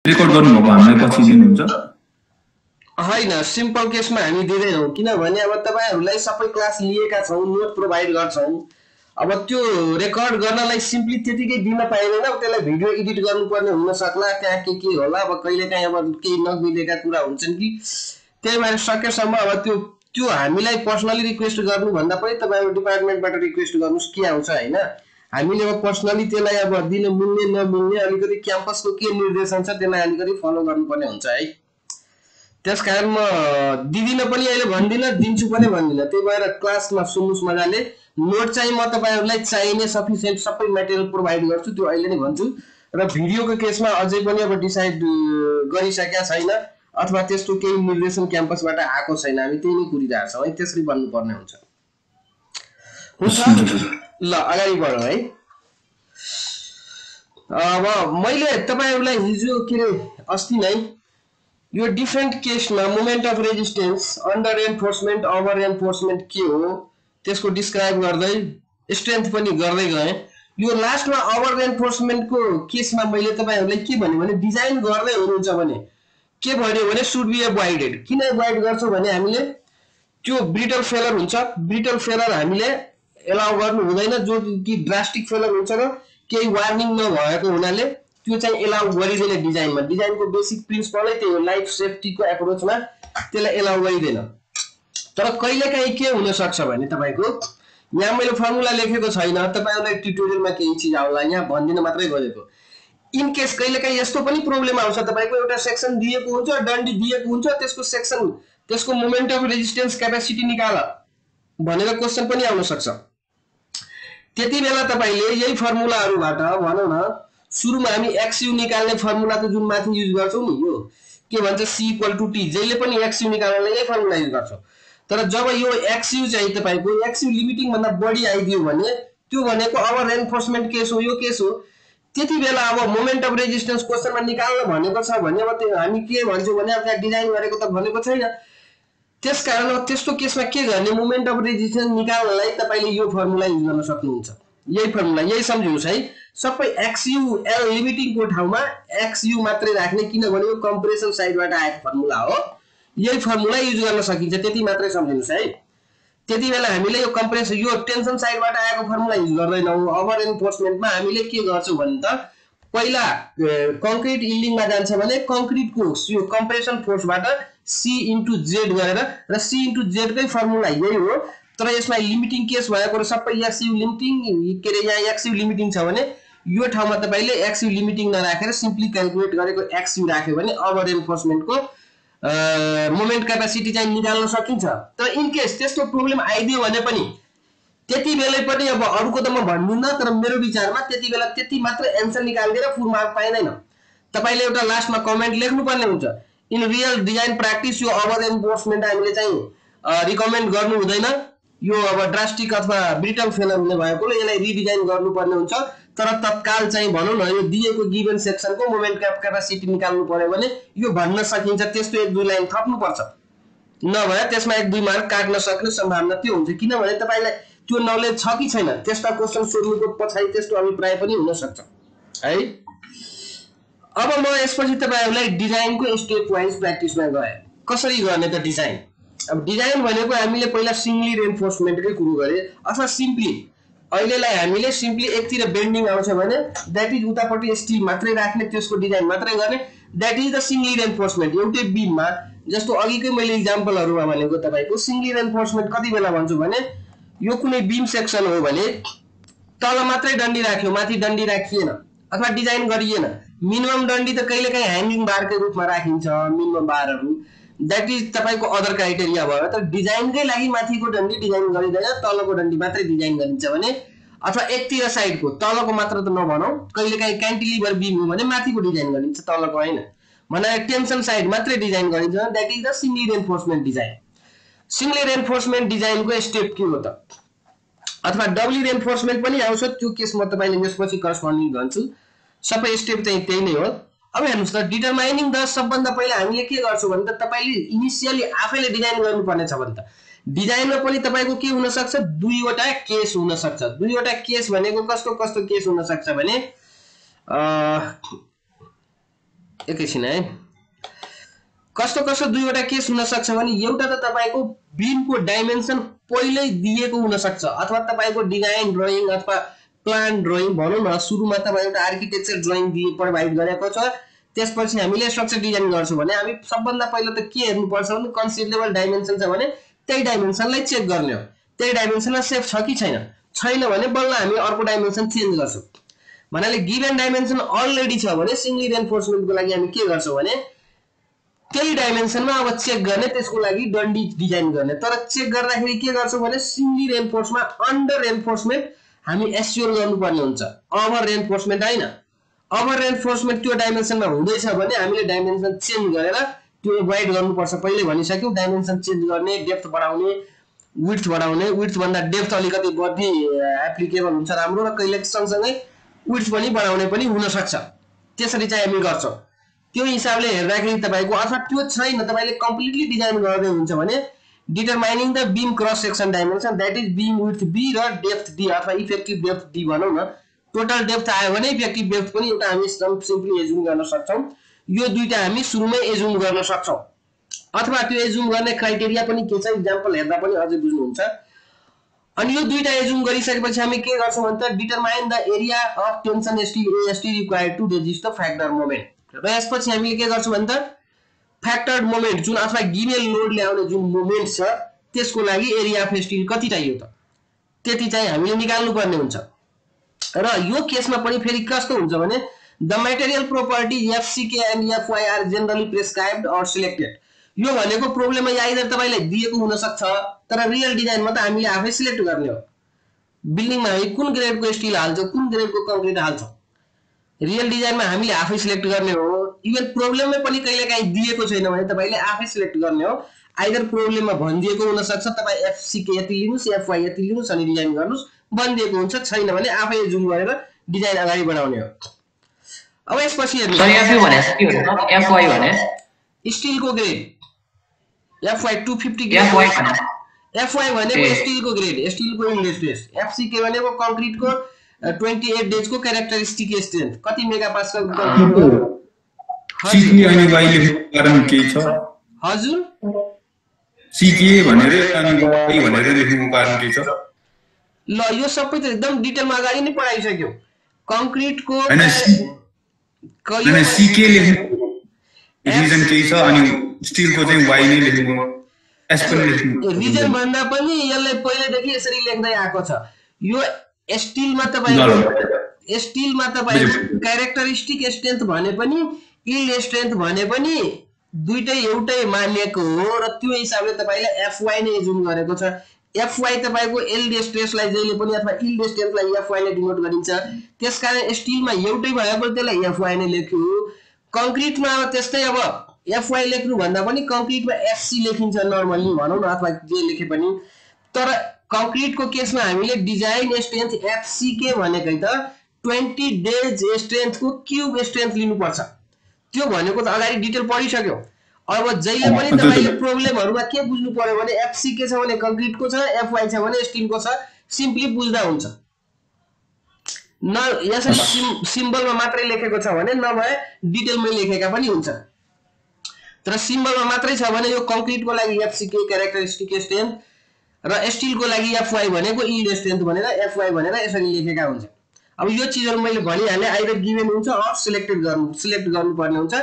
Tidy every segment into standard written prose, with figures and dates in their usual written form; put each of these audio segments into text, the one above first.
Record गर्नुभएको हामीलाई पछि दिनुहुन्छ? होइन, सिम्पल केसमा हामी दिँदैनौँ, किनभने अब तपाईहरुलाई सबै क्लास लिएका छौँ, नोट प्रोभाइड गर्छौँ। अब त्यो रेकर्ड गर्नलाई सिम्पली त्यतिकै दिन पाइदैन, त्यसलाई भिडियो एडिट गर्नुपर्ने हुन सक्ला, त्यहाँ के होला, अब कहिलेकाहीँ अब केही नमिलेका कुरा हुन्छन् कि, त्यही भएर सकेसम्म अब त्यो हामीलाई पर्सनली रिक्वेस्ट गर्नुभन्दा पनि तपाईहरु डिपार्टमेन्टबाट रिक्वेस्ट गर्नुस् के आउँछ हैन। हामीले अब पर्सनली त्यसलाई अब दिन मिल्ने नमिल्ने अलिकति क्याम्पसको के निर्देशन छ त्यसलाई अलिकति फलो गर्नुपर्ने हुन्छ है। त्यसकारण म दिदिन पनि अहिले भन्दिन, दिन्छु पनि भन्दिन। त्यही भएर क्लासमा सुन्नुस् मजाले। नोट चाहिँ म तपाईहरुलाई चाहिने सफिसिएन्ट सबै मटेरियल प्रोभाइड गर्छु, त्यो अहिले नै भन्छु। र भिडियोको केसमा अझै पनि अब डिसाइड गरिसकेका छैन अथवा त्यस्तो केही निर्देशन क्याम्पसबाट आएको छैन, हामी त्यही नै कुरिरहेका छौँ है, त्यसरी बन्नुपर्ने हुन्छ। ल अगाडि बढौँ है। अब मैले तपाईहरुलाई हिजो के रे अस्ति नै यो डिफरेन्ट केसमा moment of resistance, under reinforcement, over reinforcement के हो त्यसको डिस्क्राइब गर्दै स्ट्रेन्थ पनि गर्दै गए। यो लास्टमा ओभर एन्फोर्समेन्टको केसमा मैले तपाईहरुलाई के भने डिजाइन गर्दै हुनुहुन्छ भने के भन्यो भने शुड बी अभोइडेड। किन अभोइड गर्छौं भने हामीले त्यो ब्रिटल फेलर हुन्छ, ब्रिटल फेलर हामीले एलाउ गर्नु हुँदैन, जो कि ड्रास्टिक फेलर हुन्छ र केही वार्निङ नभएको हुनाले त्यो चाहिँ एलाउ गरिदैन डिजाइनमा। डिजाइनको बेसिक प्रिन्सिपलै त्यही हो, लाइफ सेफ्टीको एप्रोचमा त्यसलाई एलाउ गरिदैन। तर कहिलेकाहीँ के हुन सक्छ भने तपाईको यहाँ मैले फर्मुला लेखेको छैन, तपाईहरुलाई ट्युटोरियलमा केही चीज आउला, यहाँ भन्दिन मात्रै गरेको। इन केस कहिलेकाहीँ यस्तो पनि प्रब्लम आउँछ, तपाईको एउटा सेक्सन दिएको हुन्छ, डन्डी दिएको हुन्छ, त्यसको सेक्सन त्यसको मोमेन्ट अफ रेजिस्टेन्स क्यापेसिटी निकाल भनेर क्वेशन पनि आउन सक्छ। त्यति बेला तपाईले यही फर्मुलाहरुबाट भनौं न, सुरुमा हामी एक्सयु निकाल्ने फर्मुला त जुन माथि युज गर्छौं नि, यो के भन्छ C = T, जहिले पनि एक्सयु निकाल्नलाई यही फर्मुला युज गर्छौं। तर जब यो एक्सयु चाहिँ तपाईको एक्सयु लिमिटिङ भन्दा बढी आइदियो भने त्यो भनेको ओभर एन्फोर्समेन्ट केस हो, यो केस हो। त्यति बेला अब मोमेन्ट अफ रेजिस्टेन्स क्वेशनमा निकाल्न भनेको छ भने अब त्यो हामी के भन्छौं भने अब त्यहाँ डिजाइन गरेको त भनेको छैन। त्यसकारण अब त्यस्तो केसमा के गर्ने, मोमेन्ट अफ रेजिस्टेन्स निकाल्नलाई तपाईले यो फर्मुला युज गर्न सक्नुहुन्छ। यही फर्मुला, यही सम्झिनुस् है। सबै एक्सयु एल लिमिटिङको ठाउँमा एक्सयु मात्रै राख्ने, किनभने यो कम्प्रेसन साइडबाट आएको फर्मुला हो, यही फर्मुला युज गर्न सकिन्छ, त्यति मात्रै सम्झिनुस् है। त्यति बेला हामीले यो कम्प्रेसन यो टेन्सन साइडबाट आएको फर्मुला युज गर्दैनौं। ओभर एन्फोर्समेन्टमा हामीले के गर्छौं भने त पहिला कन्क्रिट यिल्डिङमा जान्छ भने कन्क्रिटको यो कम्प्रेसन फोर्सबाट C * Z गरेर र C * Z कै फर्मुला यही हो। तर यसमा लिमिटिङ केस भएको र सबै एक्सयु लिमिटिङ के रे यहाँ एक्सयु लिमिटिङ छ भने यो ठाउँमा तपाईले एक्सयु लिमिटिङ नराखेर सिम्पली क्याल्कुलेट गरेको एक्सयु राख्यो भने ओभर एन्फोर्समेन्टको मोमेन्ट क्यापेसिटी चाहिँ निकाल्न सकिन्छ। तर इन केस त्यस्तो प्रब्लम आइदियो भने पनि त्यति बेलै पनि अब अरुको त म भन्दिन, तर मेरो विचारमा त्यति बेला त्यति मात्र एन्सर निकाल्दिएर फुल मार्क पाइदैन। तपाईले एउटा लास्टमा कमेन्ट लेख्नु पर्ने हुन्छ, इन रियल डिजाइन प्र्याक्टिस यो ओभर एन्फोर्समेन्ट हामीले चाहिँ रिकमेन्ड गर्नु हुँदैन। यो अब ड्रास्टिक अथवा ब्रिटल फेलर हुने भएकोले यसलाई रिडिजाइन गर्नुपर्ने हुन्छ। तर तत्काल चाहिँ भनौं न यो दिएको गिवन सेक्सनको मोमेन्ट क्यापेसिटी निकाल्नु पर्यो भने यो भन्न सकिन्छ, त्यस्तो 1-2 लाइन थप्नु पर्छ, नभए त्यसमा 1-2 मार्क काट्न सक्ने सम्भावना त्यो हुन्छ। किनभने तपाईलाई त्यो नलेज छ कि छैन, त्यस्ता क्वेशन सोध्नुको पछाडी त्यस्तो अभिप्राय पनि हुन सक्छ है। अब म यसपछि तपाईहरुलाई डिजाइनको स्टेप वाइज प्र्याक्टिसमा गए। कसरी गर्ने त डिजाइन? अब डिजाइन भनेको हामीले पहिला सिंगली रेन्फोर्समेन्टकै कुरो गरे, अथवा सिम्पली अहिलेलाई हामीले सिम्पली एकतिर बेन्डिङ आउँछ भने दैट इज उतापट्टि स्टिल मात्रै राख्ने, त्यसको डिजाइन मात्रै गर्ने, that is the singly reinforcement. एउटै बीममा, जस्तो अघिकै मैले एक्जाम्पलहरुमा भनेको तपाईको सिंगली रेन्फोर्समेन्ट कति बेला भन्छु भने यो कुनै बीम सेक्सन हो भने तल मात्रै डन्डी राख्यो, माथि डन्डी राखिएन अथवा डिजाइन गरिएन। मिनिमम डन्डी त कहिलेकाहीँ ह्याङ्गिङ बारकै रूपमा राखिन्छ, मिनिमम बारहरु, दैट इज तपाईको अदर क्राइटेरिया भयो। तर डिजाइनकै लागि माथिको डन्डी डिजाइन गरिँदैन, तलको डन्डी मात्रै डिजाइन गरिन्छ भने, अथवा एकतिर साइडको तलको मात्र त नभनौं, कहिलेकाहीँ क्यान्टिलिभर बीम हो भने माथिको डिजाइन गरिन्छ, तलको हैन, भने टेन्सन साइड मात्रै डिजाइन गरिन्छ, that is the singly reinforcement design. Singly reinforcement डिजाइनको स्टेप के हो त? अथवा डबली रेन्फोर्समेन्ट पनि आउँछ, त्यो केस म तपाईले यसपछि करस्पोन्डिङ भन्छु। सबै स्टेप चाहिँ त्यही नै हो। अब हेर्नुस् त, डिटरमाइनिङ द सबभन्दा पहिला हामीले के गर्छौं भने त तपाईले इनिशियली आफैले डिजाइन गर्नुपर्ने छ भने त डिजाइनमा पनि तपाईको के हुन सक्छ, 2वटा केस हुन सक्छ। 2वटा केस भनेको कस्तो कस्तो केस हुन सक्छ भने एकैछिन है कस्तो कस्तो दुईवटा केस हुन सक्छ भने एउटा त तपाईको बीमको डाइमेन्सन पहिल्यै दिएको हुन सक्छ अथवा तपाईको डिजाइन ड्राइङ अथवा प्लान ड्राइङ भनौं न सुरुमा तपाईँ एउटा आर्किटेक्चर ड्राइङ प्रोभाइड गरेको छ त्यसपछि हामीले स्ट्रक्चर डिजाइन गर्छौं भने हामी सबभन्दा पहिला त के हेर्नु पर्छ भने कन्सिडरेबल डाइमेन्सन छ भने त्यही डाइमेन्सनलाई चेक गर्ने हो त्यही डाइमेन्सनमा सेफ छ कि छैन भने बल्ल हामी अर्को डाइमेन्सन चेन्ज गर्छौं भन्नाले गिवन डाइमेन्सन अलरेडी छ भने सिंगली रिइन्फोर्समेन्टको लागि हामी के गर्छौं भने त्यही डाइमेन्सनमा अब चेक गर्ने त्यसको लागि डन्डी डिजाइन गर्ने तर चेक गर्दाखेरि के गर्छौं भने सिंगली रिइन्फोर्समा अन्डर रिइन्फोर्समेन्ट हामी एस्योर गर्नुपर्ने हुन्छ ओभर रिइन्फोर्समेन्ट हैन ओभर रिइन्फोर्समेन्ट त्यो डाइमेन्सनमा हुँदैछ भने हामीले डाइमेन्सन चेन्ज गरेर त्यो एभोइड गर्नुपर्छ पहिले भनिसक्यौ डाइमेन्सन चेन्ज गर्ने डेप्थ बढाउने विड्थ भन्दा डेप्थ अलिकति बढी एप्लिकेबल हुन्छ राम्रो र कहिले सँगसँगै विड्थ पनि बढाउने पनि हुन सक्छ त्यसरी चाहिँ हामी गर्छौं त्यो हिसाबले हेर्दाखेरि तपाईको अथवा त्यो छैन तपाईले कम्प्लिटली डिजाइन गर्दै हुन्छ भने determining the beam cross section dimension that is beam width B र डेप्थ डी अथवा इफेक्टिभ डेप्थ डी भनौं न टोटल डेप्थ आयो भने इफेक्टिभ डेप्थ पनि एउटा हामी सिम्पली एजुम गर्न सक्छौं यो दुईटा हामी सुरुमै एजुम गर्न सक्छौं अथवा त्यो एजुम गर्ने क्राइटेरिया पनि के छ एक्जाम्पल हेर्दा पनि अझै बुझ्नुहुन्छ अनि यो दुईटा एजुम गरिसकेपछि हामी के गर्छौं भने determine the area of tension ST required to resist the fracture moment र यसपछि हामीले के गर्छौं भने फ्याक्टर्ड मोमेन्ट जुन अथवा गिभन लोड ल्याउने जुन मोमेन्ट छ त्यसको लागि एरिया अफ स्टिल कति चाहियो त त्यति चाहिँ हामीले निकाल्नु पर्ने हुन्छ र यो केसमा पनि फेरि कस्तो हुन्छ भने the material property FCK and FY are generally prescribed or selected यो भनेको प्रोब्लममा आइदर तपाईलाई दिएको हुन सक्छ तर रियल डिजाइनमा त हामीले आफै सिलेक्ट गर्ने हो बिल्डिङमा हामी कुन ग्रेडको स्टिल हाल्छौं कुन ग्रेडको कंक्रिट हाल्छौं रियल डिजाइनमा हामीले आफै सिलेक्ट गर्ने हो इभन प्रोब्लममै पनि कहिलेकाहीँ दिएको छैन भने तपाईले आफै सिलेक्ट गर्ने हो आइदर प्रोब्लममा भनिदिएको हुन सक्छ तपाई एफसीके यति लिनुस् एफवाई यति लिनुस् अनि डिजाइन गर्नुस् भनिदिएको हुन्छ छैन भने आफै जुम गरेर डिजाइन अगाडि बढाउने हो अब यसपछि हेर्नु सर एफयू भने के हुन्छ एफवाई भने स्टिलको ग्रेड एफवाई 250 ग्रेड एफवाई भनेको स्टिलको ग्रेड स्टिलको इन्डेक्स टेस्ट एफसीके भनेको कंक्रिटको 28 डेज को क्यारेक्टरिस्टिक स्ट्रेन्थ कति मेगापास्कल कंक्रिटको सीके अनि वाइ लेख्नु कारण के छ हजुर सीके भनेर अनि वाइ भनेर लेख्नुको कारण के छ ल यो सबै त एकदम डिटेलमा अगाडि नै पढाइसक्यो कंक्रिटको हैन सीके लेख्नु रिजन के छ अनि स्टिलको चाहिँ वाइ नै लेख्नु एस्पेक्ट लेख्नु रिजन भन्दा पनि यसलाई पहिलेदेखि यसरी लेख्दै आएको छ यो स्टिलमा तपाईको क्यारेक्टरिस्टिक स्ट्रेन्थ भने पनि यील्ड स्ट्रेन्थ भने पनि दुईटै एउटै मानिएको हो र त्यो हिसाबले तपाईले एफवाई नै जुम गरेको छ एफवाई तपाईको यील्ड स्ट्रेसलाई जहिले पनि अथवा यील्ड स्ट्रेन्थलाई एफवाई ले डिनोट गरिन्छ त्यसकारण स्टिलमा एउटै भएको त्यसलाई एफवाई नै लेख्यो कंक्रिटमा अब त्यस्तै अब एफवाई लेख्नु भन्दा पनि कंक्रिटमा एफसी लेखिन्छ नर्मली भनौं न अथवा जे लेखे पनि तर कंक्रिटको केसमा हामीले डिजाइन स्ट्रेन्थ एफसीके भनेकै त 20 डेज स्ट्रेन्थको क्यूब स्ट्रेन्थ लिनु पर्छ त्यो भनेको त अगाडि डिटेल पढिसक्यो अब जहिले पनि तपाईले प्रब्लमहरुमा के बुझ्नु पर्यो भने एफसीके छ भने कंक्रिटको छ एफवाई छ भने स्टिलको छ सिम्पली बुझ्दा हुन्छ न यसरी सिम्बलमा मात्रै लेखेको छ भने नभए डिटेलमै लेखेका पनि हुन्छ तर सिम्बलमा मात्रै छ भने यो कंक्रिटको लागि एफसीके क्यारेक्टरिस्टिक स्ट्रेन्थ र स्टिलको लागि एफवाई भनेको यील्ड स्ट्रेन्थ भनेर एफवाई भनेर यसरी लेखेका हुन्छ अब यो चीजहरु मैले भनिहाले आइदर गिभन हुन्छ अर सिलेक्ट गर्नु पर्ने हुन्छ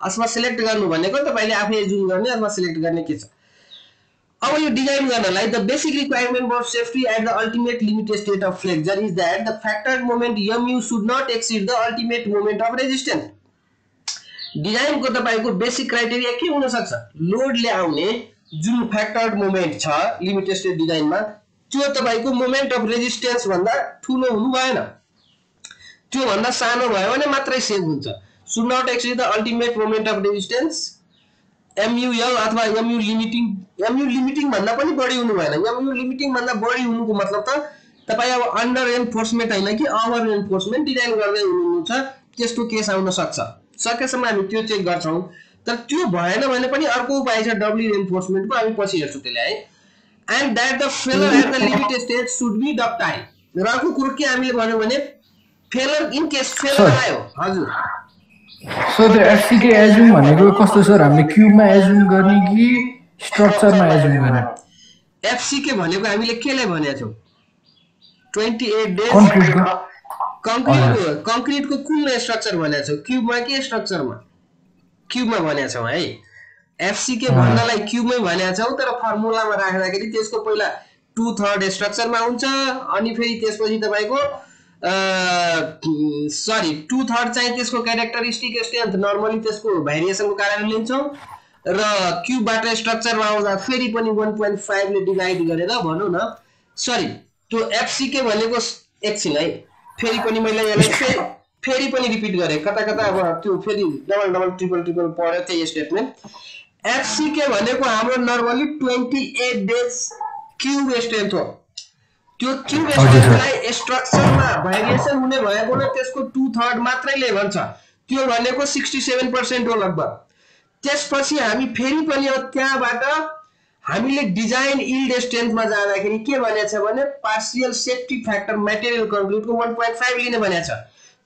अथवा सिलेक्ट गर्नु भनेको तपाईले आफै जुम गर्ने अथवा सिलेक्ट गर्ने के छ अब यो डिजाइन गर्नलाई the basic requirement for safety at the ultimate limited state of flexure is that the factored moment mu should not exceed the ultimate moment of resistance डिजाइनको तपाईको बेसिक क्राइटेरिया के हुन सक्छ लोड ल्याउने जुन फ्याक्टर्ड मोमेन्ट छ limited state डिजाइनमा त्यो तपाईको मोमेन्ट अफ रेजिस्टेन्स भन्दा ठूलो हुनु भएन त्यो भन्दा सानो भयो भने मात्रै सेभ हुन्छ should not exceed the ultimate moment of resistance MUL अथवा MU लिमिटिङ भन्दा पनि बढी हुनु भएन MU लिमिटिङ भन्दा बढी हुनुको मतलब त तपाई अब अन्डर एन्फोर्समेन्ट हैन कि ओभर एन्फोर्समेन्ट डिजाइन गर्दै हुनुहुन्छ त्यस्तो केस आउन सक्छ सकेसम्म हामी त्यो चेक गर्छौं तर त्यो भएन भने पनि अर्को उपाय छ डब्ल्यू एन्फोर्समेन्ट को हामी पछि हेर्छौं त्यसलाई है and that the failure at the limited stage should be ductile र अर्को कुरा के हामीले भन्यौ भने फेलर इन केस फेलर आयो हजुर सो त्यो एफसी के एज्युम भनेको कस्तो सर हामीले क्यूबमा एज्युम गर्ने कि स्ट्रक्चरमा एज्युम गर्ने एफसी के भनेको हामीले केलाई भनेका छौं 28 डेज कंक्रीटको कुन स्ट्रक्चर भनेका छौं क्यूबमा के स्ट्रक्चरमा क्यूबमा भनेका छौं है एफसी के भन्नलाई क्यूबमै भनेका छौं तर फर्मुलामा राख्दाखेरि त्यसको पहिला 2/3 स्ट्रक्चरमा हुन्छ अनि फेरि त्यसपछि तपाईको सरी 2/3 चाहिँ त्यसको क्यारेक्टरिस्टिक स्ट्रेन्थ नर्मली त्यसको भेरिएसनको कारणले लिन्छौं र क्यूबबाट स्ट्रक्चरमा आउँदा फेरि पनि 1.5 ले डिवाइड गरेर भनौं न सरी त्यो एफसी के भनेको एकछिन है फेरि पनि मैले यसलाई फेरि पनि रिपिट गरे कता कता अब त्यो फेरि डबल ट्रिपल पढ्यो त्यही स्टेटमेन्ट एफसी के भनेको हाम्रो नर्मली 28 डेज क्यूब स्ट्रेन्थ हो त्यो क्यूब स्ट्रेन्थलाई स्ट्रक्चरमा भेरिएसन हुने भएको न त्यसको 2/3 मात्रैले भन्छ त्यो भनेको 67% हो लगभग त्यसपछि हामी फेरि पनि त्यहाँबाट हामीले डिजाइन यील्ड स्ट्रेन्थमा जाँदाखेरि के भनेछ भने पार्शियल सेफ्टी फ्याक्टर मटेरियल कंक्रीटको 1.5 लिने भनेछ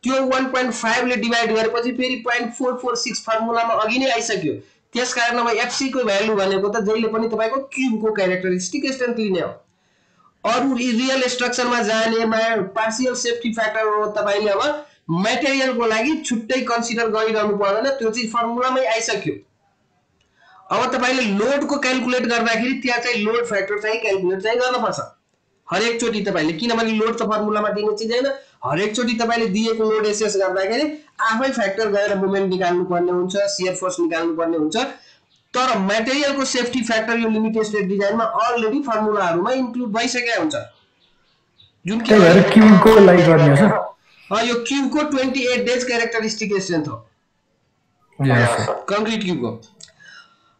त्यो 1.5 ले डिवाइड गरेपछि फेरि 0.446 फर्मुलामा अघि नै आइसक्यो त्यसकारण अब एफसी को भ्यालु भनेको त जहिले पनि तपाईको क्यूबको क्यारेक्टरिस्टिक स्ट्रेन्थ लिने हो अरु रियल स्ट्रक्चरमा जानेमा पार्शियल सेफ्टी फ्याक्टर हो तपाईले अब मटेरियलको लागि छुट्टै कन्सिडर गरिरहनु पर्दैन त्यो चाहिँ फर्मुलामै आइसक्यो अब तपाईले लोडको क्याल्कुलेट गर्दाखेरि त्यहाँ चाहिँ लोड फ्याक्टर चाहिँ क्याल्कुलेट चाहिँ गर्नुपर्छ हरेक चोटी तपाईले किनभने लोड त फर्मुलामा दिने चीज हैन हरेक चोटी तपाईले दिएको लोड एसेस गर्दाखेरि आफै फ्याक्टर गरेर मोमेन्ट निकाल्नु पर्ने हुन्छ शियर फोर्स निकाल्नु पर्ने हुन्छ तर मटेरियलको सेफ्टी फ्याक्टर यो लिमिटेड स्टेट डिजाइनमा अलरेडी फर्मुलाहरुमा इन्क्लुड भइसकेको हुन्छ जुन के भएर क्यूबको लागि गर्ने छ यो क्यूबको 28 डेज क्यारेक्टरिस्टिक स्ट्रेन्थ हो यस कंक्रीट क्यूबको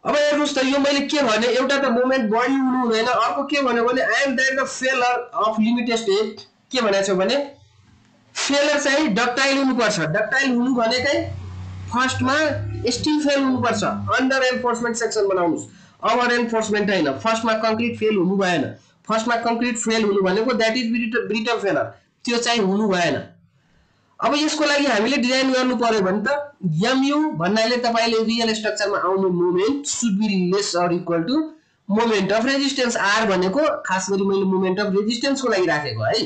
अब हेर्नुस् त यो मैले के भने एउटा त मोमेन्ट बढी हुनु हुँदैन अर्को के भन्यो भने I am that the failure of limited state के भनेको छ भने फेलर चाहिँ डक्टाइल हुनुपर्छ डक्टाइल हुनु भनेकै फर्स्टमा स्टिल फेल हुनुपर्छ अन्डर एन्फोर्समेन्ट सेक्सन बनाउनुस् ओभर एन्फोर्समेन्ट हैन फर्स्टमा कंक्रीट फेल हुनु भएन फर्स्टमा कंक्रीट फेल हुनु भनेको दैट इज ब्रिटल फेलर त्यो चाहिँ हुनु भएन अब यसको लागि हामीले डिजाइन गर्नु पर्यो भने त एमयु भन्नाले तपाईले रियल स्ट्रक्चरमा आउने moment should be less or equal to moment of resistance R भनेको खास गरी मैले मोमेन्ट अफ रेजिस्टेन्स को लागि राखेको है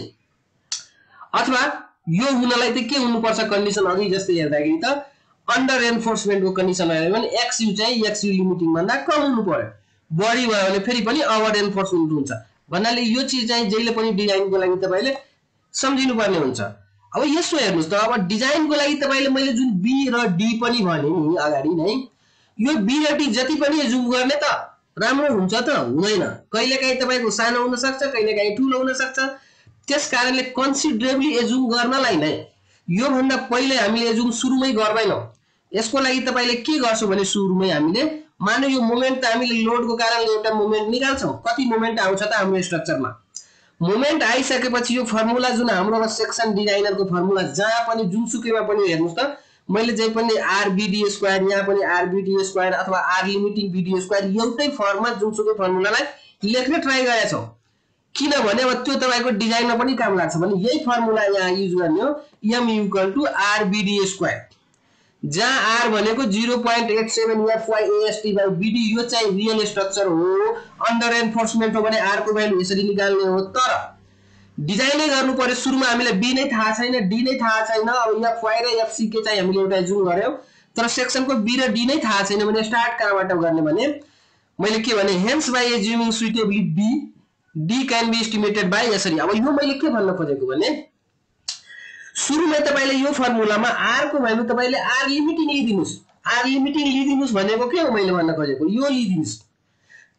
अथवा यो हुनलाई त के हुनुपर्छ कन्डिसन अघि जस्तै हेर्दाखेरि त अन्डर एन्फोर्समेन्ट को कन्डिसन आयो भने एक्सयु चाहिँ एक्सयु लिमिटिङ भन्दा कम हुनु पर्यो बढी भयो भने फेरि पनि ओभर एन्फोर्समेन्ट हुन्छ भन्नाले यो चीज चाहिँ जहिले पनि डिजाइनको लागि तपाईले सम्झिनु पर्ने हुन्छ अब यसो हेर्नुस् त अब डिजाइनको लागि तपाईले मैले जुन बी र डी पनि भने नि अगाडि नै यो बी र डी जति पनि जुम गर्ने त राम्रो हुन्छ त हुँदैन कहिलेकाहीँ तपाईको सानो हुन सक्छ कहिलेकाहीँ ठूलो हुन सक्छ त्यसकारणले कन्सिडरेबली एजुम गर्नलाई नै यो भन्दा पहिले हामीले एजुम सुरुमै गर्दैनौ यसको लागि तपाईले के गर्छौ भने सुरुमै हामीले माने यो मोमेन्ट त हामीले लोडको कारणले एउटा मोमेन्ट निकाल्छौ कति मोमेन्ट आउँछ त हाम्रो स्ट्रक्चरमा मोमेन्ट आइसकेपछि यो फर्मुला जुन हाम्रो सेक्सन डिजाइनरको फर्मुला जहाँ पनि जुनसुकैमा पनि हेर्नुस् त मैले जे पनि आरबीडी स्क्वायर यहाँ पनि आरबीडी स्क्वायर अथवा आर लिमिटिङ बीडी स्क्वायर एउटै फर्ममा जुनसुकै फर्मुलालाई लेख्न ट्राई गरेका छौ किनभने अब त्यो तपाईको डिजाइनमा पनि काम लाग्छ भने यही फर्मुला यहाँ युज गर्ने हो m = rbd स्क्वायर जहाँ r भनेको 0.87 FYAST/BD यो चाहिँ रियल स्ट्रक्चर हो अन्डर एन्फोर्समेन्ट हो भने r को भ्यालु यसरी निकाल्ने हो तर डिजाइनै गर्नु पर्यो सुरुमा हामीले b नै थाहा छैन d नै थाहा छैन अब FY र FCK चाहिँ हामीले एउटा जुम गर्यौ तर सेक्सनको b र d नै थाहा छैन भने स्टार्ट कहाँबाट गर्ने भने मैले के भने hence by assuming suitably b d can be estimated by यसरी अब यो मैले के भन्न खोजेको भने सुरुमा तपाईले यो फर्मुलामा r को भ्यालु तपाईले r लिमिटिङ लिदिनुस् भनेको के हो मैले भन्न खोजेको यो लिदिनुस्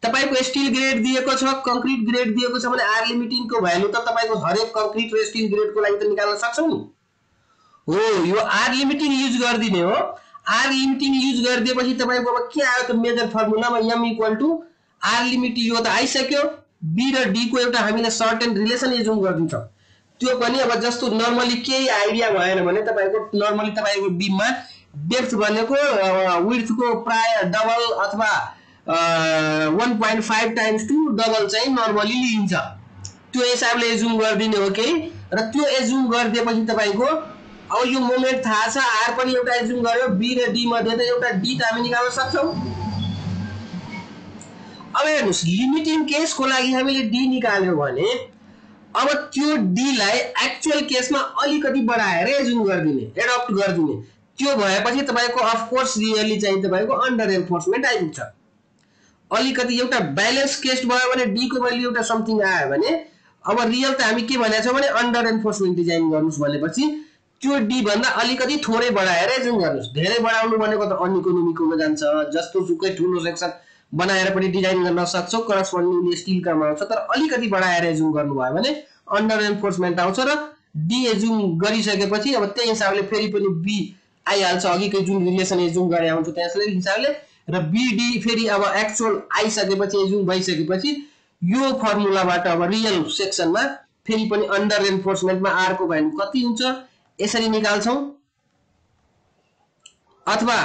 तपाईको स्टील ग्रेड दिएको छ कंक्रीट ग्रेड दिएको छ भने r लिमिटिङ को भ्यालु त तपाईको हरेक कंक्रीट र स्टील ग्रेड को लागि त निकाल्न सक्छौ नि हो यो r लिमिटिङ युज गर्दिने हो r लिमिटिङ युज गर्दिएपछि तपाईको अब के आयो त मेजर फर्मुलामा m = r लिमिट यो त आइसक्यो b र d को एउटा हामीले सर्टेन रिलेसन एजुम गर्दिन्छौं त्यो पनि अब जस्तो नर्मली केही आइडिया भएन भने तपाईको नर्मली तपाईको बीममा डेप्थ भनेको विड्थ को प्राय डबल अथवा 1.5 टाइम्स टु डबल चाहिँ नर्मली लिइन्छ त्यो हिसाबले एजुम गर्दिने हो के र त्यो एजुम गर्दिएपछि तपाईको अब यो मोमेन्ट थाहा छ, आर पनि एउटा एज्युम गर्यो, बी र डी मध्ये त एउटा डी त हामी निकाल्न सक्छौं। अब हेर्नुस् लिमिटिङ केसको लागि हामीले डी निकाल्यो भने अब त्यो डी लाई एक्चुअल केसमा अलिकति बढाएर एज्युम गर्दिने, एडप्ट गर्दिने। त्यो भएपछि तपाईको अफ कोर्स रियली चाहिँ तपाईको अन्डर एन्फोर्समेन्ट आइपुग्छ। अलिकति एउटा ब्यालेन्स केस भयो भने डी को भ्यालु एउटा समथिङ आयो भने अब रियल त हामी के भनेछौं भने अन्डर एन्फोर्समेन्ट डिजाइन गर्नुस् भनेपछि त्यो डी भन्दा अलिकति थोरै बढाएर एज्युम गर्नुस्। धेरै बढाउनु भनेको त अनइकोनोमिकलमा जान्छ, जस्तो सुकै ठुलो सेक्सन बनाएर पनि डिजाइन गर्न सक्छौ, करस्पोन्डिङली स्टिल काममा आउँछ, तर अलिकति बढाएर एज्युम गर्नुभयो भने अन्डर एन्फोर्समेन्ट आउँछ र डी एज्युम गरिसकेपछि अब त्यही हिसाबले फेरि पनि बी आइहाल्छ, अघिकै जुन रिलेसन एज्युम गरे हुन्छ त्यसले हिसाबले, र बीडी फेरि अब एक्चुअल आइसकेपछि एज्युम भइसकेपछि यो फर्मुलाबाट अब रियल सेक्सनमा फेरि पनि अन्डर एन्फोर्समेन्टमा आर को भ्यालु कति हुन्छ यसरी निकाल्छौं, अथवा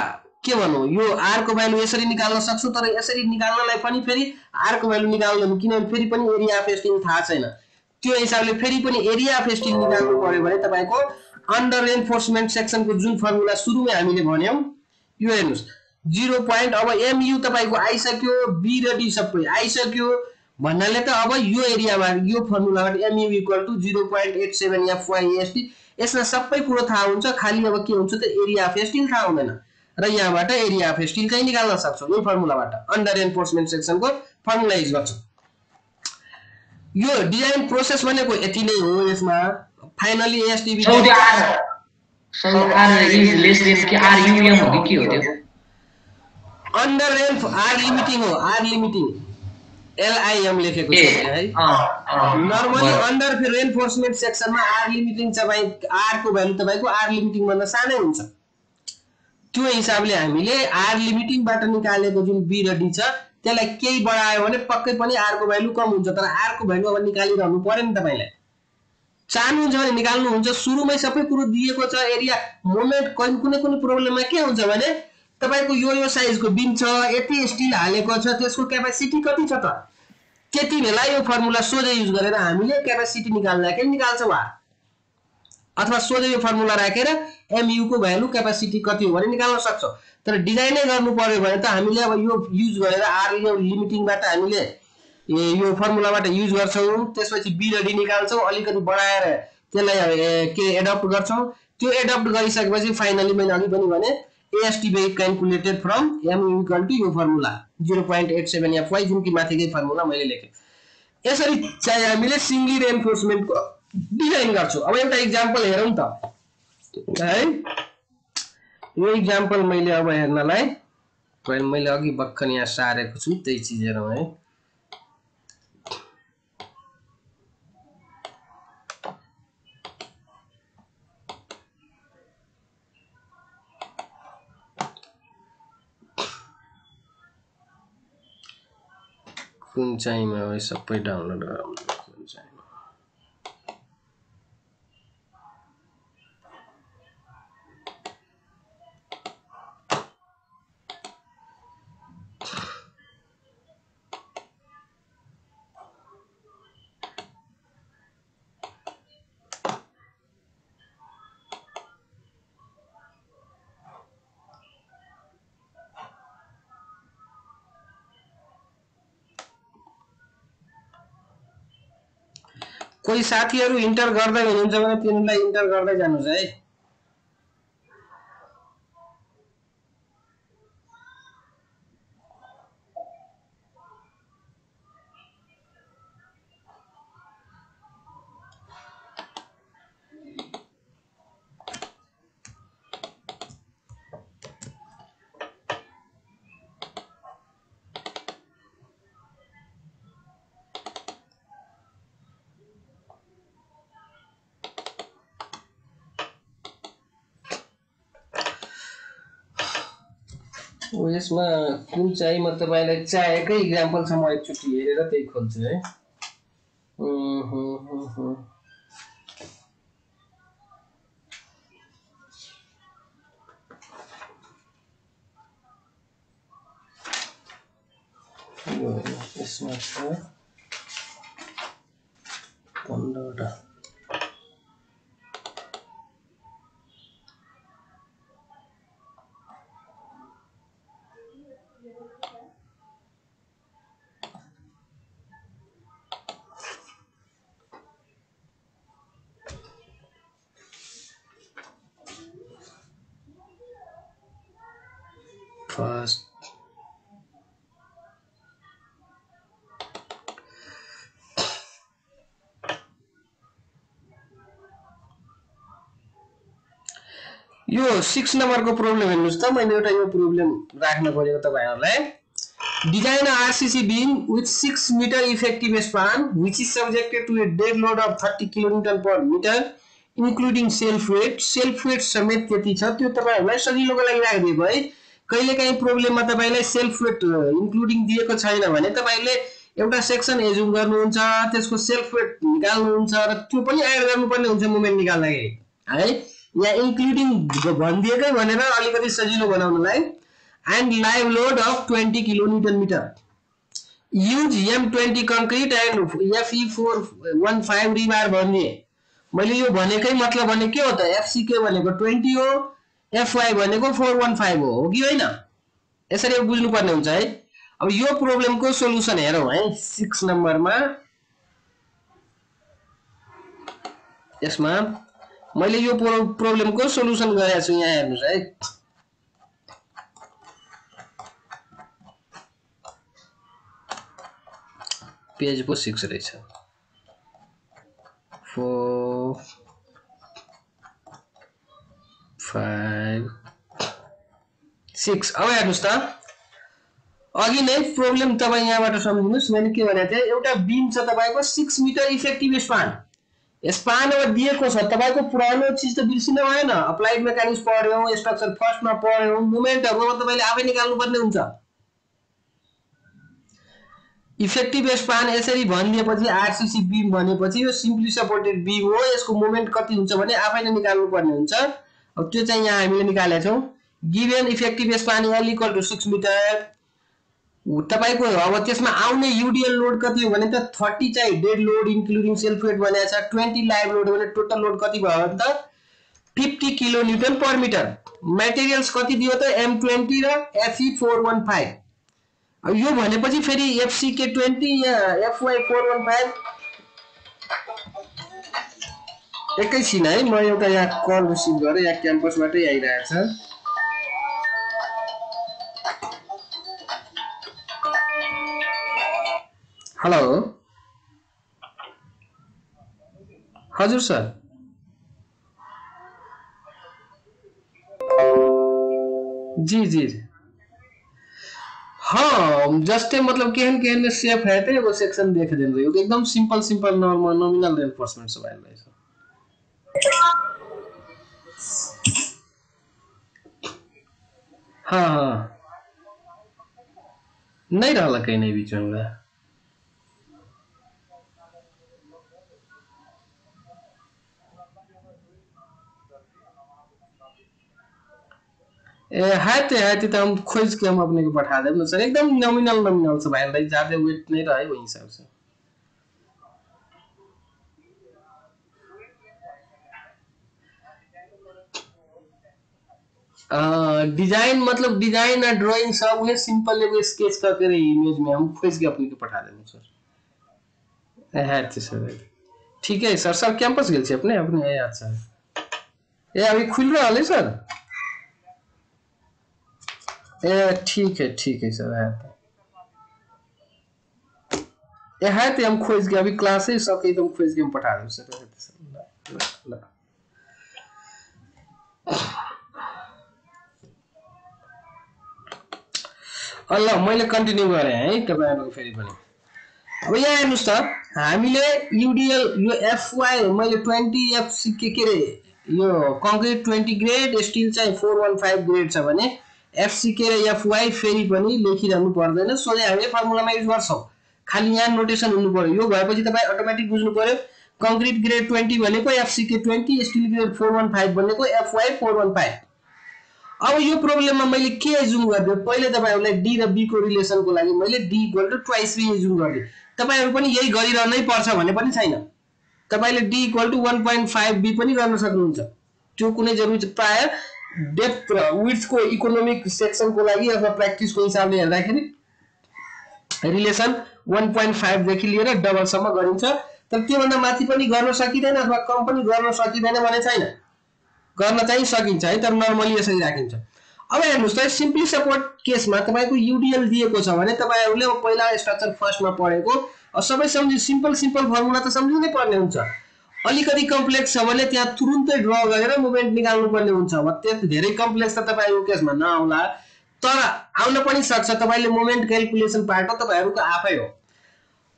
के भनौं यो आर को भ्यालु यसरी निकाल्न सक्छौं। तर यसरी निकाल्नलाई पनि फेरि आर को भ्यालु निकाल्नु किनभने फेरि पनि एरिया अफ एस्टिङ थाहा छैन, त्यो हिसाबले फेरि पनि एरिया अफ एस्टिङ निकाल्नु पर्यो भने तपाईको अन्डर एन्फोर्समेन्ट सेक्सनको जुन फर्मुला सुरुमै हामीले भन्यौं यो हेर्नुस् 0. अब एमयु तपाईको आइसक्यो, बी र डी सबै आइसक्यो भन्नाले त अब यो एरियामा यो फर्मुलाबाट एमयु इक्वल टु 0.87 एफवाईएसटी यसमा सबै कुरो थाहा हुन्छ, खाली अब के हुन्छ त एरिया अफ स्टिल थाहा हुँदैन र यहाँबाट एरिया अफ स्टिल चाहिँ निकाल्न सक्छौ यो फर्मुलाबाट। अन्डर एन्फोर्समेन्ट सेक्सनको फर्मुला युज गर्छौ। यो डिजाइन प्रोसेस भनेको यति नै हो। यसमा finally STB so R is less than के आर युएम हो कि के हो त्यो? अन्डर एन्फ आर लिमिटिङ हो, आर लिमिटिङ एलआईएम लेखेको छ है। नर्मली अन्डर फेरि रेनफोर्समेन्ट सेक्सनमा आर लिमिटिङ चाहिँ आर को भ्यालु तपाईको आर लिमिटिङ भन्दा सानै हुन्छ। त्यो हिसाबले हामीले आर लिमिटिङ बाट निकालेको जुन बी र डी छ त्यसलाई केही बढायो भने पक्कै पनि आर को भ्यालु कम हुन्छ, तर आर को भ्यालु अब निकालिरहनु पर्यो नि तपाईलाई। चाहनुहुन्छ भने निकाल्नु हुन्छ, सुरुमै सबै कुरो दिएको छ। एरिया मोमेन्ट कुनै कुनै प्रोब्लममा के हुन्छ भने तपाईको यो साइजको बीम छ, यति स्टिल हालेको छ, त्यसको क्यापेसिटी कति छ त, त्यति बेला यो फर्मुला सोझै युज गरेर हामीले क्यापेसिटी निकाल्दाखेरि निकाल्छौं, अथवा सोझै यो फर्मुला राखेर एमयु को भ्यालु क्यापेसिटी कति हो भने निकाल्न सक्छौ। तर डिजाइनै गर्नु पर्यो भने त हामीले अब यो युज गरेर आर यो लिमिटिङबाट हामीले यो फर्मुलाबाट युज गर्छौं, त्यसपछि बी र डी निकाल्छौं, अलिकति बढाएर त्यसलाई के एडप्ट गर्छौं। त्यो एडप्ट गरिसकेपछि फाइनली मैले अघि पनि भने एएसटीबी क्याल्कुलेटेड फ्रम एमयु इक्वल टु यो फर्मुला 0.87 एफवाई जुन कि माथिकै फर्मुला मैले लेखे। यसरी चाहिँ हामीले सिंगली रेनफोर्समेन्टको डिजाइन गर्छौं। अब एउटा एक्जाम्पल हेरौं त है। यो एक्जाम्पल मैले अब हेर्नलाई पहिले मैले अघि भक्कन यहाँ सारेको छु त्यही चीज हेरौं है। कुन चाहिँमा हो सबै डाउनलोड गरौँ। कुन चाहिँ कोही साथीहरु इन्टर गर्दै हुनुहुन्छ भने तिनीलाई इन्टर गर्दै जानुस् है। यसमा कुन चाहिँ म तपाईलाई चाहेकै एक्जाम्पल छ, म एकचोटी हेरेर त्यही खोज्छु है। यसमा छ 15 टा। फर्स्ट यो 6 नम्बरको प्रब्लम हेर्नुस् त मैले एउटा यो प्रब्लम राख्न खोजेको तपाईहरुलाई design RCC beam with 6 meter effective span which is subjected to a dead load of 30 kilonewton per meter including self weight समेत त्यति छ त्यो तपाईहरुलाई सजिलोको लागि राखिदिएको है कहिलेकाहीँ प्रब्लममा तपाईलाई सेल्फ वेट इन्क्लुडिङ दिएको छैन भने तपाईले एउटा सेक्सन एजुम गर्नुहुन्छ त्यसको सेल्फ वेट निकाल्नुहुन्छ र त्यो पनि एड गर्नुपर्ने हुन्छ मोमेन्ट निकाल्दाखेरि है यहाँ इन्क्लुडिङ भनिदिएकै भनेर अलिकति सजिलो बनाउनलाई and live load of 20 kilonewton meter use M20 concrete and FE415 rebar भन्ने मैले यो भनेकै मतलब भने के हो त FCK भनेको 20 हो FY भनेको 415 हो कि हैन यसरी बुझ्नु पर्ने हुन्छ है अब यो प्रब्लमको सोलुसन हेरौं है 6 नम्बरमा यसमा मैले यो प्रब्लमको सोलुसन गरेको छु यहाँ हेर्नुस् है पेज पो 6 रहेछ 4 5 6 अब हेर्नुस् त अघि नै प्रब्लम तपाई यहाँबाट सम्झिनुस् मैले के भनेको थिए एउटा बीम छ तपाईको 6 मिटर इफेक्टिभ स्पान अब दिएको छ तपाईको पुरानो चीज त बिर्सिन भएन अप्लाइड मेकानिक्स पढ्यौ स्ट्रक्चर फर्स्टमा पढ्यौ मोमेन्टहरु तपाईले आफै निकाल्नु पर्ने हुन्छ इफेक्टिभ स्पान यसरी भनिएपछि आरसीसी बीम भनेपछि यो सिम्पली सपोर्टेड बीम हो यसको मोमेन्ट कति हुन्छ भने आफैले निकाल्नु पर्ने हुन्छ अब त्यो चाहिँ यहाँ हामीले निकालेका छौं given effective span L = 6 metre तपाईको अब त्यसमा आउने यूडीएल लोड कति हो भने त 30 चाहिँ dead load including self weight भनेको छ 20 लाइभ लोड भने टोटल लोड कति भयो भने त 50 kilo newton per metre materials कति दियो त M20 र FE415 अब यो भनेपछि फेरि FCK 20 या FY415 एकैछिन है म एउटा यहाँ कल रिसिभ गरे यहाँ क्याम्पसबाटै आइरहेछ हेलो हजुर सर जी जी हाँ जस्ते मतलब केहन में सेफ है तो वो सेक्शन देख देन रही एकदम सिंपल नॉर्मल नॉमिनल रेनफोर्समेंट सब आइल रही हाँ नहीं रहला कहीं नहीं बीच में है तो हम खोज के हम अपने को पठा दें ना सर एकदम नॉमिनल सब आइल रही ज्यादा वेट नहीं रहा है वही हिसाब से डिजाइन मतलब डिजाइन और ड्राइंग सब वो सिंपल एगो स्केच करके रही इमेज में हम खोज के अपने को पठा देंगे सर है तो सर ठीक है सर कैंपस गेल छे अपने अपने अच्छा ये अभी खुल रहा है सर ठीक है सर है तो हम खोज के अभी क्लास ही सके तो हम खोज के हम पठा दें सर अल्लाह मैले कन्टिन्यू गरे है तपाईहरुको फेरि पनि अब यहाँ हेर्नुस् त हामीले यूडीएल यो एफवाई मैले 20 एफसीके के रे यो कंक्रीट 20 ग्रेड स्टील चाहिँ 415 ग्रेड छ भने एफसीके र एफवाई फेरि पनि लेखिरहनु पर्दैन सोझै हामीले फर्मुलामा युज गर्छौं खाली यहाँ नोटेसन हुनु पर्यो यो भएपछि तपाई अटोमेटिक बुझ्नु पर्यो कंक्रीट ग्रेड 20 भनेको एफसीके 20 स्टील ग्रेड 415 भनेको एफवाई 415 अब यो प्रब्लममा मैले के एजुम गर्दै पहिले तपाईहरुलाई डी र बी को रिलेसनको लागि मैले डी = ट्वाइस बी एजुम गर्दै तपाईहरु पनि यही गरिरहनै पर्छ भन्ने पनि छैन तपाईले डी = 1.5 बी पनि गर्न सक्नुहुन्छ त्यो कुनै जरुरी प्राय डेप्थ र विड्थ को इकोनोमिक सेक्सन को लागि अथवा प्र्याक्टिस को हिसाबले हेर्दाखेरि रिलेसन 1.5 देखि लिएर डबल सम्म गरिन्छ तर के भन्दा माथि पनि गर्न सकिदैन अथवा कम पनि गर्न सकिदैन भने छैन गर्न चाहिँ सकिन्छ है तर नर्मली यसरी राखिन्छ अब हेर्नुस् त सिम्पली सपोर्ट केसमा तपाईको युडिएल दिएको छ भने तपाईहरुले पहिला स्ट्रक्चर फर्स्टमा पढेको सबै सम्झि सिम्पल फर्मुला त सम्झिनै पर्ने हुन्छ। अलिकति कम्प्लेक्स छ भने त्यहाँ तुरुन्तै ड्र गरेर मोमेन्ट निकाल्नु पर्ने हुन्छ। अब त्यति धेरै कम्प्लेक्स त तपाईको केसमा नआउला, तर आउन पनि सक्छ। तपाईले मोमेन्ट क्याल्कुलेसन पार्ट हो तपाईहरुको आफै हो।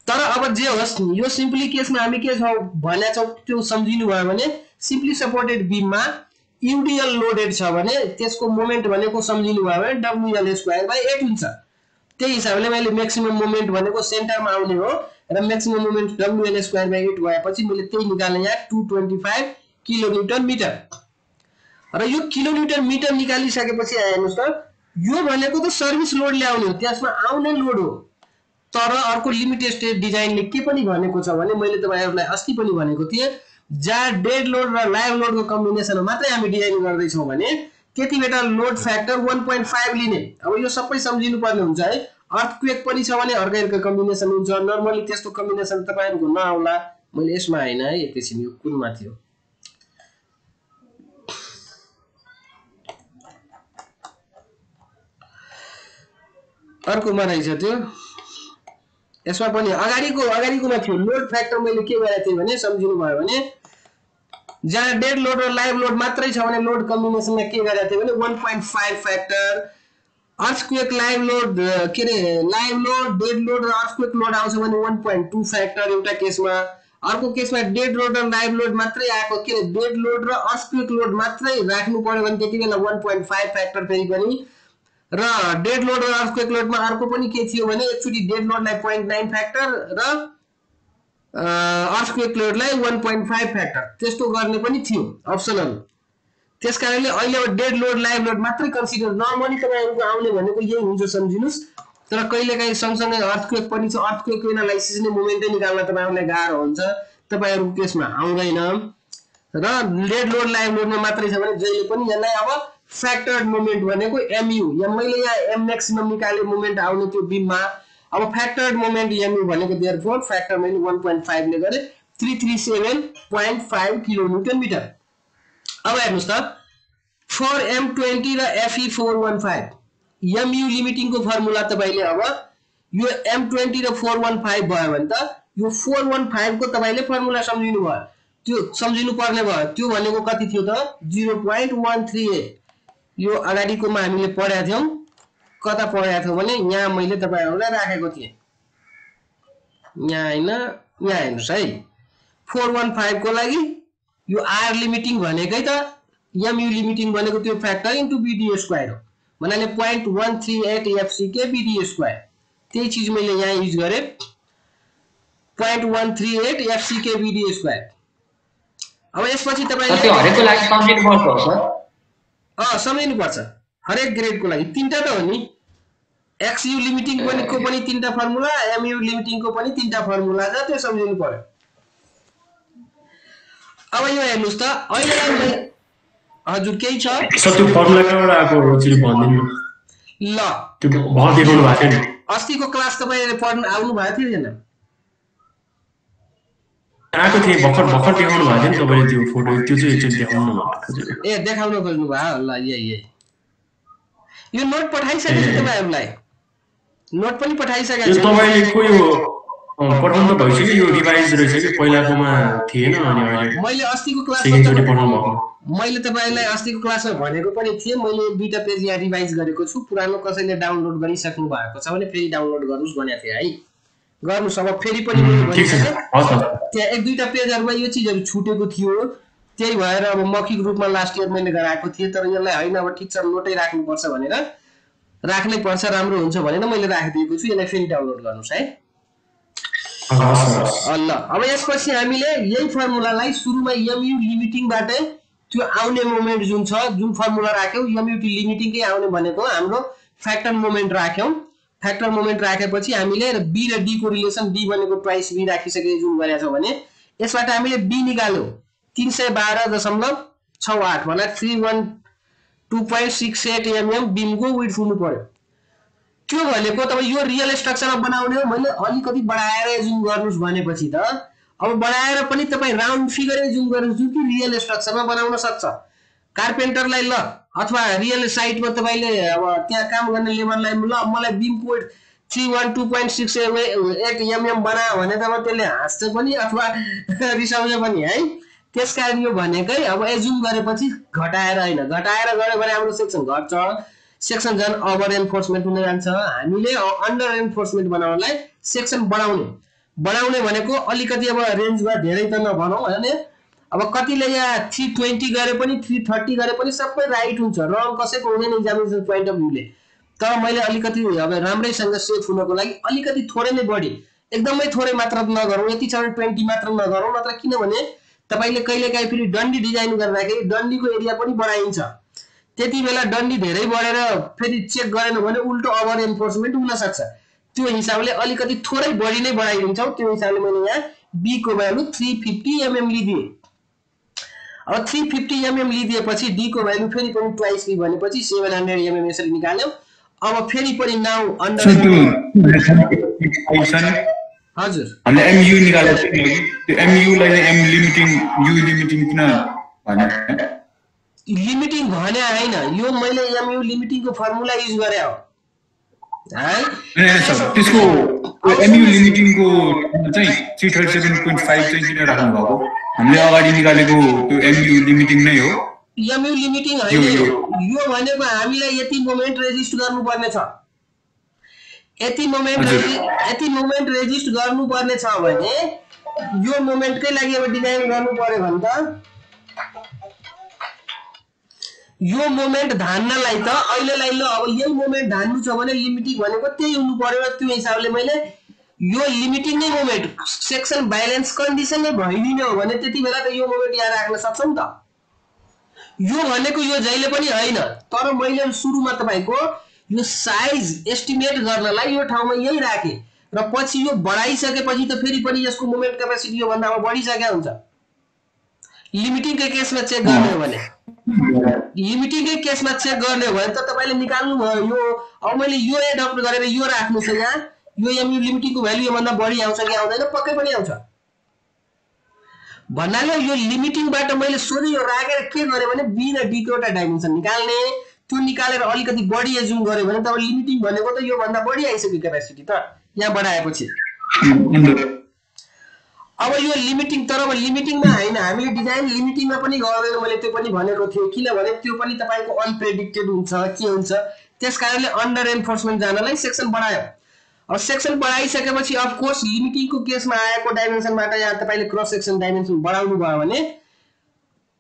तर अब जे होस् यो सिम्पली केसमा हामी के छ भने त्यो सम्झिनु भयो भने सिम्पली सपोर्टेड बीममा युडिएल लोडेड छ भने त्यसको मोमेन्ट भनेको सम्झिनु भयो भने WL²/8 हुन्छ। त्यही हिसाबले मैले म्याक्सिमम मोमेन्ट भनेको सेन्टरमा आउने हो र म्याक्सिमम मोमेन्ट WL²/8 भएपछि मैले त्यही निकाले यहाँ 225 किलोन्युटन मिटर। र यो किलोन्युटन मिटर निकालिसकेपछि हेर्नुस् त यो भनेको त सर्भिस लोड ल्याउने हो, त्यसमा आउने लोड हो। तर अर्को लिमिटेड डिजाइनले के पनि भनेको छ भने मैले तपाईहरुलाई अस्ति पनि भनेको थिए जहाँ डेड लोड र लाइभ लोडको कम्बिनेसनमा मात्रै हामी डिजाइन गर्दै छौं भने त्यतिबेला लोड फ्याक्टर 1.5 लिने। अब यो सबै सम्झिनु पर्ने हुन्छ है। अर्थक्वेक पनि छ भने अर्को कम्बिनेसन हुन्छ। नर्मली त्यस्तो कम्बिनेसन तपाईहरुको नआउला। मैले यसमा हैन है, एकैछिन यो कुनमा थियो अर्कोमा रहेछ त्यो, यसमा पनि अगाडिकोमा थियो लोड फ्याक्टर। मैले के गरेको थिएँ भने सम्झिनु भयो भने जहाँ डेड लोड र लाइभ लोड मात्रै छ भने लोड कम्बिनेसनमा के गरेको थिएँ भने 1.5 फ्याक्टर अर्थक्वेक लाइभ लोड के रे लाइभ लोड डेड लोड र अर्थक्वेक लोड आउँछ भने 1.2 फ्याक्टर एउटा केसमा। अर्को केसमा डेड लोड र लाइभ लोड मात्रै आएको के रे डेड लोड र अर्थक्वेक लोड मात्रै राख्नु पर्यो भने त्यतिबेला 1.5 फ्याक्टर फेरि पनि। र डेड लोड र अर्थक्वेक लोडमा अर्को पनि के थियो भने एकचोटी डेड लोडलाई 0.9 फ्याक्टर र अर्थक्वेक लोडलाई 1.5 फ्याक्टर त्यस्तो गर्ने पनि थियो अप्सनल। त्यसकारणले अहिले अब डेड लोड लाइभ लोड मात्रै कन्सिडर नर्मली तपाईहरुको आउने भनेको यही हुन्छ सम्झिनुस्। तर कहिलेकाहीँ सँगसँगै अर्थक्वेक पनि छ, अर्थक्वेकको एनालाइसिस नै मोमेन्टै निकाल्न तपाईहरुलाई गाह्रो हुन्छ, तपाईहरुको केसमा आउँदैन। र डेड लोड लाइभ लोडमा मात्रै छ भने जहिले पनि यसलाई अब फ्याक्टर्ड मोमेन्ट भनेको MU या मैले यहाँ M मैक्सिमम निकाले मोमेन्ट आउने त्यो बीममा। अब फ्याक्टर्ड मोमेन्ट MU भनेको देयरफोर फ्याक्टर मैले 1.5 ले गरे 337.5 किलोन्युटन मिटर। अब हेर्नुस् त फर M20 र FE415 MU लिमिटिङ को फर्मुला तपाईले अब यो M20 र 415 भयो भने त यो 415 को तपाईले फर्मुला सम्झिनु भयो, त्यो सम्झिनु पर्ने भयो। त्यो भनेको कति थियो त 0.138। यो अगाडिकोमा हामीले पढेका थियौं, कता पढेका थियौं भने यहाँ मैले तपाईहरुलाई राखेको थिए, यहाँ हैन यहाँ हेर्नुस् है। 415 को लागि यो R लिमिटिङ भनेकै त MU लिमिटिङ भनेको त्यो फ्याक्टर इन्टु BDA² हो, भन्नाले 0.138 FCK BDA²। त्यही चीज मैले यहाँ युज गरे 0.138 FCK BDA²। अब यसपछि तपाईले त्यो हरेकको लागि सम्झिनु पर्छ हो सर? सम्झिनु पर्छ हरेक ग्रेडको लागि। तीनटा त हो नि, XU लिमिटिङ को पनि तीनटा फर्मुला, MU लिमिटिङ को पनि तीनटा फर्मुला छ, त्यो सम्झिनु पर्यो। अब यो हेर्नुस् त अहिले हजुर केही छ सर त्यो फर्मुला एउटा आको एकचोटी भनिदिनु ल। त्यो बहुत देखाउनु भएको थियो नि अस्तिको क्लास तपाईले पढ्न आउनु भएको थियो हैन? आको थिए भर्खर देखाउनु भएको थियो नि तपाईले त्यो फोटो, त्यो चाहिँ एकचोटी देखाउनु न हजुर। ए देखाउन खोज्नु भयो ल। यही यो नोट पठाइसकेछु तपाईहरुलाई, नोट पनि पठाइसकेछु। यो तपाईले को यो पठाउनु त भइसक्यो, यो रिभाइज रहेछ कि पहिलाकोमा थिएन अनि अहिले मैले अस्तिको क्लासमा सेकेन्ड चोटी पठाउनु भएको। मैले तपाईलाई अस्तिको क्लासमा भनेको पनि थिए, मैले दुईटा पेज यहाँ रिभाइज गरेको छु। पुरानो कसैले डाउनलोड गरिसक्नु भएको छ भने फेरि डाउनलोड गर्नुस् भनेको थिए है, गर्नुस्। अब फेरि पनि त्यहाँ एक दुईटा पेजहरुमा यो चीजहरु छुटेको थियो, त्यही भएर अब मौखिक रूपमा लास्ट इयर मैले गराएको थिए। तर यसलाई हैन अब ठीक छ नोटै राख्नुपर्छ भनेर राख्नै पर्छ, राम्रो हुन्छ भनेर मैले राखिदिएको छु। यसलाई फेरि डाउनलोड गर्नुस् है ल। अब यसपछि हामीले यही फर्मुलालाई सुरुमा MU लिमिटिङबाटै त्यो आउने मोमेन्ट जुन छ, जुन फर्मुला राख्यौ MU लिमिटिङकै आउने भनेको हाम्रो फ्याक्टर मोमेन्ट राख्यौ। फ्याक्टर मोमेन्ट राखेपछि हामीले B र D को रिलेसन D भनेको ट्वाइस B राखिसके जुन गरेका छौ भने यसबाट हामीले B निकाल्यौ 312.68 भन्दा 312.68 mm बीमको विड्थ हुनु पर्यो। त्यो भनेको तपाईं यो रियल स्ट्रक्चरमा बनाउने हो, मैले अलिकति बढाएर जुम गर्नुस् भनेपछि त अब बढाएर पनि तपाई राउन्ड फिगरै जुम गर्नुस् जुन कि रियल स्ट्रक्चरमा बनाउन सक्छ। कार्पेन्टरलाई ल अथवा रियल साइटमा तपाईले अब त्यहाँ काम गर्ने लेबरलाई ल मलाई बीम कोड 312.6 mm बना भने त त्यसले हाँस्छ पनि अथवा रिसाउँछ पनि है। त्यसकारण यो भनेकै अब एजुम गरेपछि घटाएर हैन, घटाएर गरे भने हाम्रो सेक्सन घट्छ, सेक्सन झन् ओभर एन्फोर्समेन्ट हुन जान्छ। हामीले अन्डर एन्फोर्समेन्ट बनाउनलाई सेक्सन बढाउने भनेको अलिकति अब रेन्जमा धेरै त नभनौँ हैन। अब कतिले यहाँ 320 गरे पनि 330 गरे पनि सबै राइट हुन्छ, रङ कसैको हुँदैन एक्जामिनेसन पोइन्ट अफ भ्यूले। तर मैले अलिकति अब राम्रैसँग सेफ हुनको लागि अलिकति थोरै नै बढी, एकदमै थोरै मात्र नगरौँ, यति छ 20 मात्र नगरौँ, नत्र किनभने तपाईले कहिलेकाहीँ फेरि डन्डी डिजाइन गर्दाखेरि डन्डीको एरिया पनि बढाइन्छ। त्यति बेला डन्डी धेरै बढेर फेरि चेक गरेन भने उल्टो ओभर एन्फोर्समेन्ट हुन सक्छ। त्यो हिसाबले अलिकति थोरै बढी नै बढाइदिन्छौ। त्यो हिसाबले मैले यहाँ बी को भ्यालु 350 mm लिदिए। अब 350 mm लिदिएपछि डी को भ्यालु फेरि पनि ट्वाइस बी भनेपछि 700 mm यसरी निकाल्यौ। अब फेरि पनि नाउ अन्डर हजुर हामीले एमयु निकालेको थियो नि, त्यो एमयु लाई एम लिमिटिङ यु लिमिटिङ किन भने लिमिटिङ भने हैन, यो मैले एमयु लिमिटिङको फर्मुला युज गरे हो है। त्यसको एमयु लिमिटिङको चाहिँ 337.5 चाहिँ किन राख्नु भएको? हामीले अगाडि निकालेको त्यो एमयु लिमिटिङ नै हो। एमयु लिमिटिङ हैन, यो भनेको हामीलाई यति मोमेन्ट रेजिस्ट गर्नुपर्ने छ, यति मोमेन्ट रेजिस्ट गर्नुपर्ने छ भने यो मोमेन्टकै लागि अब डिजाइन गर्नु पर्यो भने त यो मोमेन्ट धान्नलाई त अहिलेलाई ल अब यही मोमेन्ट धान्नु छ भने लिमिटिङ भनेको त्यही हुनु पर्यो। त्यो हिसाबले मैले यो लिमिटिङ नै मोमेन्ट सेक्सन ब्यालेन्स कन्डिसन नै भइदिने हो भने त्यति बेला त यो मोमेन्ट यहाँ राख्न सक्छौं त। यो भनेको यो जहिले पनि हैन, तर मैले सुरुमा तपाईको यो साइज एस्टिमेट गर्नलाई यो ठाउँमा यही राखे र पछि यो बढाइसकेपछि त फेरि पनि यसको मोमेन्ट क्यापेसिटी यो भन्दा अब बढिसक्या हुन्छ। लिमिटिङकै केसमा चेक गर्ने हो भने लिमिटिङकै केसमा चेक गर्ने हो भने त तपाईले निकाल्नु भयो यो। अब मैले यो एडप्ट गरेर यो राख्नु छ यहाँ, यो एमयु लिमिटिङको भ्यालु यो भन्दा बढी आउँछ कि आउँदैन? पक्कै पनि आउँछ। भन्नाले यो लिमिटिङबाट मैले सोझै यो राखेर के गरे भने बी र डी को एउटा डाइमेन्सन निकाल्ने, त्यो निकालेर अलिकति बढी एजुम गर्यो भने त लिमिटिङ भनेको त यो भन्दा बढी आइसक्यो क्यापेसिटी त यहाँ बढाएपछि। अब यो लिमिटिङ, तर अब लिमिटिङमा हैन, हामीले डिजाइन लिमिटिङमा पनि गर्दैन, मैले त्यो पनि भनेको थिएँ, किनभने त्यो पनि तपाईको अनप्रेडिक्टेड हुन्छ के हुन्छ। त्यसकारणले अन्डर एन्फोर्समेन्ट जानलाई सेक्सन बढायो। अब सेक्सन बढाइसकेपछि अफ कोर्स लिमिटिङको केसमा आएको डाइमेन्सनबाट यहाँ तपाईले क्रस सेक्सन डाइमेन्सन बढाउनु भयो भने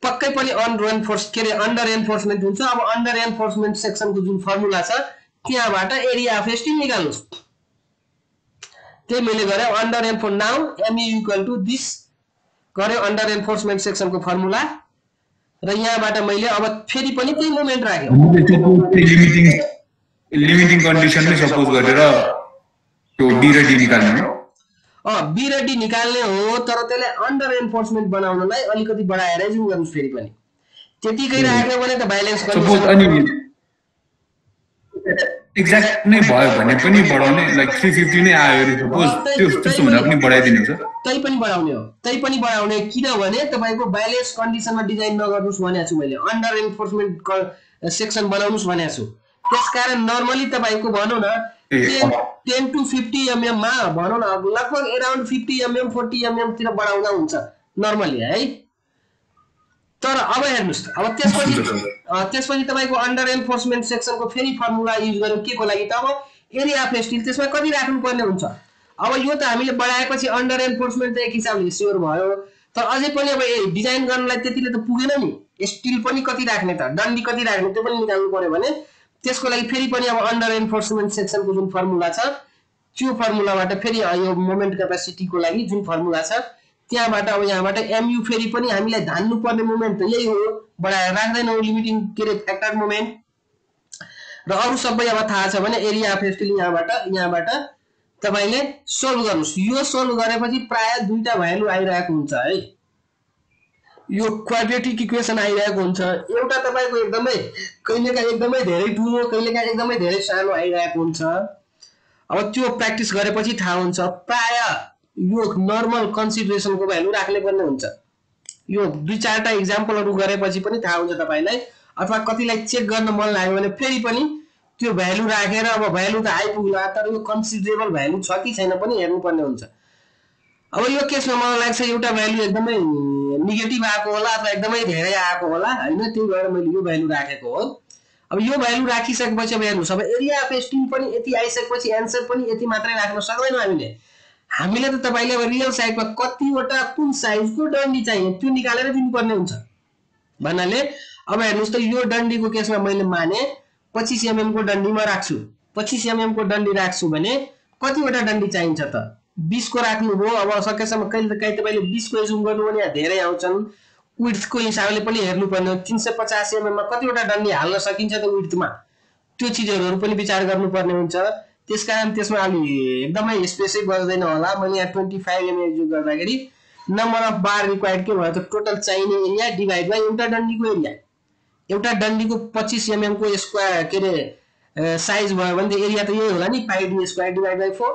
पक्कै पनि अन्डर एन्फोर्समेन्ट हुन्छ। अब अन्डर एन्फोर्समेन्ट सेक्सनको जुन फर्मुला छ त्यहाँबाट एरिया अफ एस्टिङ निकाल्नुस्, त्यही मैले गरे। Under reinforced now MU equal to this गरे अन्डर एन्फोर्समेन्ट सेक्सनको फर्मुला र यहाँबाट मैले अब फेरि पनि त्यही मोमेन्ट राखे। लिमिटिङ कन्डिसन नै सपोज गरेर त्यो बी र डी निकाल्ने हो। बी र डी निकाल्ने हो, तर त्यसले अन्डर एन्फोर्समेन्ट बनाउनलाई अलिकति बढाएर जुम गर्नुस्। फेरि पनि त्यतिकै राख्यो भने त ब्यालेन्स सपोज अनि एक्ज्याक्ट नै भयो भने पनि बढाउने, लाइक 350 नै आयो रे सपोज, त्यो त्यस्तो हुँदा पनि बढाइदिनु हुन्छ। तै पनि बढाउने किनभने तपाईको ब्यालेन्स कन्डिसनमा डिजाइन नगर्नुस् भनेको छु मैले, अन्डर एन्फोर्समेन्ट सेक्सन बनाउनुस् भनेको छु। त्यसकारण नर्मली तपाईको भनौं न 10 to 50 mm मा भनौं न लगभग अराउन्ड 50 mm 40 mm तिर बढाउँदा हुन्छ नर्मली है। तर अब हेर्नुस्, अब त्यसपछि तपाईको अन्डर एन्फोर्समेन्ट सेक्सनको फेरि फर्मुला युज गर्नु के को लागि त? अब एरिया अफ स्टिल त्यसमा कति राख्नु पर्ने हुन्छ? अब यो त हामीले बढाएपछि अन्डर एन्फोर्समेन्ट त एक हिसाबले स्योर भयो, तर अझै पनि अब डिजाइन गर्नलाई त्यतिले त पुगेन नि। स्टिल पनि कति राख्ने त, डन्डी कति राख्ने त्यो पनि निकाल्नु पर्यो भने त्यसको लागि फेरि पनि अब अन्डर एन्फोर्समेन्ट सेक्सनको जुन फर्मुला छ त्यो फर्मुलाबाट फेरि यो मोमेन्ट क्यापेसिटीको लागि जुन फर्मुला छ त्यहाँबाट अब यहाँबाट एमयु फेरि पनि हामीलाई धान्नु पर्ने मोमेन्ट त यही हो, बढाएर राख्दैनौ लिमिटिङ के रे फ्याक्टर मोमेन्ट। र अरु सबै अब थाहा छ भने एरिया अफ स्टिल यहाँबाट तपाईले सोल्भ गर्नुस्। यो सोल्भ गरेपछि प्राय दुईटा भ्यालु आइरहेको हुन्छ है, यो क्वाड्रेटिक इक्वेसन आइरहेको हुन्छ। एउटा तपाईको एकदमै कहिलेकाहीँ एकदमै धेरै ठुलो, कहिलेकाहीँ एकदमै धेरै सानो आइरहेको हुन्छ। अब त्यो प्र्याक्टिस गरेपछि थाहा हुन्छ। प्राय यो नर्मल कन्सिडरेसनको भ्यालु राख्ने पर्ने हुन्छ। यो दुई चारटा एक्जाम्पलहरु गरेपछि पनि थाहा हुन्छ तपाईलाई अथवा कतिलाई चेक गर्न मन लाग्यो भने फेरि पनि त्यो भ्यालु राखेर अब भ्यालु त आइपुग्ला तर यो कन्सिडरेबल भ्यालु छ कि छैन पनि हेर्नु पर्ने हुन्छ। अब यो केसमा मलाई लाग्छ एउटा भ्यालु एकदमै नेगेटिभ आएको होला अथवा एकदमै धेरै आएको होला हैन, त्यही भएर मैले यो भ्यालु राखेको हो। अब यो भ्यालु राखिसकेपछि अब हेर्नुस्, अब एरिया अफ एस्टिम पनि यति आइसकेपछि एन्सर पनि यति मात्रै राख्न सक्दैनौं हामीले त तपाईले अब रियल साइडमा कतिवटा कुन साइजको डन्डी चाहियो त्यो निकालेर दिनुपर्ने हुन्छ भन्नाले अब हेर्नुस् त यो डन्डीको केसमा मैले माने 25 एमएम को डन्डीमा राख्छु, 25 एमएम को डन्डी राख्छु भने कतिवटा डन्डी चाहिन्छ त 20 को राख्नु भो। अब सकेसम्म कहिले कहिले तपाईले 20 को जुम गर्नु भने धेरै आउँछन्, विड्थ को हिसाबले पनि हेर्नु पर्ने हो। 350 एमएम मा कतिवटा डन्डी हाल्न सकिन्छ त विड्थमा, त्यो चीजहरु पनि विचार गर्नुपर्ने हुन्छ। त्यसकारण त्यसमा अलि एकदमै स्पेसै बच्दैन होला। मैले यहाँ 25 एमएम युज गर्दाखेरि नम्बर अफ बार रिक्वायर्ड के भयो त टोटल चाहिने एरिया डिभाइड बाइ एउटा डन्डीको एरिया। एउटा डन्डीको 25 एमएम को स्क्वायर के रे साइज भयो भने एरिया त यही होला नि, पाइ डी स्क्वायर डिभाइड बाइ 4।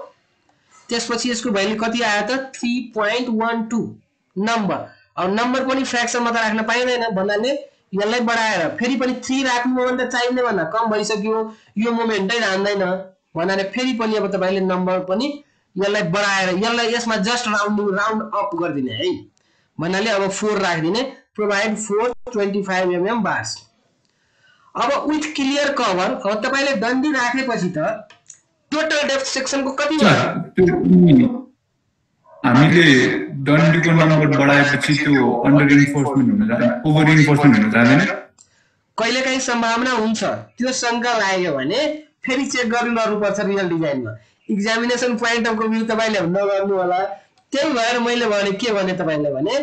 त्यसपछि यसको भ्यालु कति आयो त 3.12 नम्बर। अब नम्बर पनि फ्र्याक्सनमा त राख्न पाइदैन भन्नाले यसलाई बढाएर फेरि पनि 3 राख्नु हो भने त चाहिने भन्दा कम भइसक्यो, यो मोमेन्टै रहँदैन भन्नाले फेरि पनि अब तपाईले नम्बर पनि यसलाई बढाएर यसलाई यसमा जस्ट राउन्ड अप गर्दिने है भन्नाले अब 4 राख्दिने। Provide 4 25 mm bars. अब विथ क्लियर कभर अब तपाईले डन्डी राखेपछि त टोटल डेप्थ सेक्सनको कति भयो? हामीले डन्डीको नम्बर बढाएपछि त्यो अन्डर इन्फोर्समेन्ट हुन जान्छ, ओभर इन्फोर्समेन्ट हुन जाँदैन। कहिलेकाहीँ सम्भावना हुन्छ, त्यो शंका लाग्यो भने फेरि चेक गर्नु पर्छ रियल डिजाइनमा। एक्जामिनेसन पोइन्ट अफ भ्यू तपाईले नगर्नु होला। त्यही भएर मैले भने के भने तपाईले भने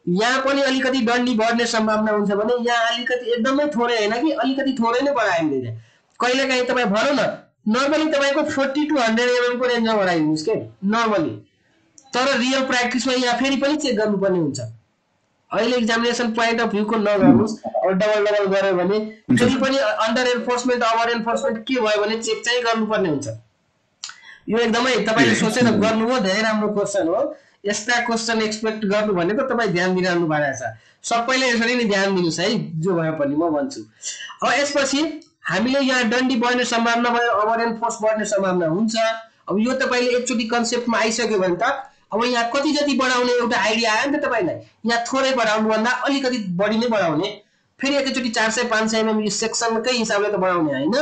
यहाँ पनि अलिकति डन्डी बढ्ने सम्भावना हुन्छ भने यहाँ अलिकति एकदमै थोरै हैन कि अलिकति थोरै नै बढाइदिन्छ। कहिलेकाहीँ तपाई भनौं न नर्मली तपाईको 40 to 100 एमएम को रेन्जमा बढाइदिनुस् के नर्मली, तर रियल प्र्याक्टिसमा यहाँ फेरि पनि चेक गर्नुपर्ने हुन्छ। अहिले एक्जामिनेसन पोइन्ट अफ भ्यू को नगर्नुस्, अब डबल गर्यो भने फेरि पनि अन्डर एन्फोर्समेन्ट ओभर एन्फोर्समेन्ट के भयो भने चेक चाहिँ गर्नुपर्ने हुन्छ। यो एकदमै तपाईले सोचेर गर्नु हो, धेरै राम्रो क्वेशन हो। यस्ता क्वेशन एक्सपेक्ट गर्नु भनेको तपाई ध्यान दिइराख्नु भएको छ। सबैले यसरी नै ध्यान दिनुस् है, जो भए पनि म भन्छु। अब यसपछि हामीले यहाँ डन्डी बढ्ने सम्भावना भयो, ओभर एन्फोर्स बढ्ने सम्भावना हुन्छ। अब यो तपाईले एकचोटी कन्सेप्टमा आइसक्यो भने त अब यहाँ कति जति बढाउने एउटा आइडिया आयो नि त तपाईलाई। यहाँ थोरै बढाउनु भन्दा अलिकति बढी नै बढाउने, फेरि एकचोटी 400-500 एमएम यो सेक्सनकै हिसाबले त बढाउने हैन।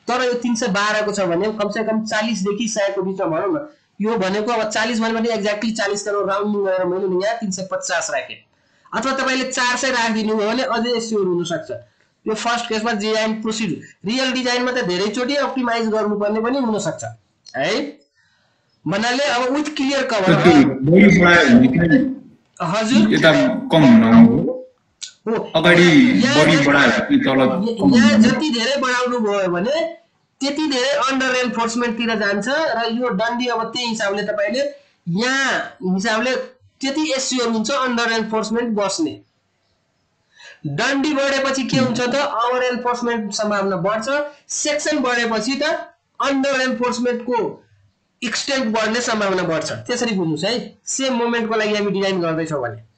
तर यो 312 को छ भने कम से कम 40 देखि 100 को बीचमा भनौं न। यो भनेको अब 40 भने एक्ज्याक्टली 40 करोड राउन्डिङ गरेर मैले यहाँ 350 राखे, अथवा तपाईले 400 राखिदिनु हो भने अझै स्योर हुन सक्छ। यो फर्स्ट केसमा जेआइएम प्रोसिड रियल डिजाइनमा त धेरै चोटी अप्टिमाइज गर्नुपर्ने पनि हुन सक्छ है भन्नाले। अब विथ क्लियर कभर हजुर यता कम हो अगाडि बडी बढाए तल यहाँ जति धेरै बढाउनु भयो भने त्यति धेरै अन्डर एन्फोर्समेन्ट तिर जान्छ र यो डन्डी अब त्यही हिसाबले तपाईले यहाँ हिसाबले त्यति एस्योर हुन्छ अन्डर एन्फोर्समेन्ट बस्ने। डन्डी बढेपछि के हुन्छ त ओभर एन्फोर्समेन्ट सम्भावना बढ्छ, सेक्सन बढेपछि त अन्डर एन्फोर्समेन्ट को एक्सटेन्ट बढ्ने सम्भावना बढ्छ। त्यसरी बुझ्नुस् है, सेम मोमेन्टको लागि हामी डिजाइन गर्दै छौं भने।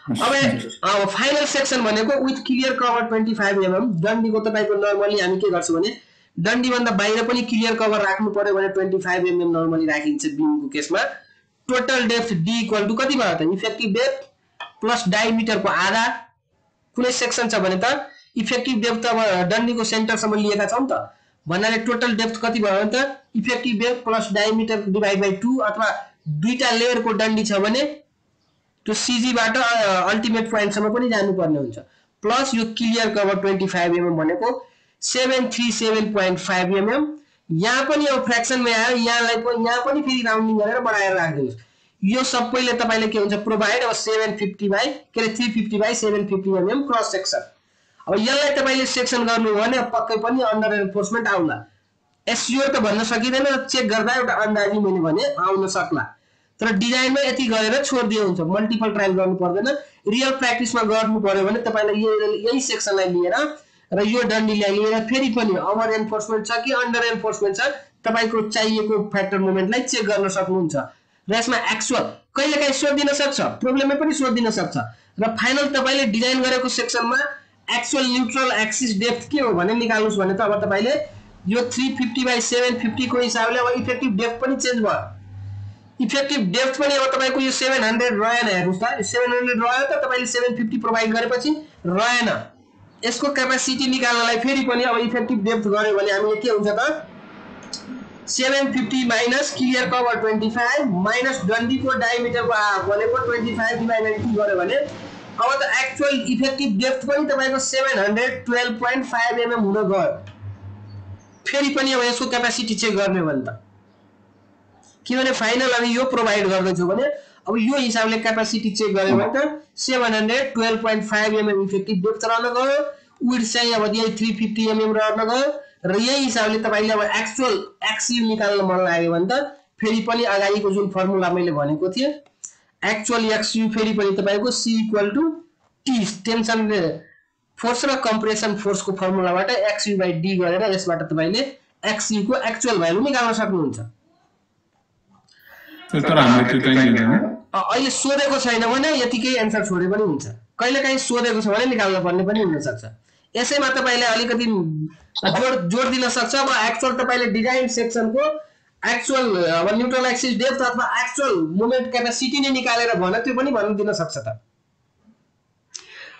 अब फाइनल सेक्सन भनेको विथ क्लियर कभर 25 एमएम। डन्डीको तपाईको नर्मली हामी के गर्छौं भने डन्डी भन्दा बाहिर पनि क्लियर कभर राख्नु पर्यो भने 25 एमएम नर्मली राखिन्छ बीमको केसमा। Total depth D equal to कति भयो त इफेक्टिभ डेप्थ प्लस डायमिटर को आधा। कुनै सेक्सन छ भने त इफेक्टिभ डेप्थ अब डन्डीको सेन्टरसम्म लिएका छौं त भन्नाले टोटल डेप्थ कति भयो भने त effective depth plus diameter divide by 2 अथवा दुईटा लेयरको डन्डी छ भने त्यो सीजी बाट अल्टिमेट पोइन्टसम्म पनि जानु पर्ने हुन्छ। प्लस यो क्लियर कभर 25 एमएम भनेको 737.5 एमएम। यहाँ पनि अब फ्र्याक्सनमा आयो, यहाँ पनि फेरि राउन्डिङ गरेर बढाएर राख्दिनुस्। यो सबैले तपाईले के हुन्छ प्रोवाइड अब 750 बाइ के रे 350 बाइ 750 एमएम क्रस सेक्सन। अब यसलाई तपाईले सेक्सन गर्नु हो भने पक्कै पनि अन्डर एन्फोर्समेन्ट आउला। एस्योर त भन्न सकिदैन, चेक गर्दा एउटा अन्दाजी मैले भने आउन सक्ला, तर डिजाइनमा यति गरेर छोड्दिए हुन्छ। मल्टिपल ट्रायल गर्नु पर्दैन, रियल प्र्याक्टिसमा गर्नु पर्यो भने तपाईलाई यही सेक्सनलाई लिएर र यो डन्डीलाई लिएर फेरि पनि ओभर एन्फोर्समेन्ट छ कि अन्डर एन्फोर्समेन्ट छ तपाईको चाहिएको फ्याक्टर मोमेन्टलाई चेक गर्न सक्नुहुन्छ। र यसमा एक्चुअल कहिलेकाहीँ सोधिदिन सक्छ, प्रोब्लममै पनि सोधिदिन सक्छ। र फाइनल तपाईले डिजाइन गरेको सेक्सनमा एक्चुअल न्यूट्रल एक्सिस डेप्थ के हो भने निकाल्नुस् भने त अब तपाईले यो 350/750 को हिसाबले अब इफेक्टिभ डेप्थ पनि चेन्ज भयो। इफेक्टिभ डेप्थ पनि अब तपाईको यो 700 रहेन, हेर्नुस् त, यो 700 रह्यो त तपाईले 750 प्रोवाइड गरेपछि रहेन। यसको क्यापासिटी निकाल्नलाई फेरि पनि अब इफेक्टिभ डेप्थ गर्यो भने हामीले के हुन्छ त 750 minus clear cover 25 minus डन्डीको डायमिटरको half भनेको 25 डिवाइडेड टी गर्यो भने अब त एक्चुअल इफेक्टिभ डेप्थ पनि तपाईको 712.5 mm हुन गयो। फेरि पनि अब यसको क्यापासिटी चेक गर्ने हो भने त किनभने फाइनल हामी यो प्रोवाइड गर्दैछौँ भने अब यो हिसाबले क्यापासिटी चेक गर्यो भने त 712.5 mm इफेक्टिभ डेप्थ रहन गयो। विड्थ चाहिँ अब यही 350 mm रहन गयो र यही हिसाबले तपाईले अब एक्चुअल एक्सयू निकाल्न मन लाग्यो भने त फेरि पनि अगाडिको जुन फर्मुला मैले भनेको थिए एक्चुअल एक्सयू फेरि पनि तपाईको C = T टेन्सन फोर्स र कम्प्रेसन फोर्सको फर्मुलाबाट XU/D गरेर यसबाट तपाईले XU को एक्चुअल भ्यालु निकाल्न सक्नुहुन्छ। तर हामीले त्यो चाहिँ दिदैन। अहिले सोधेको छैन भने यतिकै आन्सर छोडे पनि हुन्छ, कहिलेकाहीँ सोधेको छ भने निकाल्न पर्ने पनि हुन सक्छ। यसैमा तपाईले अलिकति जोड दिन सक्छ। अब एक्चुअल तपाईले डिजाइन सेक्सनको एक्चुअल अब न्यूट्रल एक्सिस डेप्थ अथवा एक्चुअल मोमेन्ट क्यापासिटी नै निकालेर भन त्यो पनि भन्न दिन सक्छ त।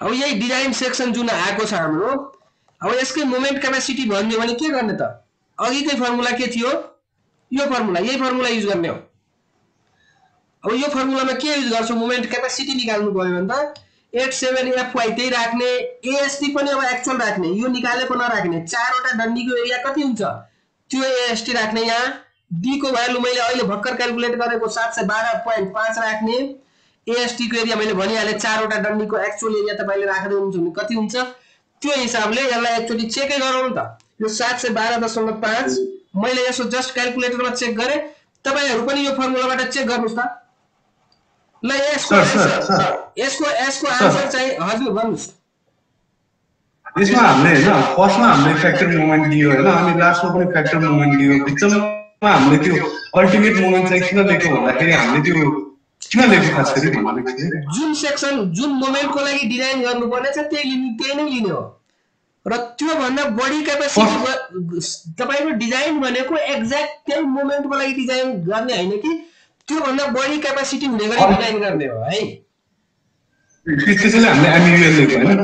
अब यही डिजाइन सेक्सन जुन आएको छ हाम्रो, अब यसकै मोमेन्ट क्यापासिटी भन्यो भने के गर्ने त? अघिकै फर्मुला के थियो? यो फर्मुला, यही फर्मुला युज गर्ने हो। अब यो फर्मुलामा के युज गर्छौ? मोमेन्ट क्यापासिटी निकाल्नु पर्यो भने त 87FY त्यही राख्ने, AST पनि अब एक्चुअल राख्ने, यो निकालेको नराख्ने। चारवटा डन्डीको एरिया कति हुन्छ त्यो AST राख्ने। यहाँ D को भ्यालु मैले अहिले भर्खर क्याल्कुलेट गरेको 712.5 राख्ने। AST को एरिया मैले भनिहाले, चारवटा डन्डीको एक्चुअल एरिया तपाईले राख्दै हुनुहुन्छ भने कति हुन्छ त्यो हिसाबले यसलाई एक्चुअली चेकै गरौँ त। यो 712.5 मैले यसो जस्ट क्याल्कुलेटरमा चेक गरे, तपाईहरु पनि यो फर्मुलाबाट चेक गर्नुस् त। ल यसको आन्सर चाहिँ हजुर भन्नुस्। यसमा हामीले हैन फर्स्टमा हामीले फ्याक्टर मोमेन्ट दियो हैन, अनि लास्टमा पनि फ्याक्टर मोमेन्ट दियो। बिचमा हामीले त्यो अल्टिमेट मोमेन्ट चाहिँ किन लेख्यो भन्दाखेरि हामीले त्यो किन लेख्यो खास गरी भन्दाखेरि जुन सेक्सन जुन मोमेन्टको लागि डिजाइन गर्नुपर्ने छ त्यही नै लिने हो। र त्यो भन्दा बढी क्यापासिटी तपाईको डिजाइन भनेको एक्ज्याक्ट त्यही मोमेन्टको लागि डिजाइन गर्ने हैन कि त्यो भन्दा बढी क्यापासिटी हुने गरी डिजाइन गर्ने हो है। त्यसैले हामीले एमयू लेख्यो हैन।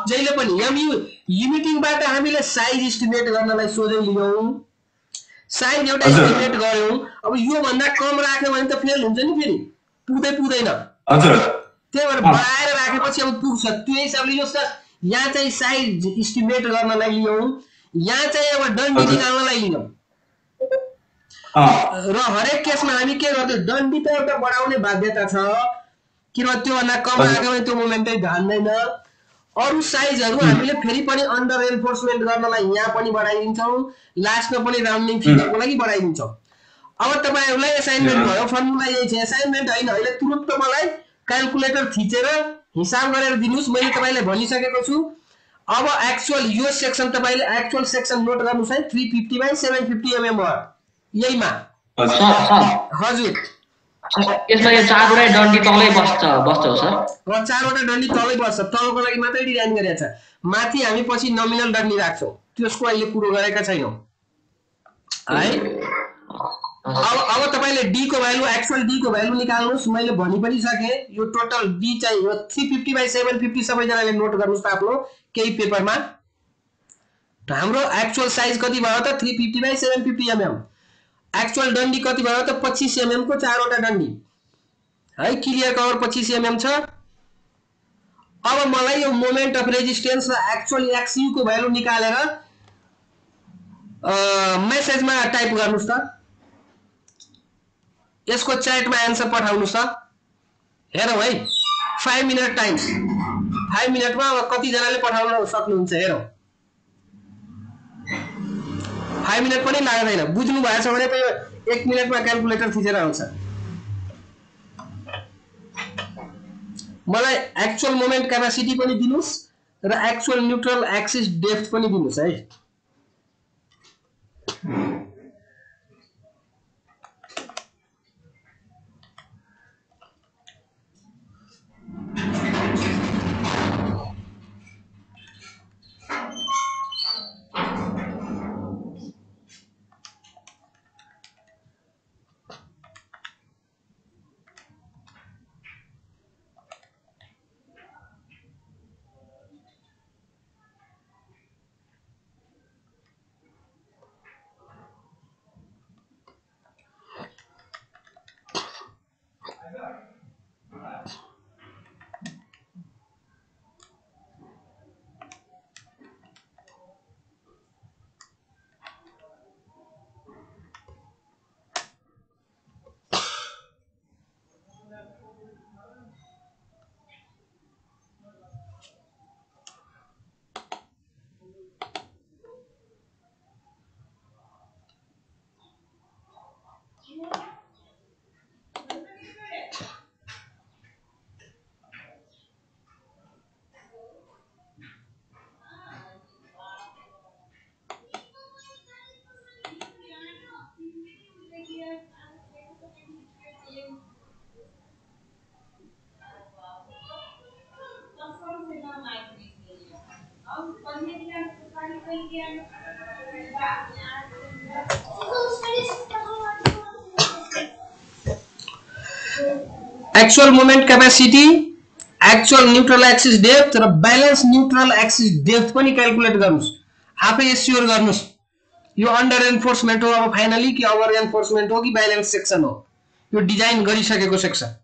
जहिले पनि एमयू लिमिटिङबाट हामीले साइज एस्टिमेट गर्नलाई सोझै लियौं, साइज एउटा एस्टिमेट गर्यौं। अब यो भन्दा कम राख्यो भने त फेल हुन्छ नि, फेरि पुग्दैन। हजुर त्यही भएर बढाएर राखेपछि अब पुग्छ। त्यो हिसाबले यो यहाँ चाहिँ साइज एस्टिमेट गर्नलाई लियौं, यहाँ चाहिँ अब डन्डी निकाल्नलाई लियौं। र हरेक केसमा हामी के गर्छौं डन्डी त एउटा बढाउने बाध्यता छ, किनभने त्यो भन्दा कम आयो भने त्यो मोमेन्टै धान्दैन। अरु साइजहरु हामीले फेरि पनि अन्डर एन्फोर्समेन्ट गर्नलाई यहाँ पनि बढाइदिन्छौं, लास्टमा पनि राउन्डिङ फिगरको लागि बढाइदिन्छौं। अब तपाईहरुलाई असाइनमेन्ट भयो, फर्मुला यही छ। असाइनमेन्ट हैन, अहिले तुरुन्त मलाई क्याल्कुलेटर थिचेर हिसाब गरेर दिनुस्, मैले तपाईलाई भनिसकेको छु। अब एक्चुअल यो सेक्सन तपाईले एक्चुअल सेक्सन नोट गर्नुस् है, 350/750 mm हो यहीमा। हजुर यसमा यो चारवटा डन्डी तलै बस्छ हो सर? चारवटा डन्डी तलै बस्छ, तलको लागि मात्रै डिजाइन गरेको छ। माथि हामी पछि नोमिनल डन्डी राख्छौं, त्यसको अहिले कुरो गरेका छैनौं है। अब तपाईले D को भ्यालु एक्चुअल D को भ्यालु निकाल्नुस्। मैले भनि पनि सके यो टोटल D चाहिँ 350/750 सबैजनाले नोट गर्नुस् त आफ्नो केही पेपरमा। हाम्रो एक्चुअल साइज कति भयो त 350/750 mm। एक्चुअल डन्डी कति भयो त 25 mm को चारवटा डन्डी है। क्लियर कभर 25 mm छ। अब मलाई यो मोमेन्ट अफ रेजिस्टेन्स र एक्चुअल एक्सयू को भ्यालु निकालेर मेसेजमा टाइप गर्नुस् त। यसको च्याटमा आन्सर पठाउनुस् त। हेरौं है 5 मिनेट टाइम्स 5 मिनेटमा अब कति जनाले पठाउन सक्नुहुन्छ हेरौं। 5 मिनेट पनि लाग्दैन, बुझ्नु भएको छ भने त यो 1 मिनेटमा क्याल्कुलेटर थिचेर आउँछ। मलाई एक्चुअल मोमेन्ट क्यापासिटी पनि दिनुस् र एक्चुअल न्यूट्रल एक्सिस डेप्थ पनि दिनुस् है। Actual moment capacity, actual neutral axis depth र बैलेन्स न्यूट्रल एक्सिस डेप्थ पनि क्याल्कुलेट गर्नुस्। आफै एस्योर गर्नुस् यो अन्डर एन्फोर्समेन्ट हो अब फाइनली कि ओभर एन्फोर्समेन्ट हो कि बैलेन्स सेक्सन हो, यो डिजाइन गरिसकेको सेक्सन।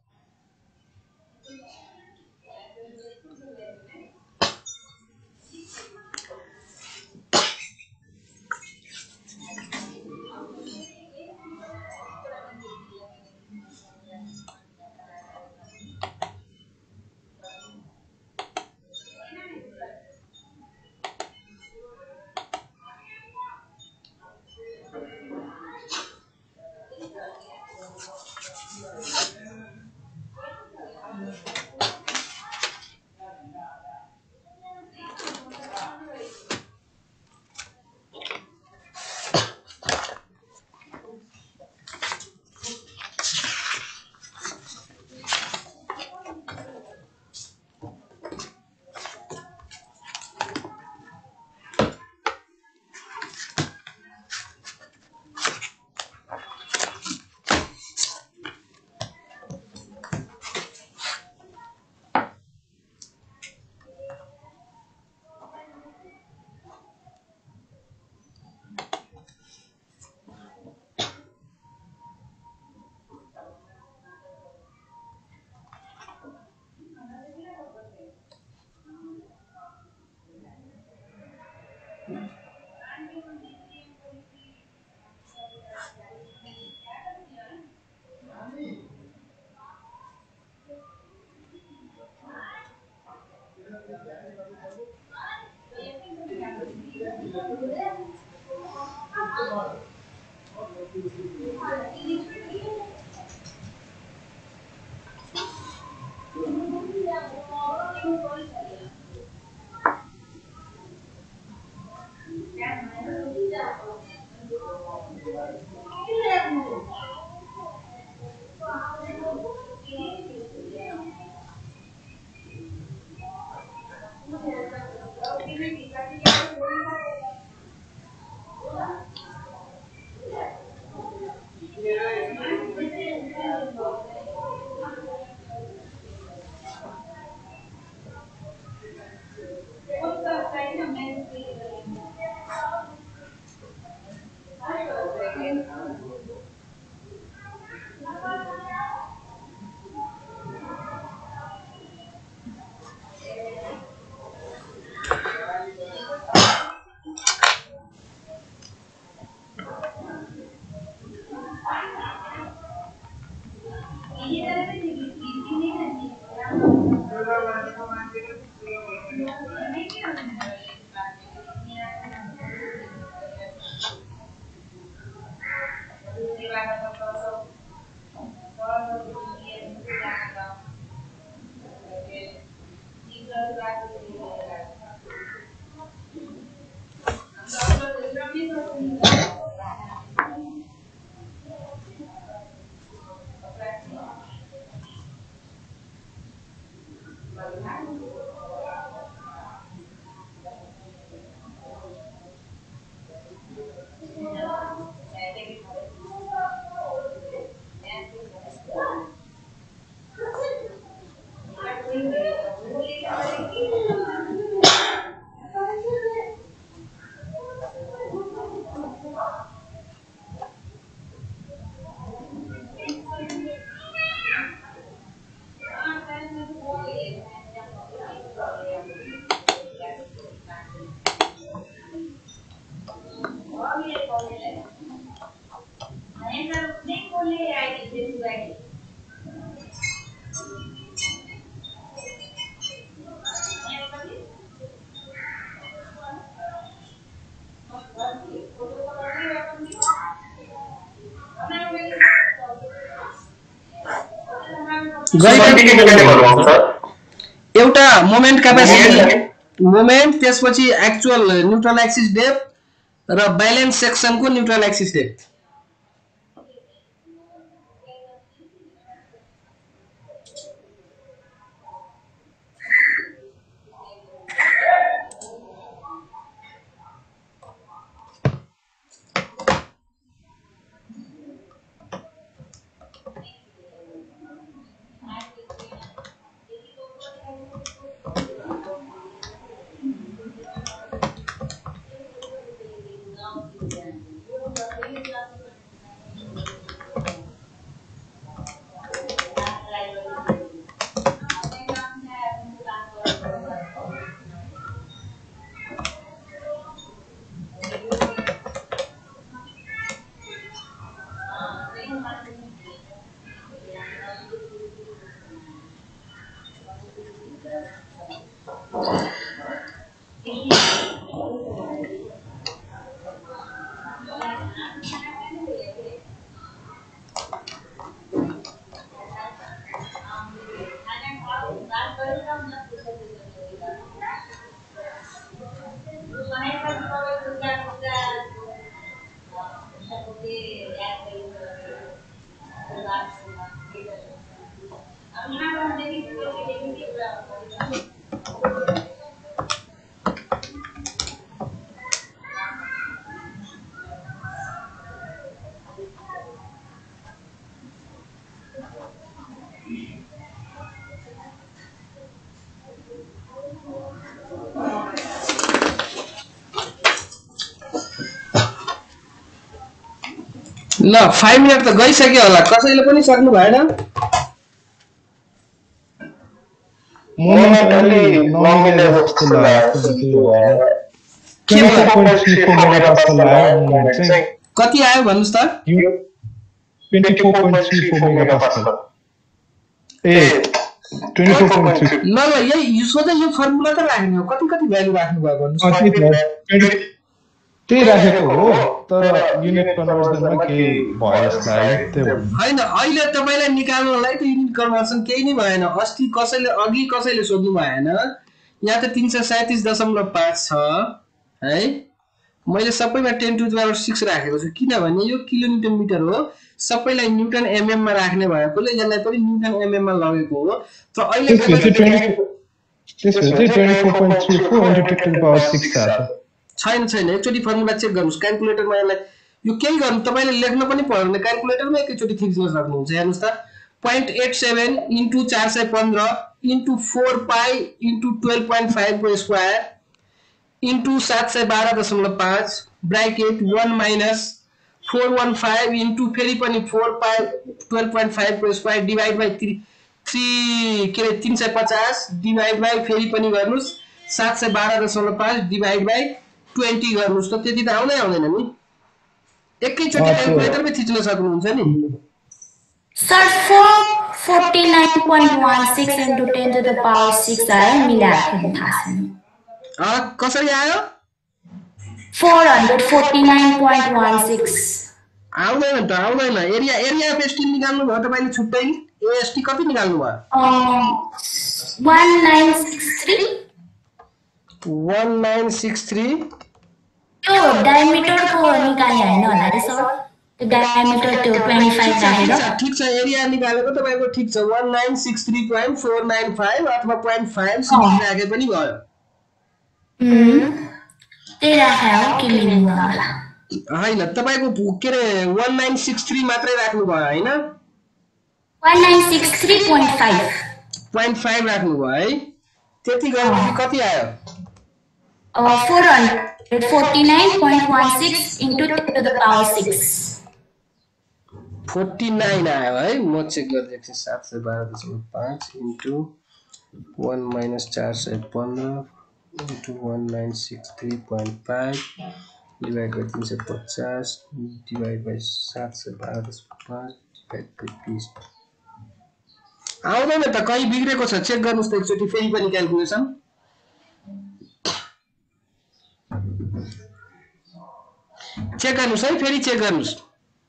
एउटा मोमेन्ट क्यापेसिटी, मोमेन्ट, त्यसपछि एक्चुअल न्यूट्रल एक्सिस डेप्थ र बैलेन्स सेक्सनको न्यूट्रल एक्सिस डेप्थ। ल 5 मिनेट त गइसक्यो होला कसैले पनि सक्नु भएन मोमेन्ट अलि नमिले जस्तो लाग्यो के भयो 24.34 मेगापास्कल आयो मोमेन्ट चाहिँ कति आयो भन्नुस् त 24.34 मेगापास्कल ए 24.3 ल यही युजको त यो फर्मुला त राख्ने हो कति कति भ्यालु राख्नु भयो भन्नुस् त्यही राखेको हो तर युनिट कन्भर्सनमा के भयो जस्तो लाग्यो त्यो हैन अहिले तपाईलाई निकाल्नलाई त युनिट कन्भर्सन केही नै भएन अस्ति कसैले सोध्नु भएन यहाँ त 337.5 छ है मैले सबैमा 10 टु द पावर 6 राखेको छु किनभने यो किलोमिटर मिटर हो सबैलाई न्युटन एमएम मा राख्ने भएकोले यसलाई पनि न्युटन एमएम मा लगेको हो त अहिले त्यसो चाहिँ 24.34 into 10 to the power 6 छैन एकचोटी फर्मुला चेक गर्नुस् क्याल्कुलेटरमा यसलाई यो केही गर्नु तपाईले लेख्न पनि पर्दैन क्याल्कुलेटरमा एकैचोटी थिच्न सक्नुहुन्छ हेर्नुस् त 0.87 into 415 into 4 pi into 12.5 को square into 712.5 bracket 1 minus 415 into फेरि पनि 4 pi 12.5 को square divide by 350 divide by फेरि पनि गर्नुस् 712.5 डिवाइड बाइ 20 गर्नुस् त त्यति त आउँदैन नि एकैचोटी क्याल्कुलेटरमै थिच्न सक्नुहुन्छ नि sir 449.16 into 10 to the power 6 आयो मिलाएर थाहा छैन कसरी आयो 449.16 आउँदैन एरिया अफ एसटी निकाल्नु भयो तपाईले छुट्टै एएसटी कति निकाल्नु भयो 1963 त्यो डायमिटर को निकाल्ने हैन होला रे सर त्यो डायमिटर त्यो 25 राखेर ठीक छ एरिया निकालेको तपाईको ठीक छ 1963.495 अथवा 0.5 सिधै राखे पनि भयो त्यही राखेर के मिल्नु होला हैन तपाईको के रे 1963 मात्रै राख्नु भयो हैन 1963.5 राख्नु भयो है त्यति गर्नु कति आयो 449.16 into 10 to the power 6 49 आयो है म चेक गर्दैछु 712.5 into 1 minus 415 into 1963.5 divided by 350 divided by 712.5 divided by 20 आउँदैन त कहीं बिग्रेको छ चेक गर्नुस् त एकचोटी फेरि पनि क्याल्कुलेसन चेक गर्नुस् है फेरि चेक गर्नुस्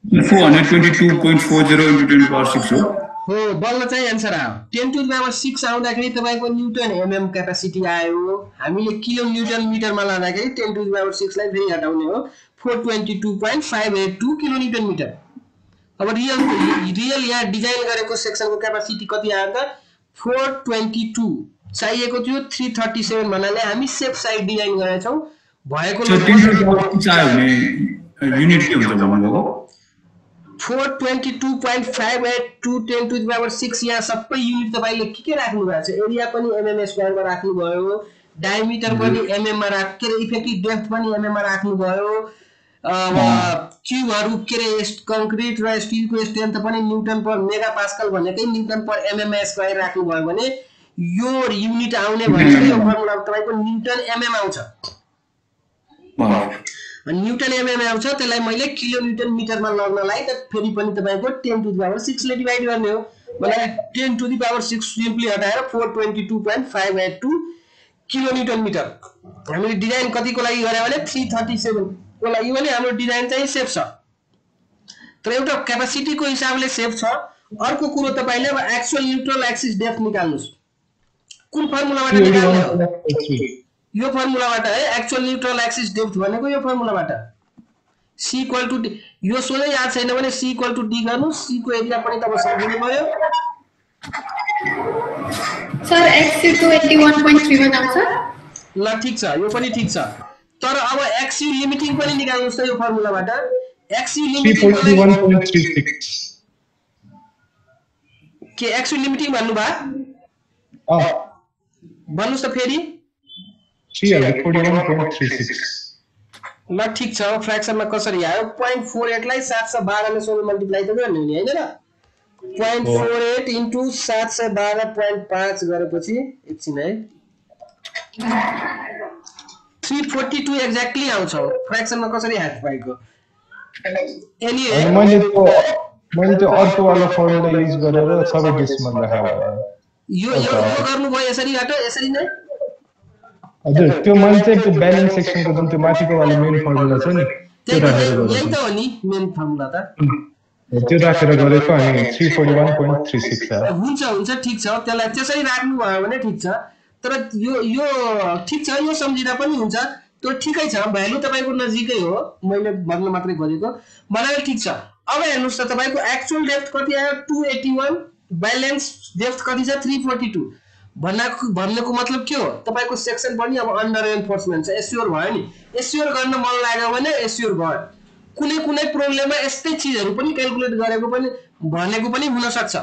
422.40 into 10 to the power 6 हो बल्ल चाहिँ आन्सर आयो 10 टु द पावर 6 आउँदाखेरि तपाईको न्युटन एमएम क्यापासिटी आयो हामीले किलो न्युटन मिटरमा लाँदाखेरि 10 टु द पावर 6 लाई फेरि हटाउने हो 422.582 किलो न्युटन मिटर अब रियल यहाँ डिजाइन गरेको सेक्सनको क्यापासिटी कति आयो त 422 चाहिएको थियो 337 भन्नाले हामी सेफ साइड डिजाइन गरेछौं भएको युनिट के हुन्छ भन्नुभएको 422.582 10 टु द पावर 6 यहाँ सबै युनिट तपाईले के राख्नु भएको छ एरिया पनि एमएम स्क्वायर मा राख्नु भयो डायमिटर पनि एमएम मा राखेर इफेक्टिभ डेप्थ पनि एमएम मा राख्नु भयो क्यूबहरु के रे कंक्रीट र स्टीलको स्ट्रेन्थ पनि न्यूटन पर मेगा पास्कल भनेकै न्यूटन पर एमएम स्क्वायर राख्नु भयो भने यो युनिट आउने भनेको यो फर्मुला तपाईको न्यूटन एमएम आउँछ न्यूटन एमएम आउँछ त्यसलाई मैले किलो न्यूटन मिटरमा लग्नलाई त फेरि पनि तपाईको 10 टु द पावर 6 ले डिवाइड गर्ने हो मलाई 10 टु द पावर 6 सिम्पली हटाएर 422.582 किलो न्यूटन मिटर हामीले डिजाइन कतिको लागि गरे भने 337 को लागि भने हाम्रो डिजाइन चाहिँ सेफ छ तर एउटा क्यापेसिटीको हिसाबले सेफ छ। अर्को कुरो तपाईले अब एक्चुअल न्यूट्रल एक्सिस डेप्थ निकाल्नुस्। कुन फर्मुलाबाट निकाल्ने? यो फर्मुलाबाट है, एक्चुअल न्यूट्रल एक्सिस डेप्थ भनेको यो फर्मुलाबाट c इक्वल टु d। यो सोझै याद छैन भने c इक्वल टु d गर्नुस्। c को एरिया पनि तपाईँ सम्झिनु पर्यो। सर x टु 81.31 आउँछ। ल ठीक छ, यो पनि ठीक छ। तर अब xu लिमिटिङ पनि निकाल्नुस् त यो फर्मुलाबाट। xu लिमिटिङ 341.36 के xu लिमिटिङ भन्नु भा? भन्नुस् त फेरि। 341.36 ल ठीक छ। फ्र्याक्सनमा कसरी आयो? 0.48 लाई 712 ले 16 मल्टिप्लाई त गर्नु नि हैन र? 0.48 इन्टु 712.5 गरेपछि एकछिन है 342 एक्ज्याक्टली आउँछ। फ्र्याक्सनमा कसरी हात पाएको? एनीवे मैले त्यो अर्को वाला फर्मुला युज गरेर सबै डेसिमल राखेको। यो गर्नुभयो यसरीबाट, यसरी नै। हजुर, त्यो मैले चाहिँ त्यो ब्यालेन्स सेक्सनको जुन त्यो माथिको वाला मेन फर्मुला छ नि त्यो राखेर गरेको। यही त हो नि मेन फर्मुला त। त्यो राखेर गरेको अनि 341.36 आयो। हुन्छ ठीक छ। त्यसलाई त्यसरी राख्नु भयो भने ठीक छ। तर यो ठीक छ, यो सम्झिदा पनि हुन्छ। त्यो ठिकै छ, भ्यालु तपाईको नजिकै हो। मैले भन्न मात्रै गरेको मलाई ठीक छ। अब हेर्नुस् त तपाईको एक्चुअल डेप्थ कति आयो? 281। ब्यालेन्स डेप्थ कति छ? 342। भन्नेको मतलब के हो? तपाईको सेक्सन पनि अब अन्डर एन्फोर्समेन्ट छ। एस्योर भयो नि। एस्योर गर्न मन लाग्यो भने एस्योर भयो। कुनै प्रोब्लेममा यस्तै चीजहरु पनि क्याल्कुलेट गरेको पनि भनेको पनि हुन सक्छ।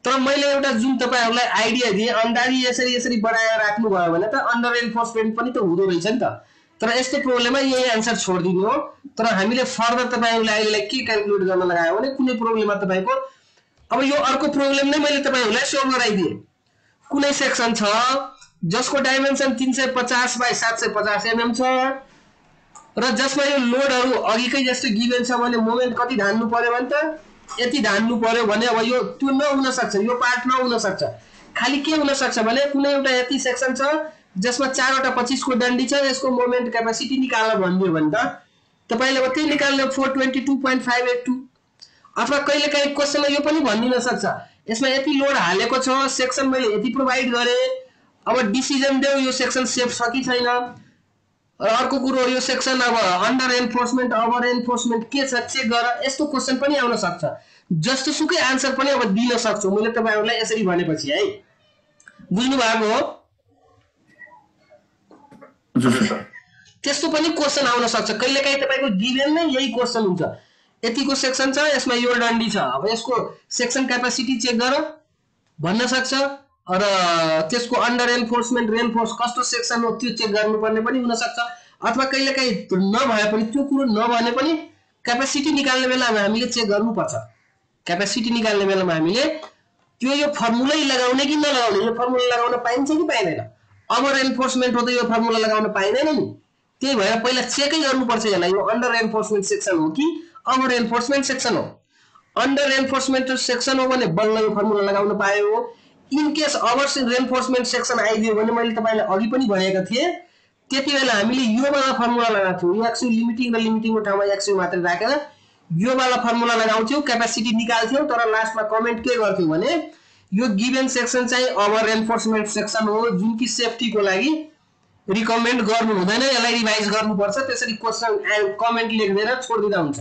तर मैले एउटा जुन तपाईहरुलाई आइडिया दिए अन्दाजी यसरी बढाएर राख्नु भयो भने त अन्डर एन्फोर्समेन्ट पनि त हुँदो रहेछ नि त। तर यस्तो प्रोब्लेममा यही आन्सर छोड्दिनु हो। तर हामीले फर्दर तपाईहरुलाई अहिले के क्याल्कुलेट गर्न लगायो भने कुनै प्रोब्लेममा तपाईको अब यो अर्को प्रोब्लेम नै मैले तपाईहरुलाई सोल्भ गराइदिए। कुनै सेक्सन छ जसको डाइमेन्सन 350 बाइ 750 mm छ र जसमा यो लोडहरु अघिकै जस्तो गिभन छ भने मोमेन्ट कति धान्नु पर्यो भने त यति धान्नु पर्यो भने अब यो त्यो नहुन सक्छ, यो पार्ट नहुन सक्छ। खाली के हुन सक्छ भने कुनै एउटा यति सेक्सन छ जसमा 4 वटा 25 को डन्डी छ, यसको मोमेन्ट क्यापेसिटी निकाल्न भन्दियो भने त तपाईले अब त्यही निकाल्न 422.582 अथवा कहिलेकाहीँ क्वेशनमा यो पनि भनिदिन सक्छ यसमा यति लोड हालेको छ, सेक्सन मैले यति प्रोवाइड गरे, अब डिसिजन देऊ यो सेक्सन सेफ छ कि छैन। र अर्को कुरो यो सेक्सन अब अन्डर एन्फोर्समेन्ट ओभर एन्फोर्समेन्ट के छ चेक गर। यस्तो क्वेशन पनि आउन सक्छ। जस्तो सुकै आन्सर पनि अब दिन सक्छु मैले तपाईहरुलाई यसरी भनेपछि है। बुझ्नु भएको हो? त्यस्तो पनि क्वेशन आउन सक्छ। कहिलेकाहीँ तपाईको गिभन नै यही क्वेशन हुन्छ। यतिको सेक्सन छ, यसमा यो डन्डी छ, अब यसको सेक्सन क्यापेसिटी चेक गर भन्न सक्छ। र त्यसको अन्डर एन्फोर्समेन्ट रेनफोर्स कस्तो सेक्सन हो त्यो चेक गर्नुपर्ने पनि हुन सक्छ। अथवा कहिलेकाहीँ नभए पनि त्यो कुरो नभने पनि क्यापेसिटी निकाल्ने बेलामा हामीले चेक गर्नुपर्छ। क्यापेसिटी निकाल्ने बेलामा हामीले त्यो यो फर्मुलै लगाउने कि नलगाउने, यो फर्मुला लगाउन पाइन्छ कि पाइदैन। ओभर एन्फोर्समेन्ट हो त यो फर्मुला लगाउन पाइदैन नि। त्यही भएर पहिला चेकै गर्नुपर्छ यसलाई यो अन्डर एन्फोर्समेन्ट सेक्सन हो कि ओभर एन्फोर्समेन्ट सेक्सन हो। अन्डर एन्फोर्समेन्ट सेक्सन हो भने बल्ल यो फर्मुला लगाउन पायो हो। इन केस ओभर एन्फोर्समेन्ट सेक्सन आइदियो भने मैले तपाईलाई अघि पनि भनेको थिए त्यति बेला हामीले यो वाला फर्मुला लगाउँथ्यौ। यो एक्सु लिमिटिङ र लिमिटिङको ठाउँमा एक्सु मात्र राखेर यो वाला फर्मुला लगाउँथ्यौ, क्यापेसिटी निकाल्थ्यौ। तर लास्टमा कमेन्ट के गर्थ्यौ भने यो गिभन सेक्सन चाहिँ ओभर एन्फोर्समेन्ट सेक्सन हो जुन कि सेफ्टीको लागि रिकमेन्ड गर्नु हुँदैन, यसलाई रिभाइज गर्नुपर्छ। त्यसरी क्वेशन कमेन्ट लेख्दैन छोड्दिदा हुन्छ।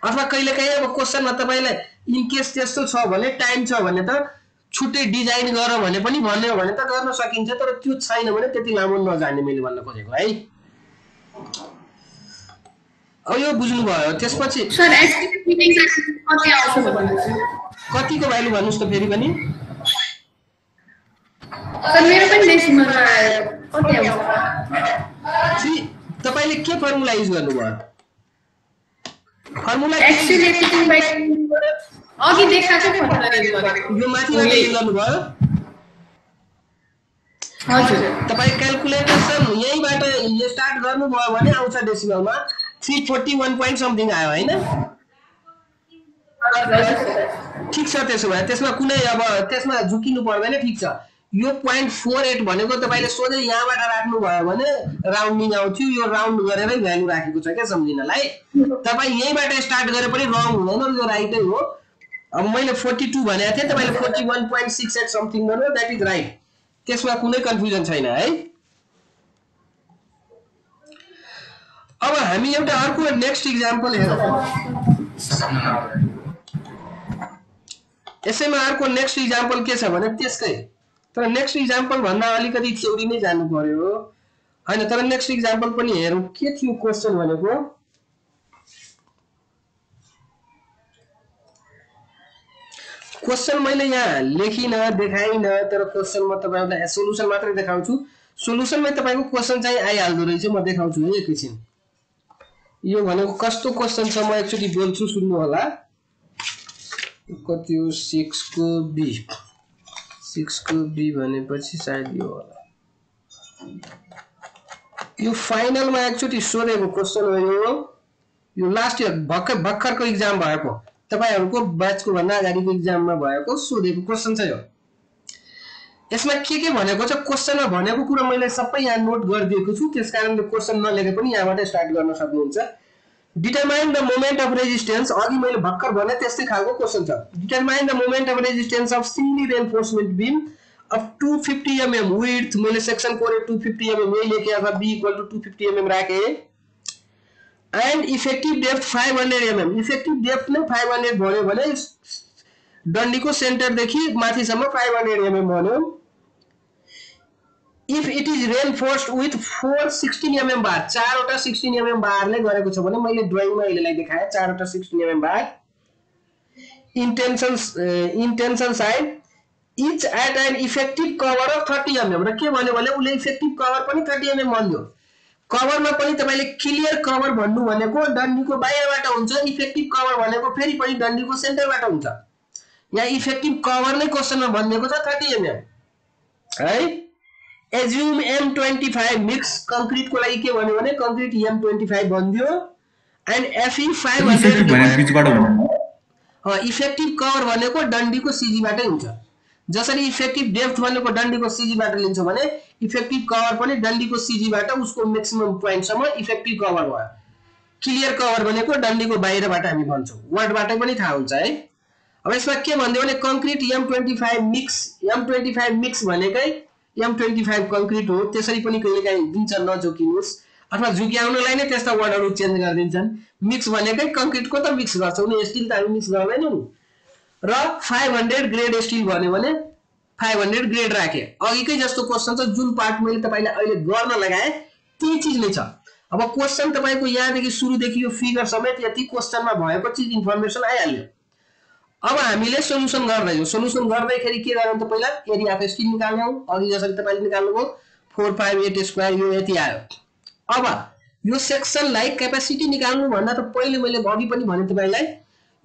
अथवा कहिलेकाहीँ अब क्वेशनमा तपाईलाई इन केस त्यस्तो छ भने टाइम छ भने त छुट्टै डिजाइन गर भने पनि भन्ने हो भने त गर्न सकिन्छ। तर त्यो छैन भने त्यति लामो नजाने मैले भन्न खोजेको है। अब यो बुझ्नु भयो। त्यसपछि सर एक्टिभिटी कति आउँछ भन्नुहुन्छ? कतिको भ्यालु भन्नुस् त फेरि पनि? सर मेरो पनि डेसिमलमा कति आउँछ? तपाईले के फर्मुला युज गर्नुभयो? फर्मुला एक्सिलेटिङ बाइ अघि देखाएको फर्मुला युज गरेको। यो माथिबाट युज गर्नुभयो? हजुर। तपाई क्याल्कुलेसन यहीबाट स्टार्ट गर्नुभयो भने आउँछ डेसिमलमा 341 point समथिङ आयो हैन? ठीक छ। त्यसो भए त्यसमा कुनै अब त्यसमा झुकिनु पर्दैन। ठीक छ। यो 0.48 भनेको तपाईले सोझै यहाँबाट राख्नु भयो भने राउन्डिङ आउँथ्यो यो राउन्ड गरेरै भ्यालु राखेको छ के सम्झिनलाई तपाई यहीबाट स्टार्ट गरे पनि रङ हुँदैन यो राइटै हो अब मैले 42 भनेको थिए तपाईले 41.68 समथिङ गर्नु दैट इज राइट त्यसमा कुनै कन्फ्युजन छैन है अब हामी एउटा अर्को नेक्स्ट एक्जाम्पल हेरौँ यसैमा अर्को नेक्स्ट एक्जाम्पल के छ भने त्यसकै तर नेक्स्ट एक्जाम्पल भन्दा अलिकति थ्योरी नै जानु पर्यो हैन तर नेक्स्ट एक्जाम्पल पनि हेरौँ के थियो क्वेशन भनेको क्वेशन मैले यहाँ लेखिन देखाइन तर क्वेशन म तपाईहरुलाई सोलुसन मात्रै देखाउँछु सोलुसनमै तपाईको क्वेशन चाहिँ आइहाल्दो रहेछ म देखाउँछु है एकैछिन यो भनेको कस्तो क्वेशन छ म एकचोटी बोल्छु सुन्नु होला कति हो 6 को बी भनेपछि सायद यो होला यो फाइनलमा एकचोटी सोधेको क्वेशन हो यो लास्ट इयर भर्खरको एक्जाम भएको तपाईहरुको ब्याचको भन्दा अगाडिको एक्जाममा भएको सोधेको क्वेशन छ यो यसमा के भनेको छ क्वेशनमा भनेको कुरा मैले सबै यहाँ नोट गरिदिएको छु त्यसकारणले क्वेशन नलेखे पनि यहाँबाट स्टार्ट गर्न सक्नुहुन्छ determine the moment of resistance अघि मैले भर्खर भने त्यस्तै खालको क्वेशन छ determine the moment of resistance of singly reinforcement beam of 250 mm width मैले सेक्सन कोड 250 mm यही लेखे अथवा b = 250 mm राखे and effective depth 500 mm effective depth नै 500 भन्यो भने डन्डीको सेन्टर देखि माथिसम्म 500 mm भन्यो if it is reinforced with 4 16 mm बार चारवटा 16 mm बारले गरेको छ भने मैले ड्राइङमा यसलाई देखाए चारवटा 16 mm bar intention side each at an effective cover of 30 mm र के भन्यो भने उले इफेक्टिभ कभर पनि 30 mm भन्यो कभरमा पनि तपाईले क्लियर कभर भन्नु भनेको डन्डीको बाहिरबाट हुन्छ इफेक्टिभ कभर भनेको फेरि पनि डन्डीको सेन्टरबाट हुन्छ यहाँ इफेक्टिभ कभर नै क्वेशनमा भनिएको छ 30 mm है assume M25 mix concrete को लागि के भन्यो भने concrete M25 भन्दियो and Fe 500 भने बीचबाट हुन्छ इफेक्टिभ कभर भनेको डन्डीको सीजी बाटै हुन्छ जसरी इफेक्टिभ डेप्थ भनेको डन्डीको सीजी बाट लिन्छ भने इफेक्टिभ कभर पनि डन्डीको सीजी बाट उसको म्याक्सिमम पोइन्ट सम्म इफेक्टिभ कभर भयो क्लियर कभर भनेको डन्डीको बाहिरबाट हामी भन्छौं वर्डबाटै पनि थाहा हुन्छ है अब यसमा के भन्दियो भने कंक्रीट M25 मिक्स भनेकै M25 कंक्रीट हो त्यसरी पनि कहिलेकाहीँ दिन्छ नजोकिनुस् अथवा झुक्याउनलाई नै त्यस्ता वर्डहरु चेन्ज गरिदिन्छन् मिक्स भनेकै कंक्रीटको त मिक्स गर्छौं नि स्टिल त हामी मिक्स गर्दैनौं र 500 ग्रेड स्टिल भन्यो भने 500 ग्रेड राखे अघिकै जस्तो क्वेशन छ जुन पार्ट मैले तपाईलाई अहिले गर्न लगाए त्यही चीज नै छ अब क्वेशन तपाईको यहाँदेखि सुरुदेखि यो फिगर समेत यति क्वेशनमा भएको चीज इन्फर्मेसन आइहाल्यो अब हामीले सोलुसन गर्दैछौं सोलुसन गर्दैखेरि के गर्नु त पहिला एरिया अफ स्टिल निकाल्नु अघि जसरी तपाईले निकाल्नुभयो 458 स्क्वायर यो यति आयो अब यो सेक्सनलाई क्यापेसिटी निकाल्नु भन्दा त पहिले मैले अघि पनि भने तपाईलाई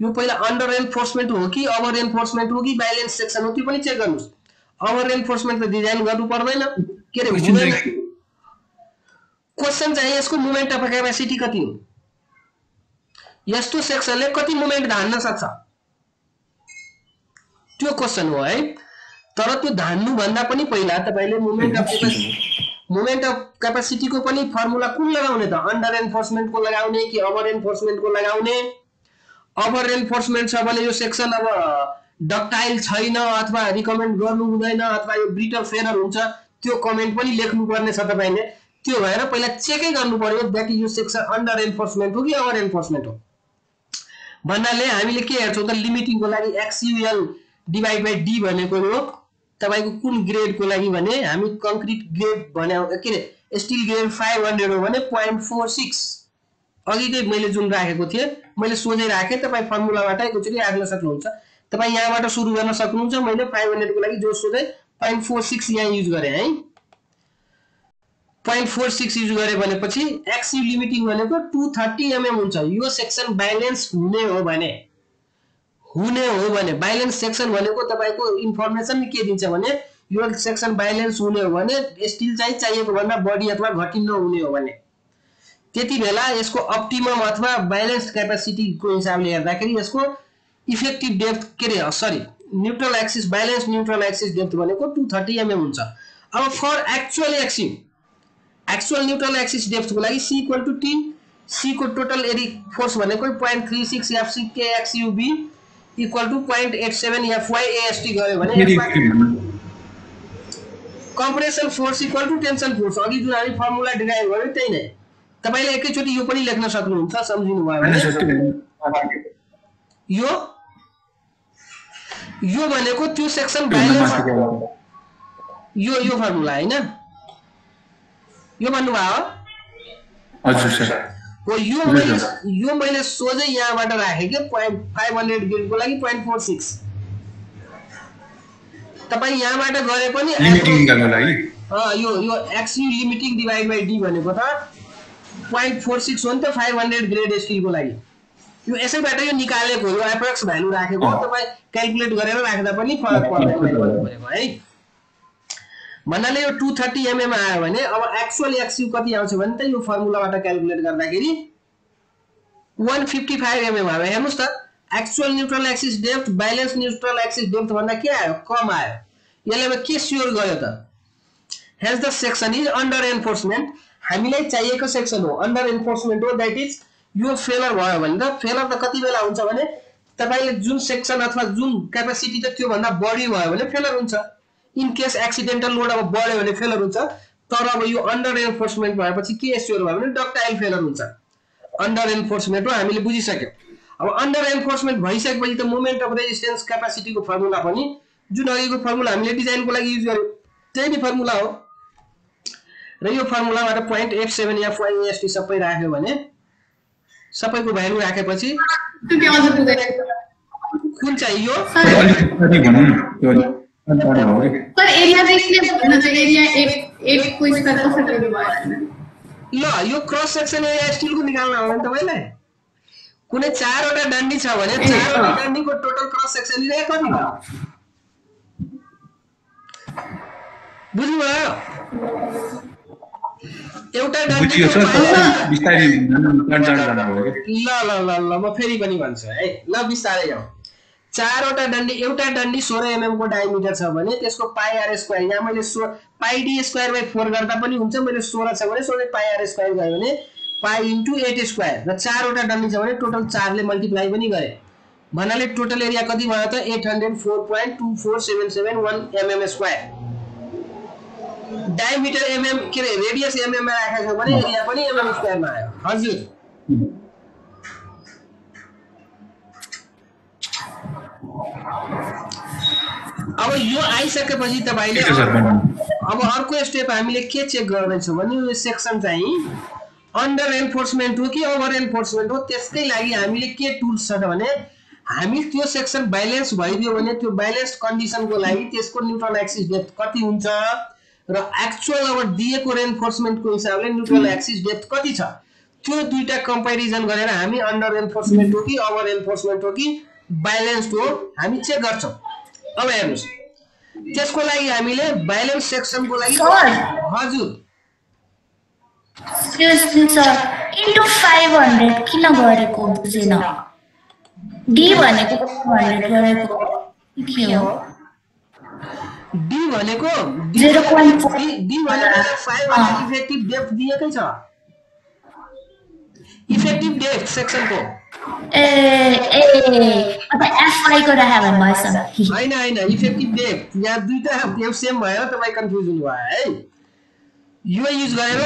यो पहिला अन्डर रेन्फोर्समेन्ट हो कि ओभर रेन्फोर्समेन्ट हो कि ब्यालेन्स सेक्सन हो त्यो पनि चेक गर्नुस् ओभर रेन्फोर्समेन्ट त डिजाइन गर्नु पर्दैन के रे क्वेशन चाहिँ यसको मोमेन्ट अफ क्यापेसिटी कति हो यस्तो सेक्सनले कति मोमेन्ट धान्न सक्छ त्यो क्वेशन हो है तर त्यो धान्नु भन्दा पनि पहिला तपाईले मोमेन्ट अफ क्यापेसिटी को पनि फर्मुला कुन लगाउने त अन्डर रेन्फोर्समेन्ट को लगाउने कि ओभर रेन्फोर्समेन्ट को लगाउने ओभर रेन्फोर्समेन्ट छ भने यो सेक्सन अब डक्टाइल छैन अथवा रिकमेन्ड गर्नु हुँदैन अथवा यो ब्रिटल फेरर हुन्छ त्यो कमेन्ट पनि लेख्नु पर्ने छ तपाईले त्यो भएर पहिला चेकै गर्नु पर्यो दैट यो सेक्सन अन्डर रेन्फोर्समेन्ट हो कि ओभर रेन्फोर्समेन्ट हो भन्नाले हामीले के हेर्छौं त लिमिटिङ को लागि XUL डिवाइड बाइ डी भनेको हो तपाईको कुन ग्रेड को लागि भने हामी कंक्रीट ग्रेड भने के रे स्टिल ग्रेड 500 हो भने 0.46 अघिकै मैले जुन राखेको थिए मैले सोझै राखे तपाई फर्मुलाबाट एकचोटी राख्न सक्नुहुन्छ तपाई यहाँबाट सुरु गर्न सक्नुहुन्छ मैले 500 को लागि जो सोझै 0.46 यहाँ युज गरे है 0.46 युज गरे भनेपछि XU लिमिटिङ भनेको 230 mm हुन्छ यो सेक्सन ब्यालेन्स हुने हो भने ब्यालेन्स सेक्सन भनेको तपाईको इन्फर्मेसन के दिन्छ भने यो सेक्सन ब्यालेन्स हुने हो भने स्टिल चाहिँ चाहिएको भन्दा बढी अथवा घटी नहुने हो भने त्यति बेला यसको अप्टिमम अथवा ब्यालेन्स क्यापेसिटी को हिसाबले हेर्दाखेरि यसको इफेक्टिभ डेप्थ के रे सरी neutral axis balance neutral axis depth भनेको 230 mm हुन्छ। अब for actual axis actual neutral axis depth को लागि C equal to T, C को टोटल एरी फोर्स भनेको 0.36 FCKXUB इक्वल टु 0.87 FYAST गयो भने compression force equal to tension force. अघि जुन हामी फर्मुला डिराइभ गर्यौ त्यही नै तपाईले एकैचोटी यो पनि लेख्न सक्नुहुन्छ, सम्झिनु भयो भने यो भनेको त्यो सेक्सन ब्यालेन्स यो फर्मुला हैन, यो भन्नु भयो हजुर सर हो। यो मैले सोझै यहाँबाट राखे के 500 ग्रेड को लागि 0.46 तपाई यहाँबाट गरे पनि लिमिटिङ गर्न लागि यो XU limiting divide by D भनेको त 0.46 हो नि त 500 ग्रेड स्टिल को लागि। यो यसैबाट यो निकालेको यो एप्रोक्स भ्यालु राखेको तपाई क्याल्कुलेट गरेर राख्दा पनि फरक पर्दैन है। भन्नाले यो 230 mm आयो भने अब एक्चुअल XU कति आउँछ भने त यो फर्मुलाबाट क्याल्कुलेट गर्दाखेरि 155 mm आयो। हेर्नुस् त actual neutral axis depth balance neutral axis depth भन्दा के आयो कम आयो। यसले अब के स्योर गर्यो त hence the section is under reinforcement. हामीलाई चाहिएको सेक्सन हो अन्डर एन्फोर्समेन्ट हो, दैट इज यो फेलर भयो भने त फेलर त कति बेला हुन्छ भने तपाईले जुन सेक्सन अथवा जुन क्यापासिटी त त्यो भन्दा बढी भयो भने फेलर हुन्छ। इन केस एक्सिडेन्टल लोड अब बढ्यो भने फेलर हुन्छ। तर अब यो अन्डर एन्फोर्समेन्ट भएपछि के स्योर भयो भने डक्टाइल फेलर हुन्छ। अन्डर एन्फोर्समेन्ट हो हामीले बुझिसक्यौ। अब अन्डर एन्फोर्समेन्ट भइसकेपछि त मोमेन्ट अफ रेजिस्टेन्स क्यापासिटी को फर्मुला पनि जुन अघिको फर्मुला हामीले डिजाइन को लागि युज गर्यौ त्यही नै फर्मुला हो र यो फर्मुलाबाट 0.87 FYAST सबै राख्यो भने सबैको भ्यालु राखेपछि कुन चाहिँ यो सर एरिया चाहिँ यसले भन्न चाहिँ एरिया 1 को स्क्वायर कसरी भयो ल यो क्रस सेक्सन एरिया स्टिल को निकाल्न हो भने तपाईलाई कुनै 4 वटा डन्डी छ भने 4 वटा डन्डीको टोटल क्रस सेक्सन एरिया कति हो बुझ्नुभयो? एउटा डन्डी ल म फेरि पनि भन्छु है ल बिस्तारै जाऊ। 4 वटा डन्डी एउटा डन्डी 16 mm को डायमिटर छ भने त्यसको पाई आर स्क्वायर यहाँ मैले पाई डी स्क्वायर बाइ 4 गर्दा पनि हुन्छ। मैले 16 छ भने सोझै पाई आर स्क्वायर गयो भने पाई इन्टु 8 स्क्वायर र 4 वटा डन्डी छ भने टोटल 4 ले मल्टिप्लाई पनि गरे भन्नाले टोटल एरिया कति भयो त 804.24771 mm स्क्वायर। डायमिटर mm के रे रेडियस mm मा राखेको छ भने एरिया पनि mm स्क्वायर मा आयो। हजुर अब यो आइसकेपछि तपाईले अब अर्को स्टेप हामीले के चेक गर्दैछौँ भने यो सेक्सन चाहिँ अन्डर एन्फोर्समेन्ट हो कि ओभर एन्फोर्समेन्ट हो। त्यसकै लागि हामीले के टुल्स छ भने हामी त्यो सेक्सन बैलेन्स भइदियो भने त्यो बैलेन्स कन्डिसन को लागि त्यसको न्यूट्रल एक्सिस डेप्थ कति हुन्छ र एक्चुअल अब दिएको रेन्फोर्समेन्ट को हिसाबले न्यूट्रल एक्सिस डेप्थ कति छ त्यो दुईटा कम्पेरिजन गरेर हामी अन्डर एन्फोर्समेन्ट हो कि ओभर एन्फोर्समेन्ट हो कि बैलेन्स्ड हो हामी चेक गर्छौं। अब हेर्नुस् त्यसको लागि हामीले बैलेन्स सेक्सन को लागि हजुर एक्सक्युज सर इन्टु 500 किन गरेको बुझिन। डी भनेको 100 गरेको के हो? डी भनेको 0.4 डी भनेको 500 इफेक्टिभ डेप्थ दिएकै छ। इफेक्टिभ डेप्थ सेक्सन को अब एफवाई को राखे भने भएछ हैन इफेक्टिभ डेप्थ यहाँ दुईटा डेप्थ सेम भएर तपाई कन्फ्युजन भयो है। यो युज गरेर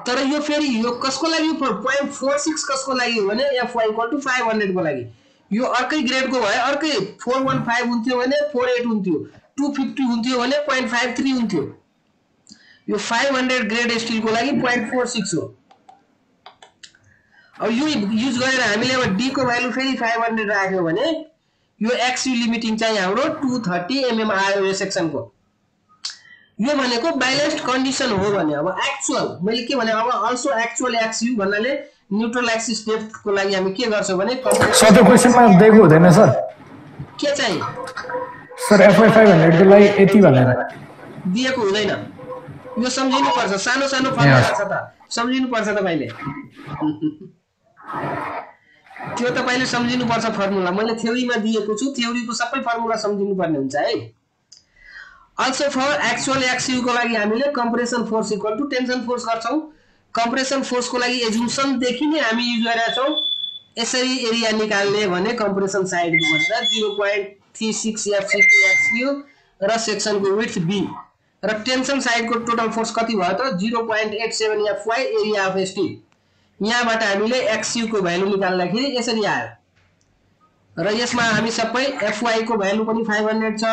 तर यो फेरि यो कसको लागि 0.46 कसको लागि हो भने FY = 500 को लागि यो अर्कै ग्रेड को भए अर्कै 415 हुन्थ्यो भने 48 हुन्थ्यो 250 हुन्थ्यो भने 0.53 हुन्थ्यो। यो 500 ग्रेड स्टिल को लागि 0.46 हो। अब यो युज गरेर हामीले अब डी को भ्यालु फेरि 500 राख्यो भने यो XU लिमिटिङ चाहिँ हाम्रो 230 mm आयो यो सेक्सन को। यो भनेको बैलेन्स्ड कन्डिसन हो भने अब एक्चुअल मैले के भने अब अल्सो एक्चुअल XU भन्नाले न्यूट्रल एक्सिस डेप्थ को लागि हामी के गर्छौं भने सर त्यो क्वेशनमा दिएको हुँदैन सर के चाहिँ सर FY 500 को लागि यति भनेर दिएको हुँदैन। यो सम्झिनु पर्छ सानो सानो फरक छ त सम्झिनु पर्छ तपाईले। त्यो तपाईले सम्झिनुपर्छ फर्मुला। मैले थ्योरीमा दिएको छु, थ्योरीको सबै फर्मुला सम्झिनुपर्ने हुन्छ है। अल्सो फर एक्चुअल एक्सयू को लागि हामीले compression force equal to tension force गर्छौं। कम्प्रेसन फोर्स को लागि एजुम्सन देखि नै हामी युज गरेका छौं। यसरी एरिया निकाल्ने भने कम्प्रेसन साइड को भनेर 0.36 FCQ र सेक्सन को विड्थ B र टेन्सन साइड को टोटल फोर्स कति भयो त 0.87 FY एरिया अफ स्टील। यहाँबाट हामीले XU को भ्यालु निकाल्दाखेरि यसरी आयो र यसमा हामी सबै FY को भ्यालु पनि 500 छ,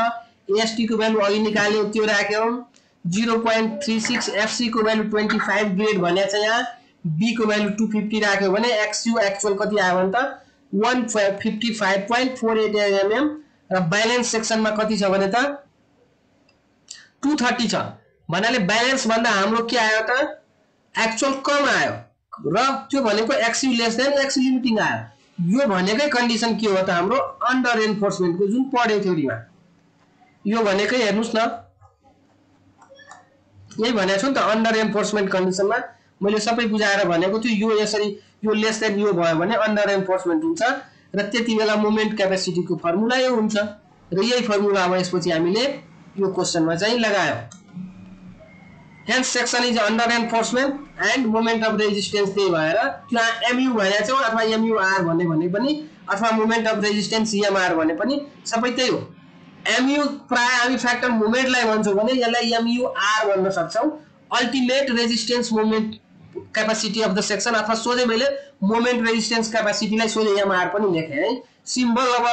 AST को भ्यालु अघि निकाल्यौ त्यो राख्यौ, 0.36 FC को भ्यालु 25 ग्रेड भनेको छ यहाँ, B को भ्यालु 250 राख्यो भने XU एक्चुअल कति आयो भने त 155.48 mm र ब्यालेन्स सेक्सनमा कति छ भने त 230 छ। भन्नाले ब्यालेन्स भन्दा हाम्रो के आयो त एक्चुअल कम आयो र त्यो भनेको XU less than X limiting आयो। यो भनेकै कन्डिसन के हो त हाम्रो अन्डर एन्फोर्समेन्ट को जुन पढ्यो थ्योरीमा। यो भनेकै हेर्नुस् न यही भनेको छु नि त अन्डर एन्फोर्समेन्ट कन्डिसनमा मैले सबै बुझाएर भनेको छु। यो यसरी यो लेस देन यो भयो भने अन्डर एन्फोर्समेन्ट हुन्छ र त्यति बेला मोमेन्ट क्यापेसिटी को फर्मुला यो हुन्छ र यही फर्मुला अब यसपछि हामीले यो क्वेशनमा चाहिँ लगायौ। Hence section is under enforcement and moment of resistance त्यही भएर त्यहाँ MU भनेको छौ अथवा MUR भने पनि अथवा moment of resistance EMR भने पनि सबै त्यही हो। MU प्राय हामी फ्याक्टर मोमेन्टलाई भन्छौं भने यसलाई MUR भन्न सक्छौं, ultimate resistance moment capacity of the section, अथवा सोझै मैले मोमेन्ट रेजिस्टेन्स क्यापेसिटीलाई सोझै MR पनि लेखे है। सिम्बल अब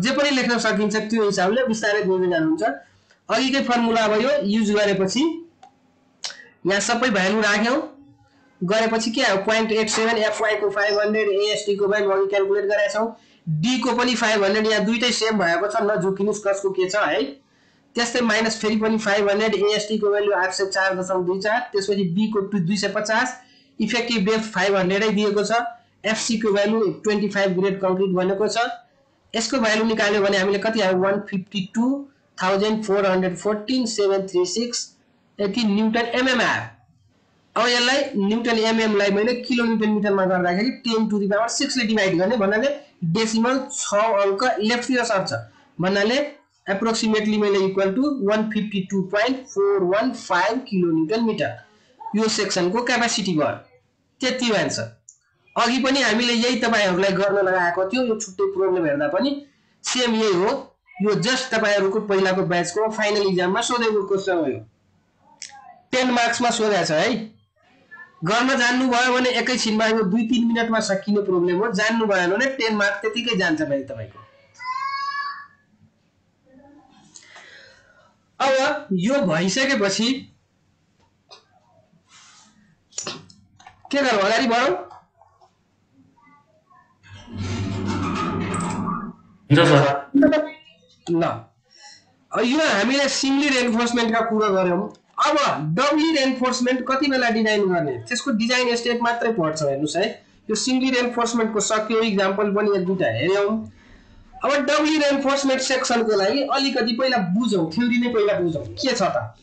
जे पनि लेख्न सकिन्छ त्यो हिसाबले बिस्तारै बुझ्दै जानुहुन्छ। अघिकै फर्मुला अब यो युज गरेपछि यहाँ सबै भ्यालु राख्यौ, गरेपछि के आयो 0.87 FY को 500, AST को भ्यालु अघि क्याल्कुलेट गरेका छौं, D को पनि 500, यहाँ दुईटै सेम भएको छ, नझुकिनुस् कसको के छ है। त्यस्तै माइनस फेरि पनि 500, AST को भ्यालु 804.24, त्यसपछि B को 250, इफेक्टिभ डेप्थ 500 नै दिएको छ, FC को भ्यालु 25 ग्रेड कङ्क्रिट भनेको छ। यसको भ्यालु निकाल्यो भने हामीले कति आयो 152,414.736 यति न्यूटन mm आयो। अब यसलाई न्यूटन mm लाई मैले किलो न्यूटन मिटरमा गर्दाखेरि 10⁶ ले डिवाइड गर्ने भन्नाले डेसिमल 6 अंक लेफ्टतिर सर्छ, भन्नाले एप्रोक्सिमेटली मैले equal to 152.415 kilo newton metre यो सेक्सनको क्यापेसिटी भयो। त्यति भन्छ। अघि पनि हामीले यही तपाईहरुलाई गर्न लगाएको थियो, यो छुट्टै प्रोब्लेम हेर्दा पनि सेम यही हो। यो जस्ट तपाईहरुको पहिलाको ब्याचको फाइनल एक्जाममा सोधेको क्वेशन हो। यो 10 मार्क्समा सोधेको छ है। गर्न जान्नु भयो भने एकैछिनमा यो 2-3 मिनेटमा सकिने प्रोब्लेम हो, जान्नु भएन भने 10 मार्क्स त्यतिकै जान्छ भाइ तपाईको। अब यो भइसकेपछि के गरौँ, अगाडि बढौँ? ल यो हामीले सिंगली रेन्फोर्समेन्टका कुरा गर्यौं। अब डबली रेन्फोर्समेन्ट कति बेला डिजाइन गर्ने, त्यसको डिजाइन स्टेप मात्रै पढ्छ हेर्नुस् है। यो सिंगली रेन्फोर्समेन्टको सक्यो, एक्जाम्पल पनि एक दुईटा हेर्यौं। अब डबली रेन्फोर्समेन्ट सेक्सनको लागि अलिकति पहिला बुझौं, थ्योरी नै पहिला बुझौं के छ त।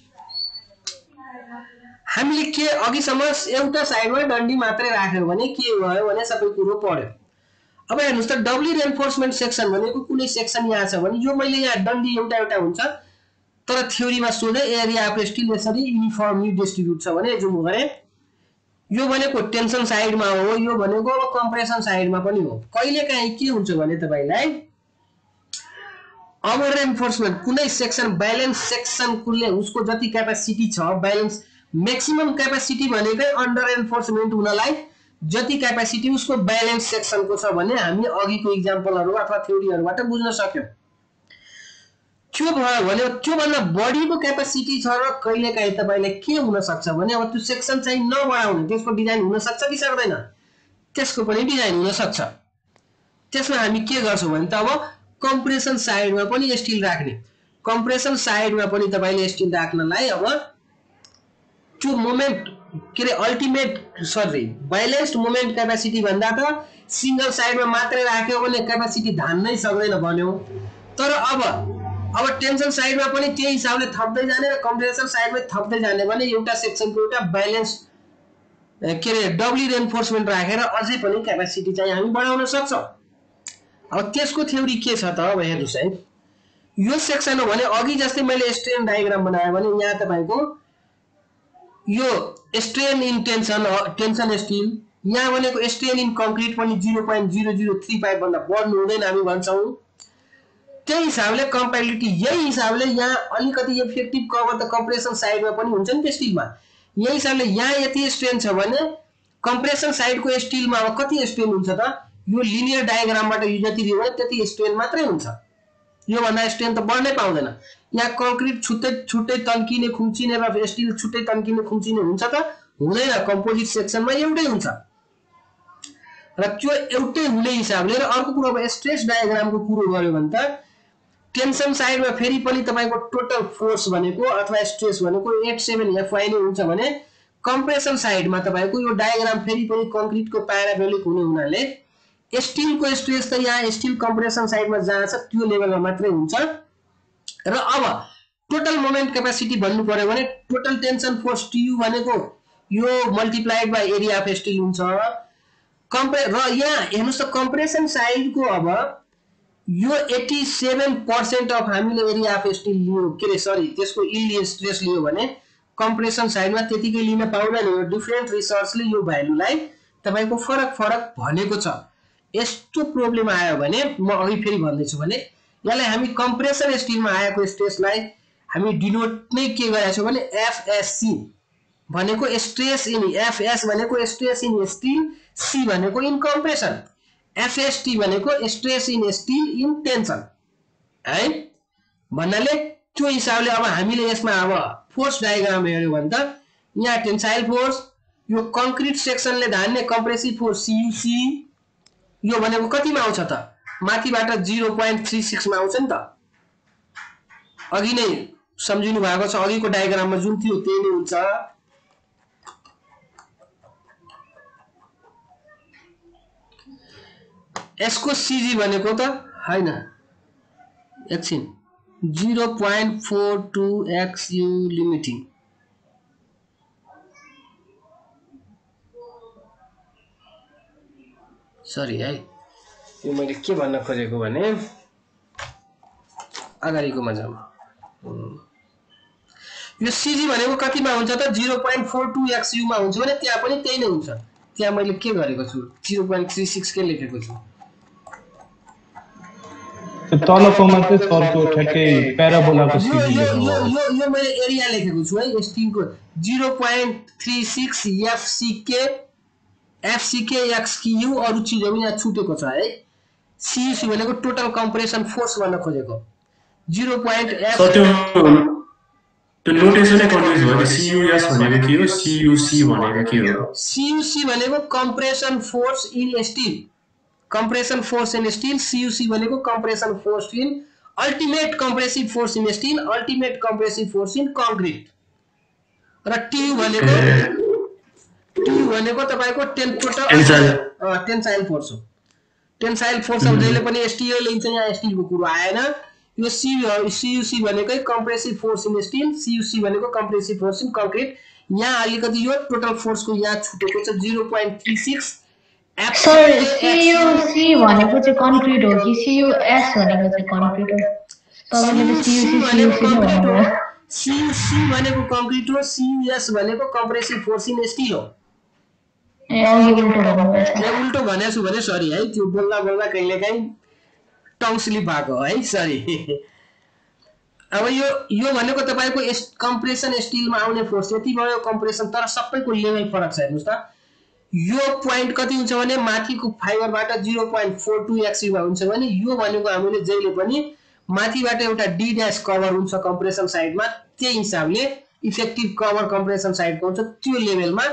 हामीले के अघिसम्म एउटा साइडमा डन्डी मात्रै राख्यौ भने के भयो भने सबै कुरो पढ्यो। अब हेर्नुस् त डबली रेन्फोर्समेन्ट सेक्सन भनेको कुनै सेक्सन यहाँ छ भने यो मैले यहाँ डन्डी एउटा एउटा हुन्छ, तर थ्योरीमा सोधे एरिया अफ स्टील यसरी युनिफर्मली डिस्ट्रिब्युट छ भने जुम गरे यो भनेको टेन्सन साइडमा हो, यो भनेको अब कम्प्रेसन साइडमा पनि हो। कहिलेकाहीँ के हुन्छ भने तपाईलाई अब रेन्फोर्समेन्ट कुनै सेक्सन ब्यालेन्स सेक्सन कुले उसको जति क्यापेसिटी छ, ब्यालेन्स मैक्सिमम क्यापेसिटी भनेकै अन्डर रेन्फोर्समेन्ट हुनलाई जति क्यापेसिटी उसको ब्यालेन्स सेक्सनको छ भने हामी अघिको एक्जाम्पलहरु अथवा थ्योरीहरुबाट बुझ्न सक्यौ। त्यो भयो भने त्यो भन्दा बढीको क्यापेसिटी छ र कहिलेकाहीँ तपाईले के हुन सक्छ भने अब त्यो सेक्सन चाहिँ नबढाउने, त्यसको डिजाइन हुन सक्छ कि सक्दैन, त्यसको पनि डिजाइन हुन सक्छ। त्यसमा हामी के गर्छौं भने त अब कम्प्रेसन साइडमा पनि स्टील राख्ने, कम्प्रेसन साइडमा पनि तपाईले स्टील राख्नलाई अब त्यो मोमेन्ट के रे अल्टिमेट ब्यालेन्स्ड मोमेन्ट क्यापेसिटी भन्दा त सिंगल साइडमा मात्रै राख्यो भने क्यापेसिटी धान्नै सक्दैन भन्यो। तर अब टेन्सन साइडमा पनि त्यही हिसाबले थप्दै जाने र कम्प्रेसन साइडमै थप्दै जाने भने एउटा सेक्सनको एउटा ब्यालेन्स के रे डब्ली रेन्फोर्समेन्ट राखेर अझै पनि क्यापेसिटी चाहिँ हामी बढाउन सक्छौं। अब त्यसको थ्योरी के छ त अब हेर्नुस् है, यो सेक्सन हो भने अघि जस्तै मैले स्ट्रेन डायग्राम बनाए भने यहाँ तपाईको यो स्ट्रेन इन टेन्सन स्टिल, यहाँ भनेको स्ट्रेन इन कंक्रीट पनि 0.0035 भन्दा बढ्नु हुँदैन हामी भन्छौं। त्यही हिसाबले कम्प्याबिलिटी यही हिसाबले यहाँ अलिकति इफेक्टिभ कभर त कम्प्रेसन साइडमा पनि हुन्छ नि त स्टिलमा। यही हिसाबले यहाँ यति स्ट्रेन छ भने कम्प्रेसन साइडको स्टिलमा अब कति स्ट्रेन हुन्छ त, यो लिनियर डायग्रामबाट यो जति दियो भने त्यति स्ट्रेन मात्रै हुन्छ, यो भन्दा स्ट्रेन त बढ्नै पाउँदैन। यहाँ कंक्रीट छुट्टै तन्किने खुम्चिने र स्टिल छुट्टै तन्किने खुम्चिने हुन्छ त हुँदैन, कम्पोजिट सेक्सनमा एउटै हुन्छ र त्यो एउटै हुने हिसाबले। र अर्को कुरा अब स्ट्रेस डायग्रामको कुरो गर्यो भने त टेन्सन साइडमा फेरि पनि तपाईको टोटल फोर्स भनेको अथवा स्ट्रेस भनेको 87 Fy नै हुन्छ भने कम्प्रेसन साइडमा तपाईको यो डायग्राम फेरि पनि कंक्रीटको प्याराबोलिक हुने हुनाले स्टिलको स्ट्रेस त यहाँ स्टिल कम्प्रेसन साइडमा जहाँ छ त्यो लेभलमा मात्रै हुन्छ। र अब टोटल मोमेन्ट क्यापेसिटी भन्नु पर्यो भने टोटल टेन्सन फोर्स TU भनेको यो multiplied by area of steel हुन्छ। र यहाँ हेर्नुस् त कम्प्रेसन साइडको अब यो 87% अफ हामीले एरिया अफ स्टिल लियो, के रे सरी त्यसको इल्ड स्ट्रेस लियो भने कम्प्रेसन साइडमा त्यतिकै लिन पाउँदैन। यो डिफरेन्ट रिसर्चले यो भ्यालुलाई तपाईको फरक भनेको छ। यस्तो प्रब्लम आयो भने म अघि फेरि भन्दै छु भने यसलाई हामी कम्प्रेसन स्टिलमा आएको स्ट्रेसलाई हामी डिनोट नै के गरेका छौं भने FSC भनेको स्ट्रेस इन, FS भनेको स्ट्रेस इन स्टिल, C भनेको इन कम्प्रेसन, FST भनेको stress in still in tension है भन्नाले त्यो हिसाबले अब हामीले यसमा अब फोर्स डायग्राम हेर्यो भने त यहाँ टेन्साइल फोर्स, यो कंक्रीट सेक्सनले धान्ने कम्प्रेसिभ फोर्स CUC यो भनेको कतिमा आउँछ त माथिबाट 0.36 मा आउँछ नि त। अघि नै सम्झिनु भएको छ, अघिको डायग्राममा जुन थियो त्यही नै हुन्छ। यसको CG भनेको त हैन एकछिन 0.42 XU लिमिटिङ, सरी है यो मैले के भन्न खोजेको भने अगाडिकोमा जाम। यो CG भनेको कतिमा हुन्छ त 0.42 XU मा हुन्छ भने त्यहाँ पनि त्यही नै हुन्छ। त्यहाँ मैले के गरेको छु 0.36 के लेखेको छु, तलकोमा चाहिँ सरको ठ्याक्कै प्याराबोलाको CG लेखेको हो। यो मैले एरिया लेखेको छु है स्टिलको 0.36 FCK XQ अरु चीजहरु यहाँ छुटेको छ है। CUC भनेको टोटल कम्प्रेसन फोर्स भन्न खोजेको 0.F त्यो नोटेसनै कन्फ्युज भयो। CUS भनेको के हो, CUC भनेको के हो? CUC भनेको compression force in still, compression force in still. CUC भनेको compression force in ultimate compressive force in still, ultimate compressive force in concrete. र TU भनेको तपाईको टेन्साइल फोर्स हो। टेन्साइल फोर्स अब जहिले पनि स्टिल लिन्छ, यहाँ स्टिलको कुरो आएन। यो CUC भनेकै compressive force in still, CUC भनेको कम्प्रेसिभ फोर्स इन कंक्रीट। यहाँ अलिकति यो टोटल फोर्सको यहाँ छुटेको छ 0.36। सर CUC भनेको चाहिँ कंक्रीट हो कि CUS भनेको चाहिँ कंक्रीट हो? तपाईले CUC भन्नुभयो। CUC भनेको कंक्रीट हो, CUS भनेको कम्प्रेसिभ फोर्स इन स्टिल हो। उल्टो भनेछु भने सरी है, त्यो बोल्दा कहिलेकाहीँ टङ स्लिप भएको है, सरी। अब यो भनेको तपाईको कम्प्रेसन स्टिलमा आउने फोर्स यति भयो कम्प्रेसन, तर सबैको लेभल फरक छ। हेर्नुस् त यो पोइन्ट कति हुन्छ भने माथिको फाइबरबाट 0.42 XU हुन्छ भने यो भनेको हामीले जहिले पनि माथिबाट एउटा D डैश कभर हुन्छ कम्प्रेसन साइडमा, त्यही हिसाबले इफेक्टिभ कभर कम्प्रेसन साइडको हुन्छ, त्यो लेभलमा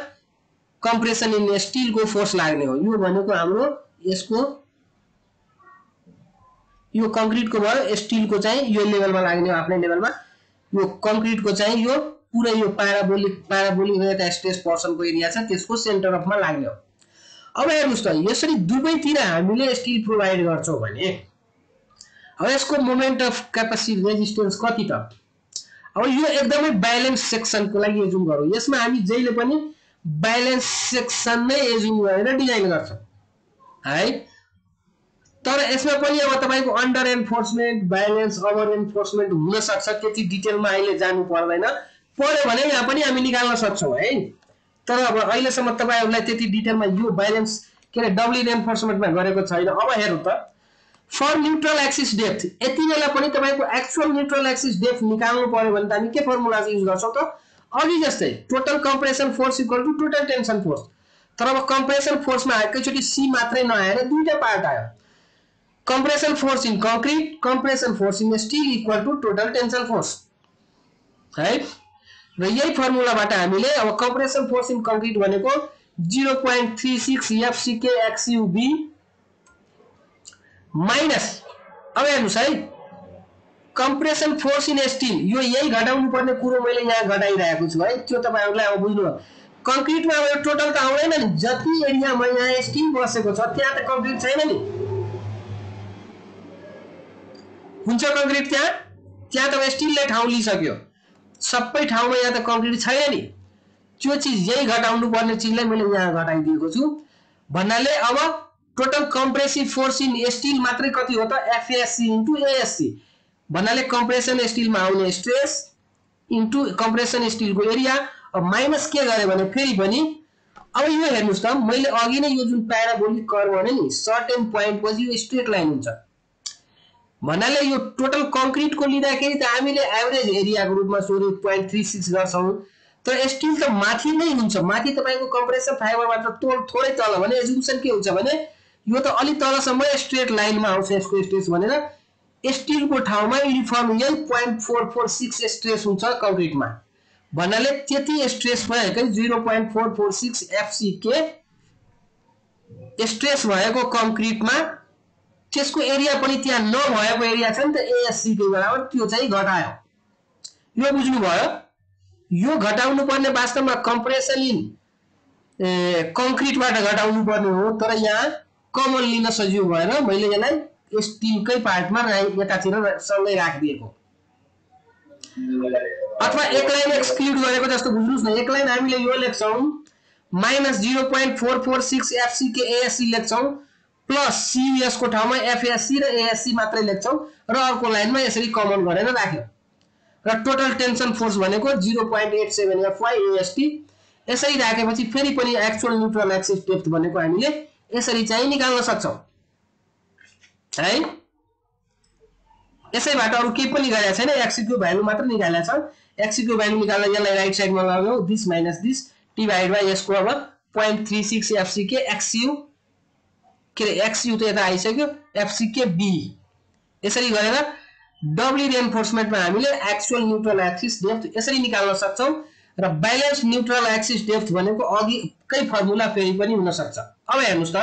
कम्प्रेसन इन स्टिल को फोर्स लाग्ने हो। यो भनेको हाम्रो यसको यो कंक्रीट को भयो, स्टिल को चाहिँ यो लेभलमा लाग्ने हो आफ्नै लेभलमा। यो कंक्रीट को चाहिँ यो पुरै यो प्याराबोलिक एउटा स्ट्रेस पर्सन को एरिया छ त्यसको सेन्टर अफमा लाग्ने हो। अब हेर्नुस् त यसरी दुवैतिर हामीले स्टिल प्रोवाइड गर्छौं भने अब यसको मोमेन्ट अफ क्यापेसिटी रेजिस्टेन्स कति त? अब यो एकदमै ब्यालेन्स सेक्सन को लागि जुम गरौँ, यसमा हामी जहिले पनि ब्यालेन्स सेक्सन नै एज्युम गरेर डिजाइन गर्छ है। तर यसमा पनि अब तपाईको अन्डर एन्फोर्समेन्ट ब्यालेन्स ओभर एन्फोर्समेन्ट हुन सक्छ, त्यति डिटेलमा अहिले जानु पर्दैन, पर्यो भने यहाँ पनि हामी निकाल्न सक्छौं है। तर अब अहिलेसम्म तपाईहरुलाई त्यति डिटेलमा यो ब्यालेन्स के रे डबल एन्फोर्समेन्टमा गरेको छैन। अब हेरौँ त फर न्यूट्रल एक्सिस डेप्थ, यति बेला पनि तपाईको एक्चुअल न्यूट्रल एक्सिस डेप्थ निकाल्नु पर्यो भने त हामी के फर्मुला युज गर्छौं त, अघि जस्तै total compression force equal to total tension force. तर अब कम्प्रेसन फोर्समा एकैचोटी सी मात्रै नआएर दुईटा पार्ट आयो, compression force in concrete, compression force in steel equal to total tension force है। र यही फर्मुलाबाट हामीले अब कम्प्रेसन फोर्स इन कंक्रीट भनेको 0.36 FCK XUB माइनस, अब हेर्नुस् है कम्प्रेसन फोर्स इन स्टील, यो यही घटाउनु पर्ने कुरो मैले यहाँ घटाइरहेको छु है, त्यो तपाईहरुलाई अब बुझ्नु हो। कंक्रीटमा अब टोटल त आउँदैन नि, जति एरियामा यहाँ स्टील बसेको छ त्यहाँ त कंक्रीट छैन नि, हुन्छ कंक्रीट त्यहाँ त स्टीलले ठाउँ लिइसक्यो, सबै ठाउँमा यहाँ त कंक्रीट छैन नि, त्यो चीज यही घटाउनु पर्ने चीजलाई मैले यहाँ घटाइदिएको छु भन्नाले अब total compressive force in steel मात्रै कति हो त FASC इन्टु ASC भन्नाले कम्प्रेसन स्टीलमा आउने स्ट्रेस इन्टु कम्प्रेसन स्टीलको एरिया। अब माइनस के गरे भने फेरि पनि अब यो हेर्नुस् त मैले अघि नै यो जुन प्याराबोलिक कर्व भने नि सर्टेन पोइन्ट पछि यो स्ट्रेट लाइन हुन्छ भन्नाले यो टोटल कंक्रीटको लिँदाखेरि त हामीले एभरेज एरियाको रूपमा 0.36 गर्छौं, तर स्टील त माथि नै हुन्छ, माथि तपाईको कम्प्रेसन फाइबरबाट थोरै तल भने एजुम्सन के हुन्छ भने यो त अलि तलसम्म स्ट्रेट लाइनमा आउँछ यसको स्ट्रेस भनेर, स्टीलको ठाउँमा युनिफर्म यही 0.446 स्ट्रेस हुन्छ कंक्रीटमा भन्नाले त्यति स्ट्रेस भएकै 0.446 FCK स्ट्रेस भएको कंक्रीटमा त्यसको एरिया पनि त्यहाँ नभएको एरिया छ नि त ASC को बराबर, त्यो चाहिँ घटायो। यो बुझ्नु भयो, यो घटाउनु पर्ने वास्तवमा कम्प्रेसन इन कंक्रीटबाट घटाउनु पर्ने हो, तर यहाँ कमन लिन सजिलो भएर मैले यसलाई स्टीलकै पार्टमा एकातिर सँगै राखिदिएको, अथवा एक लाइन एक्सक्लुड गरेको जस्तो बुझ्नुस् न। एक लाइन हामीले यो लेख्छौं माइनस 0.446 FCK ASC लेख्छौं प्लस CUS को ठाउँमा FASC र ASC मात्रै लेख्छौं र अर्को लाइनमा यसरी कमन गरेर राख्यौं र टोटल टेन्सन फोर्स भनेको 0.87 FY AST यसरी राखेपछि फेरि पनि एक्चुअल न्यूट्रल एक्सिस डेप्थ भनेको हामीले यसरी चाहिँ निकाल्न सक्छौं है। यसैबाट अरु केही पनि गरेको छैन, XQ भ्यालु मात्र निकालेको छ। XQ भ्यालु निकाल्दा यसलाई राइट साइडमा लगाऊ, this minus this divide by यसको अब 0.36 FCK XU के XU त यता आइसक्यो FCK B, यसरी गरेर डबल रिइन्फोर्समेन्टमा हामीले एक्चुअल न्यूट्रल एक्सिस डेप्थ यसरी निकाल्न सक्छौं र ब्यालेन्स न्यूट्रल एक्सिस डेप्थ भनेको अघिकै फर्मुला फेरि पनि हुन सक्छ। अब हेर्नुस् त,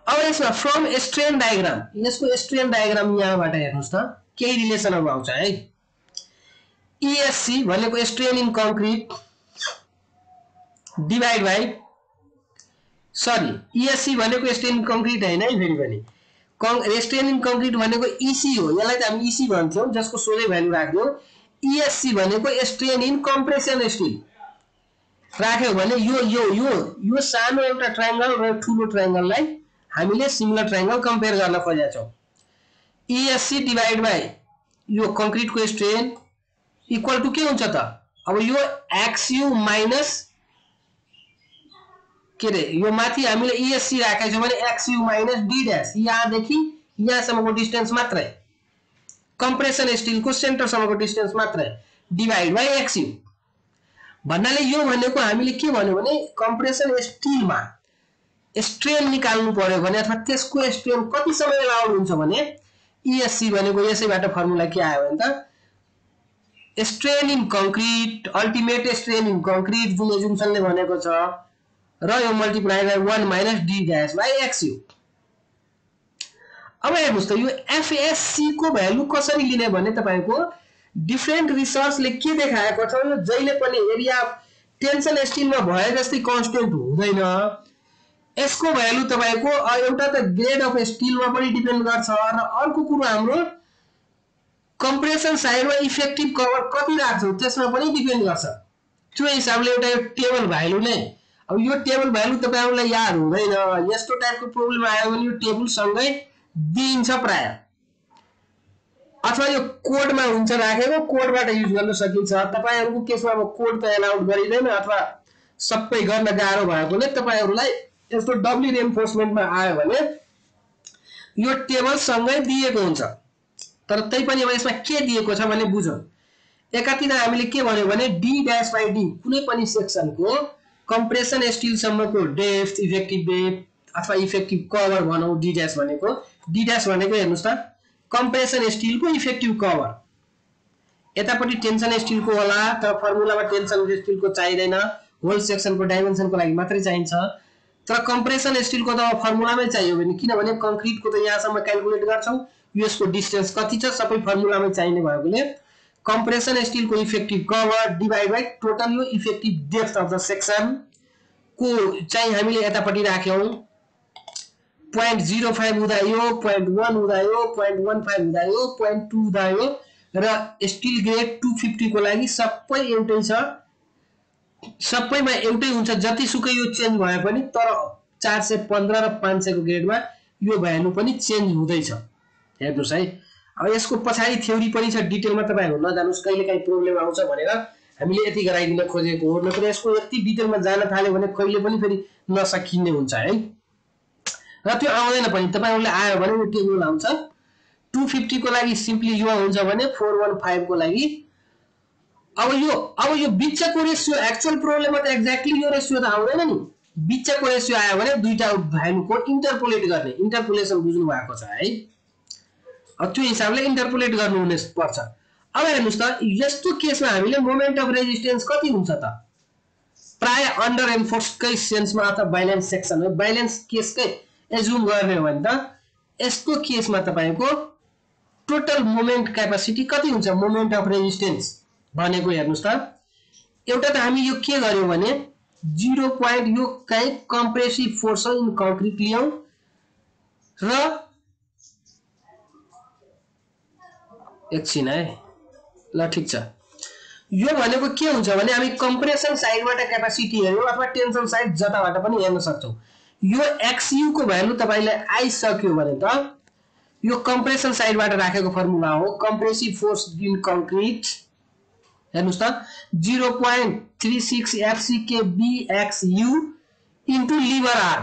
अब यसमा फ्रम स्ट्रेन डायग्राम, यसको स्ट्रेन डायग्राम यहाँबाट हेर्नुस् त केही रिलेसनहरु आउँछ है। ESC भनेको strain in concrete divide by ESC भनेको स्ट्रेन इन कंक्रीट हैन है, फेरि पनि स्ट्रेन इन कंक्रीट भनेको EC हो, यसलाई त हामी EC भन्छौं जसको सोझै भ्यालु राख्दियौ। ESC भनेको स्ट्रेन इन कम्प्रेसन स्टील राख्यो भने यो सानो एउटा ट्रायंगल र ठूलो ट्रायंगललाई हामीले सिमिलर ट्रायंगल कम्पेयर गर्न खोजेका छौं। ESC डिवाइड बाइ यो कंक्रीटको स्ट्रेन इक्वल टु के हुन्छ त, अब यो XU माइनस के रे यो माथि हामीले ESC राखेको छौं भने XU माइनस D डैश, यहाँ देखि यहाँसम्मको डिस्टेन्स मात्रै कम्प्रेसन स्टीलको सेन्टरसम्मको डिस्टेन्स मात्रै डिवाइड बाइ XU भन्नाले यो भनेको हामीले के भन्यो भने कम्प्रेसन स्टीलमा स्ट्रेन निकाल्नु पर्यो भने अथवा त्यसको स्ट्रेन कति समय लागु हुन्छ भने ESC भनेको यसैबाट फर्मुला के आयो भने त strain in concrete ultimate strain in concrete जुन एजुम्सनले भनेको छ र यो multiply by 1 minus D dash by XU। अब हेर्नुस् त यो FASC को भ्यालु कसरी लिने भने तपाईको डिफरेन्ट रिसर्चले के देखाएको छ, यो जहिले पनि एरिया टेन्सन स्टीलमा भए जस्तै कन्स्टेन्ट हुँदैन, यसको भ्यालु तपाईको एउटा त ग्रेड अफ स्टीलमा पनि डिपेन्ड गर्छ र अर्को कुरो हाम्रो कम्प्रेसन साइडमा इफेक्टिभ कभर कति राख्छौ त्यसमा पनि डिपेन्ड गर्छ। त्यो हिसाबले एउटा यो टेबल भ्यालु नै अब यो टेबल भ्यालु तपाईहरुलाई याद हुँदैन यस्तो टाइपको प्रब्लम आयो भने यो टेबल सँगै दिइन्छ प्राय अथवा यो कोडमा हुन्छ राखेको कोडबाट युज गर्न सकिन्छ तपाईहरुको केसमा अब कोड त एलाउड गरिदैन अथवा सबै गर्न गाह्रो भएकोले तपाईहरुलाई यस्तो डब्ली रिइन्फोर्समेन्टमा आयो भने यो टेबल सँगै दिएको हुन्छ तर त्यै पनि अब यसमा के दिएको छ भने बुझौं एकातिर हामीले के भन्यो भने d डैश बाइ d कुनै पनि सेक्सनको कम्प्रेसन स्टिल सम्मको डेप्थ इफेक्टिभ डेप्थ अथवा इफेक्टिभ कभर भनौं d डैश भनेको d डैश भनेको हेर्नुस् त कम्प्रेसन स्टिलको इफेक्टिभ कभर यतापटि टेन्सन स्टिलको होला तर फर्मुलामा टेन्सन स्टिलको चाहिदैन होल सेक्सनको डाइमेन्सनको लागि मात्रै चाहिन्छ तर कम्प्रेसन स्टिलको त फर्मुलामै चाहियो भने किनभने कंक्रीटको त यहाँसम्म क्याल्कुलेट गर्छौं यसको डिस्टेन्स कति छ सबै फर्मुलामै चाहिने भएकोले कम्प्रेसन स्टिलको effective cover divide by total यो effective depth of the section को चाहिँ हामीले यतापटि राख्यौं 0.05 हुँदा यो 0.1 हुँदा यो 0.15 हुँदा यो 0.2 हुँदा यो र स्टिल ग्रेड 250 को लागि सबै एउटै छ सबैमा एउटै हुन्छ जतिसुकै यो चेन्ज भए पनि तर 415 र 500 को ग्रेडमा यो भ्यालु पनि चेन्ज हुँदैछ हेर्नुस् है अब यसको पछाडी थ्योरी पनि छ डिटेलमा तपाईहरु नजानुस् कहिले काई प्रब्लम आउँछ भनेर हामीले यति गराइदिन खोजेको हो नत्र यसको यति डिटेलमा जान थाल्यो भने कहिले पनि फेरि नसकिने हुन्छ है र त्यो आउँदैन पनि तपाईहरुले आयो भने यो टेबल आउँछ 250 को लागि सिम्पली यो हुन्छ भने 415 को लागि अब यो बिचको रेशियो एक्चुअल प्रब्लममा त एक्ज्याक्टली यो रेशियो त आउँदैन नि बिचको रेशियो आयो भने दुईटा भ्यालुको इन्टरपोलेट गर्ने इन्टरपोलेसन बुझ्नु भएको छ है अब त्यो हिसाबले इन्टरपोलेट गर्नु हुने पर्छ अब हेर्नुस् त यस्तो केसमा हामीले मोमेन्ट अफ रेजिस्टेन्स कति हुन्छ त प्राय अन्डर एन्फोर्सकै सेन्समा अथवा बैलेन्स सेक्सन हो बैलेन्स केसकै एज्युम गर्ने हो भने त यस्तो केसमा तपाईको टोटल मोमेन्ट क्यापासिटी कति हुन्छ मोमेन्ट अफ रेजिस्टेन्स भनेको हेर्नुस् त एउटा त हामी यो के गर्यौ भने 0 पॉइंट यो काई कम्प्रेसिभ फोर्स इन कंक्रीट लियौ र एकछिन है ल ठीक छ यो भनेको के हुन्छ भने हामी कम्प्रेसन साइडबाट क्यापासिटी हेर्यौ अथवा टेन्सन साइड जताबाट पनि हेर्न सक्छौ यो xu को भ्यालु तपाईलाई आइसक्यो भने त यो कम्प्रेसन साइडबाट राखेको फर्मुला हो कम्प्रेसिभ फोर्स इन कंक्रीट हेर्नुस् त 0.36 FCKBXU इन्टु लिभर आर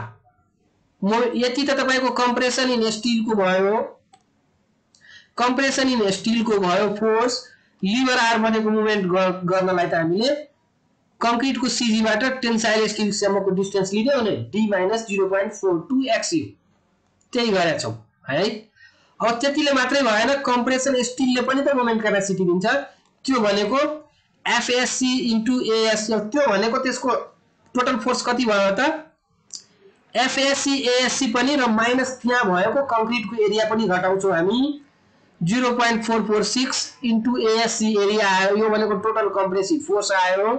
यति त तपाईको कम्प्रेसन इन स्टील को भयो कम्प्रेसन इन स्टील को भयो फोर्स लिभर आर भनेको मुभमेन्ट गर्नलाई त हामीले कंक्रीट को सीजी बाट टेन्साइल स्टील सम्मको डिस्टेन्स लिने हो नि d - 0.42 XU त्यही गरेका छौ है अब त्यतिले मात्रै भएन कम्प्रेसन स्टीलले पनि त मोमेन्ट क्यापासिटी दिन्छ त्यो भनेको FSC इन्टु ASC त्यो भनेको त्यसको टोटल फोर्स कति भयो त FSC ASC पनि र माइनस त्यहाँ भएको कंक्रीटको एरिया पनि घटाउँछौ हामी 0.446 इन्टु ASC एरिया आयो यो भनेको टोटल कम्प्रेसिभ फोर्स आयो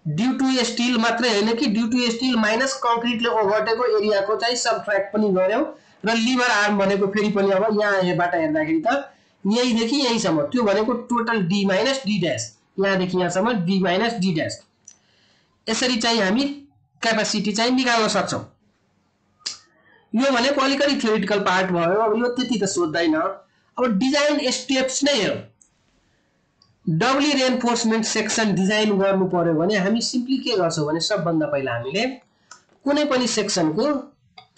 ड्यू टु स्टील मात्रै हैन कि ड्यू टु स्टील माइनस कंक्रीटले ओगटेको एरियाको चाहिँ सबट्र्याक्ट पनि गर्यौ र लिभर आर्म भनेको फेरि पनि अब यहाँ हेबाट हेर्दाखेरि त यही देखि यही सम्म त्यो भनेको टोटल d - d डैश यहाँ देखि यहाँ सम्म d - d डैश यसरी चाहिँ हामी क्यापासिटी चाहिँ निकाल्न सक्छौं यो भनेको अलिकति थ्योरेटिकल पार्ट भयो अब यो त्यति त सोध्दैन अब डिजाइन स्टेप्स नै हेरौं डबली रिइन्फोर्समेन्ट सेक्सन डिजाइन गर्नु पर्यो भने हामी सिम्पली के गर्छौं भने सबभन्दा पहिला हामीले कुनै पनि सेक्सनको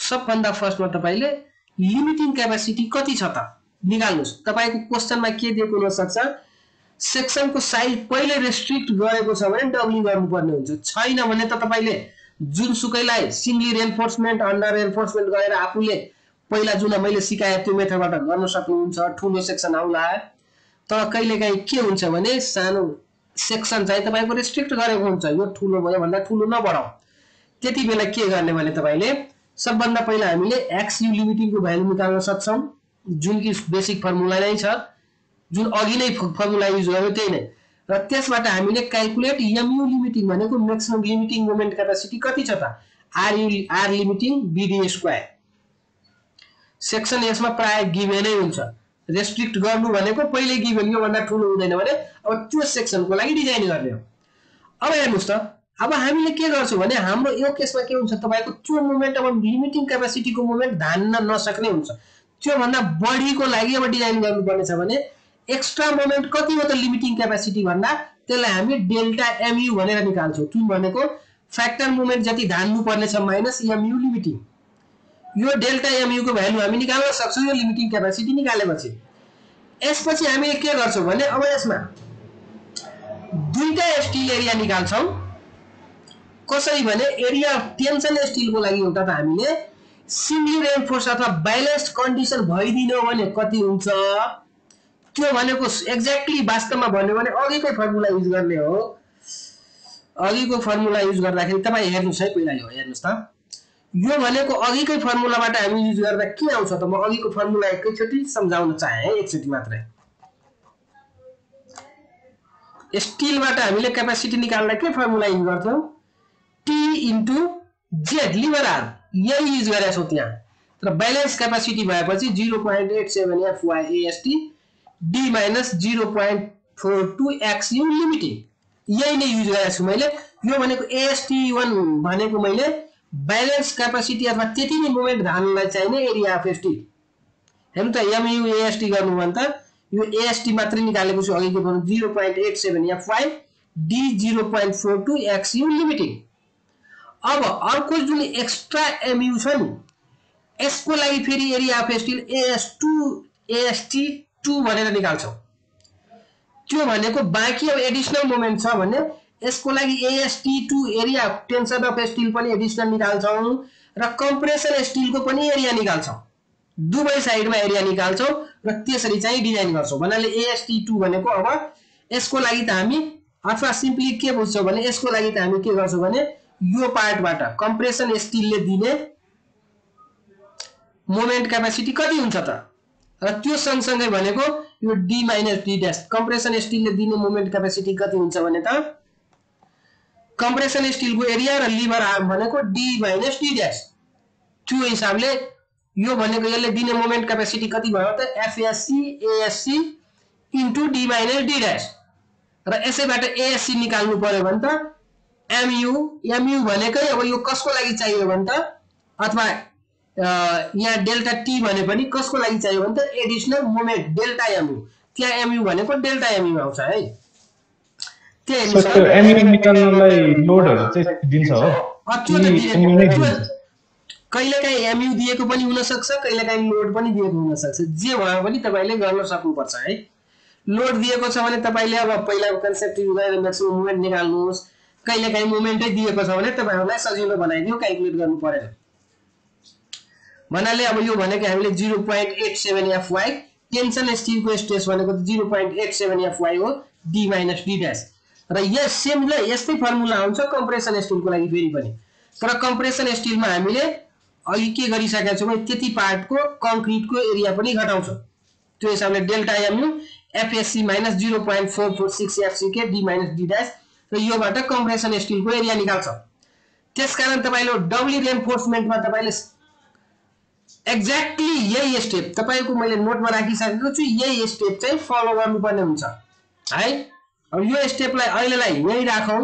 सबभन्दा फर्स्टमा तपाईले लिमिटिङ क्यापासिटी कति छ त निकाल्नुस् तपाईको क्वेशनमा के दिएको हुन सक्छ सेक्सनको साइज पहिले रेस्ट्रिक्ट गरेको छ भने डबलिङ गर्नुपर्ने हुन्छ छैन भने त तपाईले जुनसुकैलाई सिंगली रिइन्फोर्समेन्ट अन्डर रिइन्फोर्समेन्ट गरेर आफूले पहिला जुन मैले सिकाए त्यो मेथडबाट गर्न सक्नुहुन्छ ठूलो सेक्सन आउला तर कहिलेकाहीँ के हुन्छ भने सानो सेक्सन चाहिँ तपाईको रेस्ट्रिक्ट गरेको हुन्छ यो ठूलो भयो भन्दा ठूलो नबढाऊ त्यति बेला के गर्ने भने तपाईले सबभन्दा पहिला हामीले XU लिमिटिङ को भ्यालु निकाल्न सक्छौं जुन कि बेसिक फर्मुला नै छ जुन अघि नै फर्मुला युज गर्यो त्यही नै र त्यसबाट हामीले क्याल्कुलेट MU लिमिटिङ भनेको म्याक्सिमम लिमिटिङ मोमेन्ट क्यापासिटी कति छ त R लिमिटिङ BD² सेक्सन यसमा प्राय गिभेनै हुन्छ रेस्ट्रिक्ट गर्नु भनेको पहिले गिभेन यो भन्दा ठूलो हुँदैन भने अब त्यो सेक्सनको लागि डिजाइन गर्ने हो अब हेर्नुस् त अब हामीले के गर्छौं भने हाम्रो यो केसमा के हुन्छ तपाईको त्यो मोमेन्ट अब लिमिटिङ क्यापेसिटीको मोमेन्ट धान्न नसक्ने हुन्छ त्यो भन्दा बढीको लागि अब डिजाइन गर्नुपर्ने छ भने एक्स्ट्रा मोमेन्ट कति हो त लिमिटिङ क्यापेसिटी भन्दा त्यसलाई हामी डेल्टा एमयु भनेर निकाल्छौं किन भनेको फ्याक्टर मोमेन्ट जति धान्नु पर्ने छ माइनस एमयु लिमिटिङ यो डेल्टा एमयु को भ्यालु हामी निकाल्न सक्छौं यो लिमिटिङ क्यापेसिटी निकालेपछि यसपछि हामीले के गर्छौं भने अब यसमा दुईटा स्टील एरिया निकाल्छौं कसरी भने एरिया अफ टेन्सन स्टील को लागि एउटा त हामीले सिंगली रेनफोर्स अथवा बैलेन्स्ड कन्डिसन भइदिनु भने कति हुन्छ त्यो भनेको एक्ज्याक्टली वास्तवमा भन्यो भने अघिकै फर्मुला युज गर्ने हो अघिको फर्मुला युज गर्दाखेरि तपाई हेर्नुस् है पहिला यो हेर्नुस् त यो भनेको अघिकै फर्मुलाबाट हामी युज गर्दा के आउँछ त म अघिको फर्मुला एकैचोटी सम्झाउन चाहे एकचोटी मात्रै स्टीलबाट हामीले क्यापेसिटी निकाल्दा के फर्मुला युज गर्थ्यौ T into Z lever arm यही युज गरेका छौं त्यहाँ तर बैलेन्स क्यापेसिटी भएपछि 0.87 FY AST D minus 0.42 XU limiting यही नै युज गरेको छु मैले यो भनेको AST1 भनेको मैले बैलेन्स क्यापेसिटी अथवा त्यति नै मोमेन्ट धान्नलाई चाहिने एरिया अफ स्टील हेर्नु त MU AST गर्नु भन्दा यो AST मात्रै निकालेको छु अघिको भन्नु 0.87 FY D 0.42 XU लिमिटिङ अब अर्को जुन एक्स्ट्रा एमयु छ नि यसको लागि फेरि एरिया अफ स्टील AST2 भनेर निकाल्छौं त्यो भनेको बाँकी अब एडिशनल मोमेन्ट छ भने यसको लागि AST2 area of tension of steel पनि एडिशनल निकाल्छौं र कम्प्रेसन स्टील को पनि एरिया निकाल्छौं दुवै साइडमा एरिया निकाल्छौं र त्यसरी चाहिँ डिजाइन गर्छौं भन्नाले AST2 भनेको अब यसको लागि त हामी अथवा सिम्पली के बुझ्छौं भने यसको लागि त हामी के गर्छौं भने यो पार्टबाट कम्प्रेसन स्टीलले दिने मोमेन्ट क्यापेसिटी कति हुन्छ त र त्यो सँगसँगै भनेको यो D minus D dash compression स्टीलले दिने मोमेन्ट क्यापेसिटी कति हुन्छ भने त कम्प्रेसन स्टीलको एरिया र लिभर आर्म भनेको D minus D dash त्यो हिसाबले यो भनेको यसले दिने मोमेन्ट क्यापेसिटी कति भयो त FSC ASC into D minus D dash र यसैबाट ASC निकाल्नु पर्यो भने त MU भनेकै अब यो कसको लागि चाहियो भने त अथवा यहाँ डेल्टा T भने पनि कसको लागि चाहियो भने त एडिशनल मोमेन्ट डेल्टा MU त्यहाँ MU भनेको डेल्टा MU आउँछ है त्यही सो MU निकाल्नलाई लोडहरु चाहिँ दिन्छ हो कहिलेकाहीँ MU दिएको पनि हुन सक्छ कहिलेकाहीँ लोड पनि दिएको हुन सक्छ जे भए पनि तपाईले गर्न सक्नुपर्छ है लोड दिएको छ भने तपाईले अब पहिलाको कन्सेप्ट युज गरेर म्याक्सिमम मोमेन्ट निकाल्नुस् कहिलेकाहीँ मोमेन्टै दिएको छ भने तपाईहरुलाई सजिलो बनाइदियो क्याल्कुलेट गर्नु पर्दैन भन्नाले अब यो भनेको हामीले 0.87 FY टेन्सन स्टीलको स्ट्रेस भनेको 0.87 FY हो D minus D dash र यस सेमले यस्तै फर्मुला हुन्छ कम्प्रेसन स्टीलको लागि फेरि पनि तर कम्प्रेसन स्टीलमा हामीले अघि के गरिसकेका छौं त्यति पार्टको कंक्रीटको एरिया पनि घटाउँछौं त्यो हिसाबले delta MU FSC minus 0.446 FCK D minus D dash र योबाट कम्प्रेसन स्टीलको एरिया निकाल्छ त्यसकारण तपाईले डबली रेन्फोर्समेन्टमा तपाईले एक्ज्याक्टली यही स्टेप तपाईको मैले नोटमा राखिसकेको छु यही स्टेप चाहिँ फलो गर्नुपर्ने हुन्छ है अब यो स्टेपलाई अहिलेलाई यही राखौं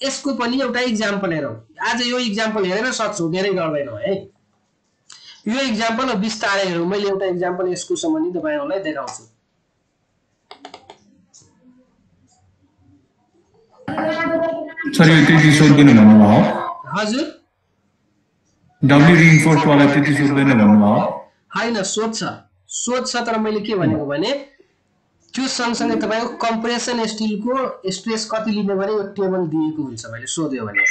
यसको पनि एउटा एक्जाम्पल हेरौं आज यो एक्जाम्पल हेरेर सक्छौ धेरै गर्दैनौ है यो एक्जाम्पल विस्तारै हेरौं मैले एउटा एक्जाम्पल यसको सम्बन्धी तपाईहरुलाई देखाउँछु सर यो त्यति सोध्दैन भन्नुभयो हजुर डबली रिइन्फोर्स वाला त्यति सोध्दैन भन्नुभयो हैन सोध्छ तर मैले के भनेको भने त्यो सँगसँगै तपाईको कम्प्रेसन स्टीलको स्ट्रेस कति लिने भने यो टेबल दिएको हुन्छ मैले सोध्यो भने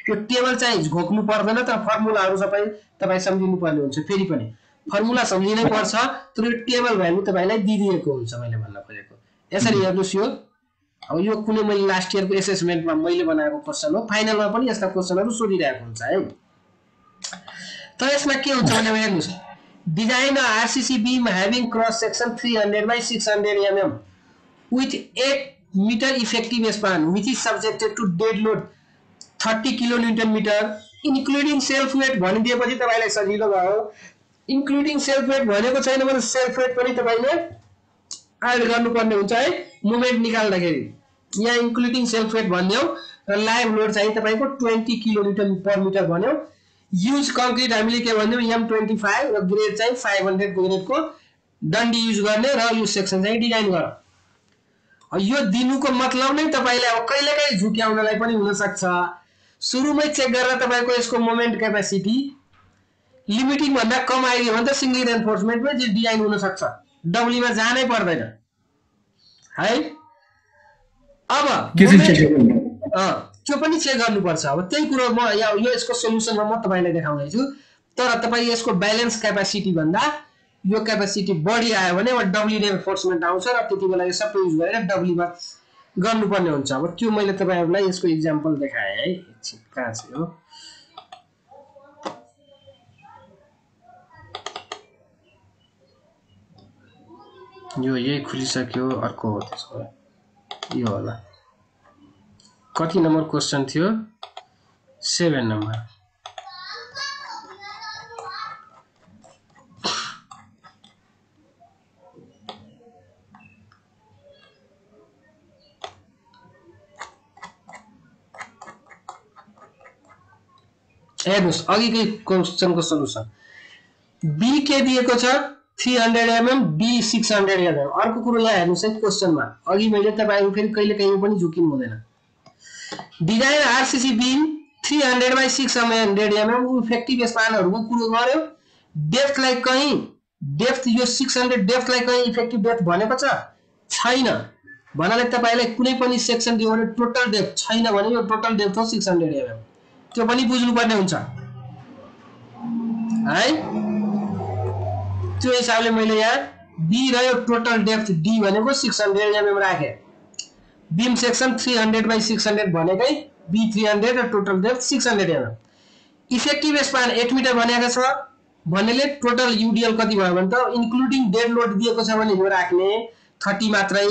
यो टेबल चाहिँ घोक्नु पर्दैन तर फर्मुलाहरु सबै तपाई सम्झिनु पर्ने हुन्छ फेरि पनि फर्मुला सम्झिनै पर्छ तर यो टेबल भ्यालु तपाईलाई दिइएको हुन्छ मैले भन्न खोजेको यसरी हेर्नुस् यो अब यो कुनै मैले लास्ट इयरको एसेसमेन्टमा मैले बनाएको क्वेशन हो फाइनलमा पनि यस्ता क्वेशनहरु सोधिरहेको हुन्छ है त यसमा के हुन्छ भने हेर्नुस् design RCC beam having cross section 300 by 600 mm with 8 meter effective span which is subjected to dead load 30 kilonewton meter including self weight भनिदिएपछि तपाईलाई सजिलो भयो including self weight भनेको छैन भने self weight पनि तपाईले एड गर्नुपर्ने हुन्छ है मोमेन्ट निकाल्दाखेरि यहाँ including self weight भन्दियौ र लाइभ लोड चाहिँ तपाईको 20 किलोन्युटन पर मिटर भन्यो। युज कंक्रिट हामीले के भन्यौ M25 र ग्रेड चाहिँ 500 को ग्रेडको डन्डी युज गर्ने र यो सेक्सन चाहिँ डिजाइन गर। यो दिनुको मतलब नै तपाईले अब कहिलेकाहीँ झुक्याउनलाई पनि हुन सक्छ। सुरुमै चेक गरेर तपाईको यसको मोमेन्ट क्यापेसिटी लिमिटिङ भन्दा कम आइदियो भने त सिंगल रेन्फोर्समेन्टमै जे डिजाइन हुन सक्छ, डब्ल्यू मा जानै पर्दैन है। अब त्यो पनि चेक गर्नुपर्छ। अब त्यही कुरो म यो यसको सोलुसनमा म तपाईलाई देखाउँदै छु। तर तपाई यसको ब्यालेन्स क्यापेसिटी भन्दा यो क्यापेसिटी बढी आयो भने अब डब्ल्यू रेन्फोर्समेन्ट आउँछ र त्यति बेला यो सबै युज गरेर डब्ल्यू मा गर्नुपर्ने हुन्छ। अब त्यो मैले तपाईहरुलाई यसको एक्जाम्पल देखाए है। एकछिन कहाँ छ यो यही खुलिसक्यो। अर्को हो त्यसको यो होला। कति नम्बर क्वेशन थियो? 7 नम्बर। हेर्नुस् अघिकै क्वेशनको सल्युसन। बी के दिएको छ 300 mm, बी 600 mm। अर्को कुरा यहाँ हेर्नुस् है क्वेशनमा। अघि मैले तपाईहरु फेरि कहिले कहीँ पनि झुकिनु हुँदैन। Design RCC beam 300 by 600 mm effective स्पानहरुको कुरो गर्यो। डेप्थ लाई कहीं डेप्थ यो 600 डेप्थ लाई कहीं इफेक्टिभ डेप्थ भनेको छ छैन। भन्नाले तपाईलाई कुनै पनि सेक्सन दियो भने टोटल डेप्थ छैन भने यो टोटल डेप्थ हो 600 mm। त्यो पनि बुझ्नु पर्ने हुन्छ है। त्यो हिसाबले मैले यहाँ बी र यो टोटल डेप्थ डी भनेको 600 mm राखे। बीम सेक्सन 300 by 600 भनेकै बी 300 र total depth 600 mm। Effective span 8 metre भनेको छ भन्नेले टोटल यूडीएल कति भयो भने त इन्क्लुडिङ डेड लोड दिएको छ भने यो राख्ने 30 मात्रै।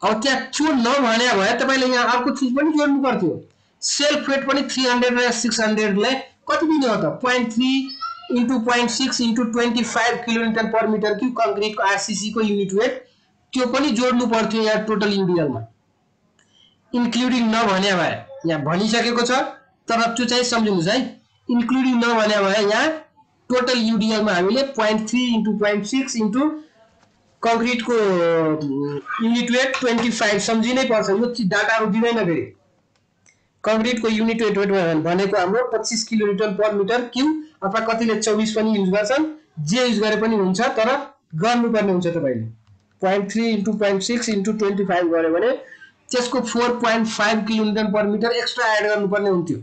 अब त्यहाँ त्यो नभने भए तपाईले यहाँ अर्को चीज पनि जोड्नु पर्थ्यो। सेल्फ वेट पनि 300 र 600 लाई कति दिने हो त 0.3 into 0.6 into 25 kilonewton per metre cube concrete को आरसीसी को यूनिट वेट त्यो पनि जोड्नु पर्थ्यो यहाँ टोटल यूडीएल मा। इन्क्लुडिङ नभने भए यहाँ भनिसकेको छ तर त्यो चाहिँ सम्झिनुस् है। इन्क्लुडिङ नभने भए यहाँ टोटल यूडीएल मा हामीले 0.3 into 0.6 into कंक्रीट को यूनिट वेट 25 सम्झिनै पर्छ। यो डाटाहरु दिदैन फेरि। कंक्रीट को यूनिट वेट भनेको हाम्रो 25 किलोन्युटन पर मिटर क्यूब अथवा कतिले 24 पनि युज गर्छन्। जे युज गरे पनि हुन्छ तर गर्नुपर्ने हुन्छ तपाईले। 0.3 into 0.6 into 25 गरे भने त्यसको 4.5 kilonewton per metre extra add गर्नुपर्ने हुन्थ्यो।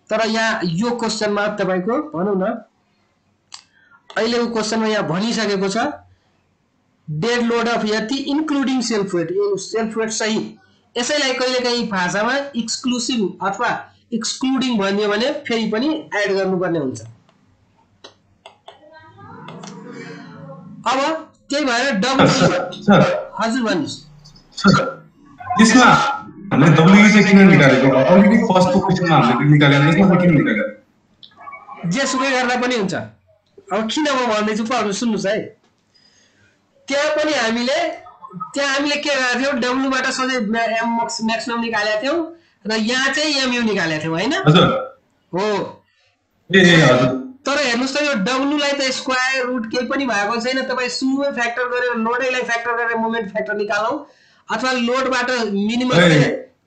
तर यहाँ यो क्वेशनमा तपाईको भनौं न अहिलेको क्वेशनमा यहाँ भनिसकेको छ डेड लोड अफ यति इन्क्लुडिङ सेल्फ वेट। यो सेल्फ वेट सही। यसैलाई कहिलेकाहीँ भाषामा एक्सक्लुसिभ अथवा एक्सक्लुडिङ भन्यो भने फेरि पनि एड गर्नुपर्ने हुन्छ। अब त्यही भएर डब्ल्यू हजुर भन्नुस्। यसमा हामीले डब्ल्यू चाहिँ किन निकालेको? अलरेडी फर्स्टको क्वेशनमा हामीले निकालेको यसमा किन निकालेको? जे सुकै गर्दा पनि हुन्छ। अब किन म भन्दै छु पढ्नु सुन्नुस् है। त्यहाँ पनि हामीले के गरेका थियौ डब्ल्यू बाट सधैँ एम म्याक्सिमम निकालेका थियौ र यहाँ चाहिँ एमयू निकालेका थियौ हैन? हजुर हो। ए हजुर। तर हेर्नुस् त यो डब्ल्यू लाई त स्क्वायर रुट केही पनि भएको छैन। तपाई सुरुमै फ्याक्टर गरेर लोडैलाई फ्याक्टर गरेर मोमेन्ट फ्याक्टर निकालौ अथवा लोडबाट मिनिमम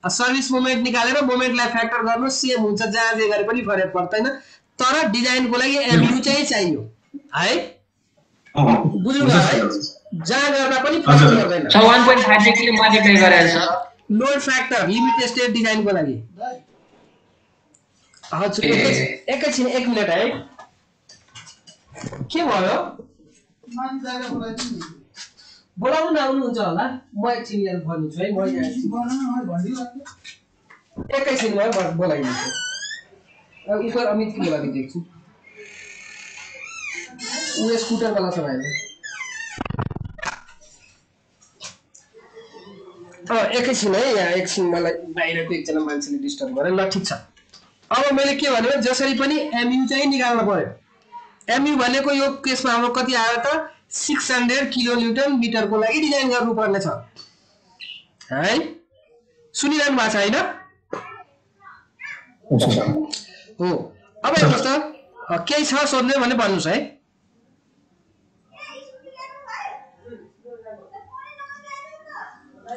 सर्भिस मोमेन्ट निकालेर मोमेन्टलाई फ्याक्टर गर्नु सेम हुन्छ। जहाँ जे गरे पनि फरक पर्दैन। तर डिजाइनको लागि एमयू चाहिँ चाहियो है। बुझ्नु भयो है? जहाँ गर्दा पनि फरक पर्दैन। 1.5 देखि मल्टिप्लाई गरेर छ लोड फ्याक्टर लिमिट स्टेट डिजाइनको लागि। हजुर एकैछिन 1 मिनेट है। के भयो? बोलाउनु नआउनुहुन्छ होला। म एकछिन यहाँ भन्छु है। म एकैछिन म बोलाइदिन्छु। अब ऊपर अमित के लागि देख्छु। उ स्कुटर वाला छ भाइले। एकैछिन है। यहाँ एकछिन मलाई बाहिरको एकजना मान्छेले डिस्टर्ब गरे। ल ठीक छ। अब मैले के भने जसरी पनि एमयू चाहिँ निकाल्न पर्यो। एमयू भनेको यो केसमा हाम्रो कति आयो त 600 किलोन्युटन मिटर को लागि डिजाइन गर्नुपर्ने छ है। सुनिरहनु भएको छ हैन? हो अब हेर्नुहोस् त केही छ सोध्ने भने भन्नुहोस् है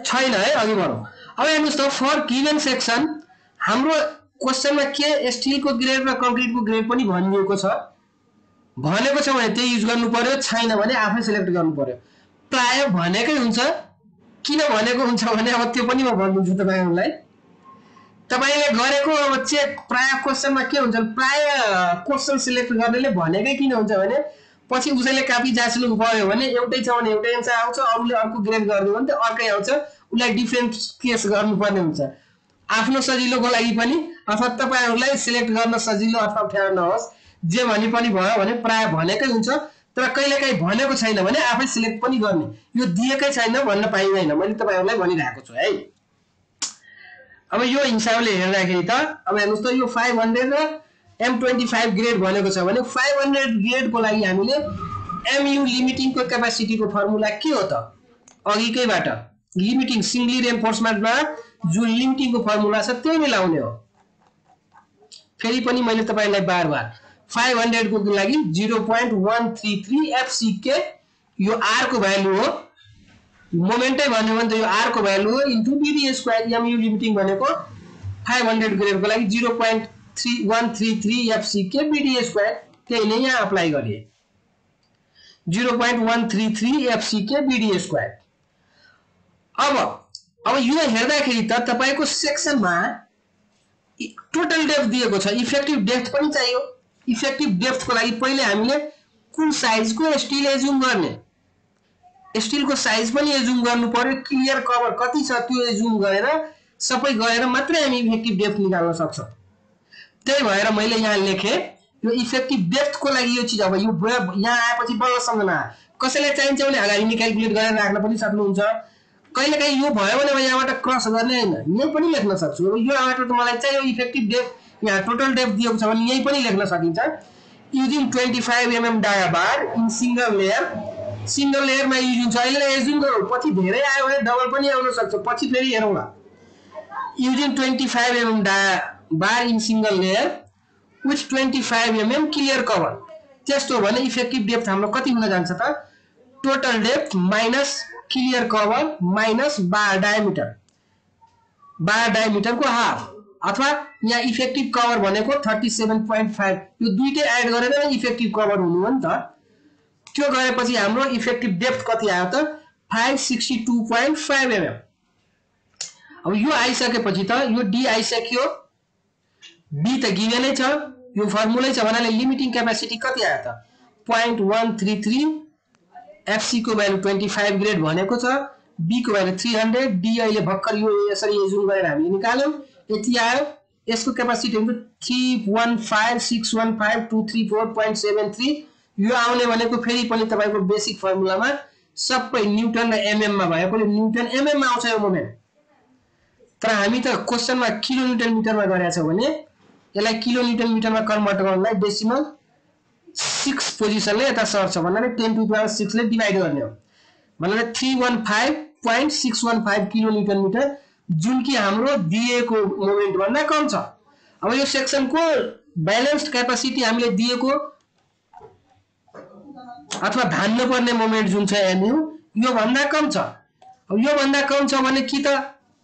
छैन है अघि बढौँ अब हेर्नुहोस् त फर गिभन सेक्सन हाम्रो क्वेसनमा के स्टिलको ग्रेड र कङ्क्रिटको ग्रेड पनि भनिएको छ भनेको छ भने त्यही युज गर्नु पर्यो छैन भने आफै सिलेक्ट गर्नु पर्यो प्राय भनेकै हुन्छ किन भनेको हुन्छ भने अब त्यो पनि म भनिदिन्छु तपाईहरुलाई तपाईले गरेको अब चेक प्राय क्वेसनमा के हुन्छ प्राय क्वेसन सिलेक्ट गर्नेले भनेकै किन हुन्छ भने पछि उसैले कपी जाँच्नु पर्यो भने एउटै छ भने एउटै आन्सर आउँछ अरूले अर्को ग्रेड गर्नु भने त अर्कै आउँछ उलाई डिफरेन्ट केस गर्नुपर्ने हुन्छ आफ्नो सजिलोको लागि पनि अथवा तपाईहरुलाई सिलेक्ट गर्न सजिलो अथवा अप्ठ्यारो नहोस् जे भनि पनि भयो भने प्राय भनेकै हुन्छ तर कहिलेकाहीँ भनेको छैन भने आफै सिलेक्ट पनि गर्ने यो दिएकै छैन भन्न पाइदैन मैले तपाईहरुलाई भनिरहेको छु है अब यो हिसाबले हेर्दाखेरि त अब हेर्नुस् त यो 500 र M25 ग्रेड भनेको छ भने 500 ग्रेड को लागि हामीले MU लिमिटिङ को क्यापासिटी को फर्मुला के हो त अघिकैबाट लिमिटिङ सिंगली रिइन्फोर्समेन्टमा जुन लिमिटिङ को फर्मुला छ त्यही नै लाउने हो फेरि पनि मैले तपाईलाई बार 500 को लागि 0.133 FCK यो R को भ्यालु हो मोमेन्टै भन्यो भने त यो R को भ्यालु हो into BD square MU limiting भनेको 500 ग्रेड को लागि 0.133 FCK BD स्क्वायर त्यही नै यहाँ अप्लाई गरे 0.133 FCK BD स्क्वायर अब यो हेर्दाखेरि त तपाईको सेक्सनमा टोटल डेप्थ दिएको छ इफेक्टिभ डेप्थ पनि चाहियो इफेक्टिभ डेप्थ को लागि पहिले हामीले कुन साइज को स्टिल एज्युम गर्ने स्टिल को साइज पनि एज्युम गर्नु पर्यो क्लियर कभर कति छ त्यो एज्युम गरेर सबै गरेर मात्रै हामी इफेक्टिभ डेप्थ निकाल्न सक्छौं त्यही भएर मैले यहाँ लेखे यो इफेक्टिभ डेप्थ को लागि यो चीज अब यो यहाँ आएपछि बल्ल सम्झना कसैले चाहिन्छ भने अगाडि क्याल्कुलेट गरेर राख्न पनि सक्नुहुन्छ कहिलेकाहीँ यो भयो भने यहाँबाट क्रस गर्ने हैन यही पनि लेख्न सक्छु यो आबाट त मलाई चाहियो इफेक्टिभ डेप्थ यहाँ टोटल डेप्थ दिएको छ भने यही पनि लेख्न सकिन्छ using 25 mm dia bar in single layer मा युज हुन्छ अहिले एज्युम गरौँ पछि धेरै आयो भने डबल पनि आउन सक्छ पछि फेरि हेरौँला using 25 mm dia bar in single layer with 25 mm clear cover त्यस्तो भने इफेक्टिभ डेप्थ हाम्रो कति हुन जान्छ त total depth minus clear cover minus bar diameter को हाफ अथवा यहाँ इफेक्टिभ कभर भनेको 37.5 यो दुईटै एड गरेर इफेक्टिभ कभर हुनु हो नि त त्यो गरेपछि हाम्रो इफेक्टिभ डेप्थ कति आयो त 562.5 mm अब यो आइसकेपछि त यो डी आइसक्यो बी त गिभनै छ यो फर्मुलै छ भन्नाले लिमिटिङ क्यापासिटी कति आयो त 0.133 FC को भ्यालु 25 ग्रेड भनेको छ बी को भ्यालु 300 डी अहिले भक्कर यो यसरी एज्युम गरेर हामीले निकाल्यौं यति आयो यसको क्यापासिटी हुन्छ 315615234.73 यो आउने भनेको फेरि पनि तपाईको बेसिक फर्मुलामा सबै न्यूटन र एमएम मा भएकोले न्यूटन एमएम मा आउँछ यो मोमेन्ट तर हामी त क्वेशनमा किलो न्यूटन मिटरमा गरेका छौं भने यसलाई किलो न्यूटन मिटरमा कन्भर्ट गर्नलाई डेसिमल 6 पोजिसनले यता सर्छ भन्नाले 10 टु द पावर 6 ले डिवाइड गर्ने हो भन्नाले 315.615 किलो न्यूटन मिटर जुन कि हाम्रो दिएको मोमेन्ट भन्दा कम छ अब यो सेक्सनको ब्यालेन्स्ड क्यापासिटी हामीले दिएको अथवा धान्न पर्ने मोमेन्ट जुन छ एमयु यो भन्दा कम छ अब यो भन्दा कम छ भने कि त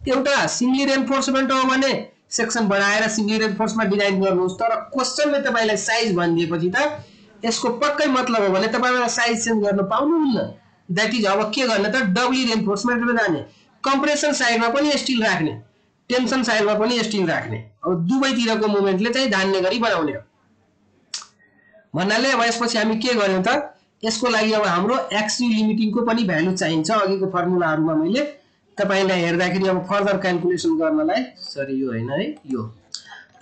एउटा सिंगली रिइन्फोर्समेन्ट हो भने सेक्सन बढाएर सिंगली रिइन्फोर्समेन्ट डिजाइन गर्नुहोस् तर क्वेशनले तपाईलाई साइज भनिदिएपछि त यसको पक्कै मतलब हो भने तपाईले साइज चेन्ज गर्न पाउनुहुन्न दैट इज अब के गर्ने त डबली रिइन्फोर्समेन्टमा जाने कम्प्रेसन साइडमा पनि स्टिल राख्ने टेन्सन साइडमा पनि स्टिल राख्ने अब दुवैतिरको मोमेन्टले चाहिँ धान्ने गरी बनाउने हो भन्नाले अब यसपछि हामी के गर्यौं त यसको लागि अब हाम्रो एक्सयु लिमिटिङ को पनि भ्यालु चाहिन्छ अघिको फर्मुलाहरुमा मैले तपाईलाई हेर्दाखेरि अब फर्दर क्याल्कुलेसन गर्नलाई सरी यो हैन है यो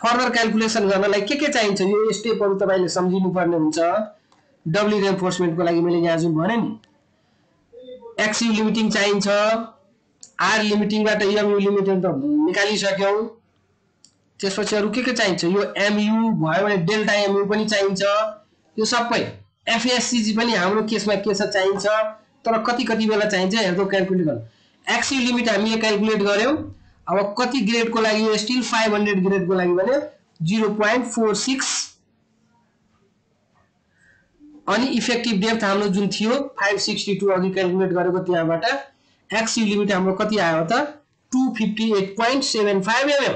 फर्दर क्याल्कुलेसन गर्नलाई के चाहिन्छ यो स्टेपहरु तपाईले सम्झिनु पर्ने हुन्छ डबली रिइन्फोर्समेन्ट को लागि मैले यहाँ जुन भने नि एक्सयु लिमिटिङ चाहिन्छ आर लिमिटिङबाट एमयु लिमिटिङ त निकालिसक्यौ त्यसपछि अरु के चाहिन्छ यो एमयु भयो भने डेल्टा एमयु पनि चाहिन्छ यो सबै एफएससीजी पनि हाम्रो केसमा के छ चाहिन्छ तर कति बेला चाहिन्छ हेर्दो क्याल्कुलेट गर्नु एक्सयु लिमिट हामीले क्याल्कुलेट गर्यौ अब कति ग्रेड को लागि यो स्टिल 500 ग्रेड को लागि भने 0.46 अनि इफेक्टिभ डेप्थ हाम्रो जुन थियो 562 अघि क्याल्कुलेट गरेको त्यहाँबाट एक्सयू लिमिट हाम्रो कति आयो त 258.75 mm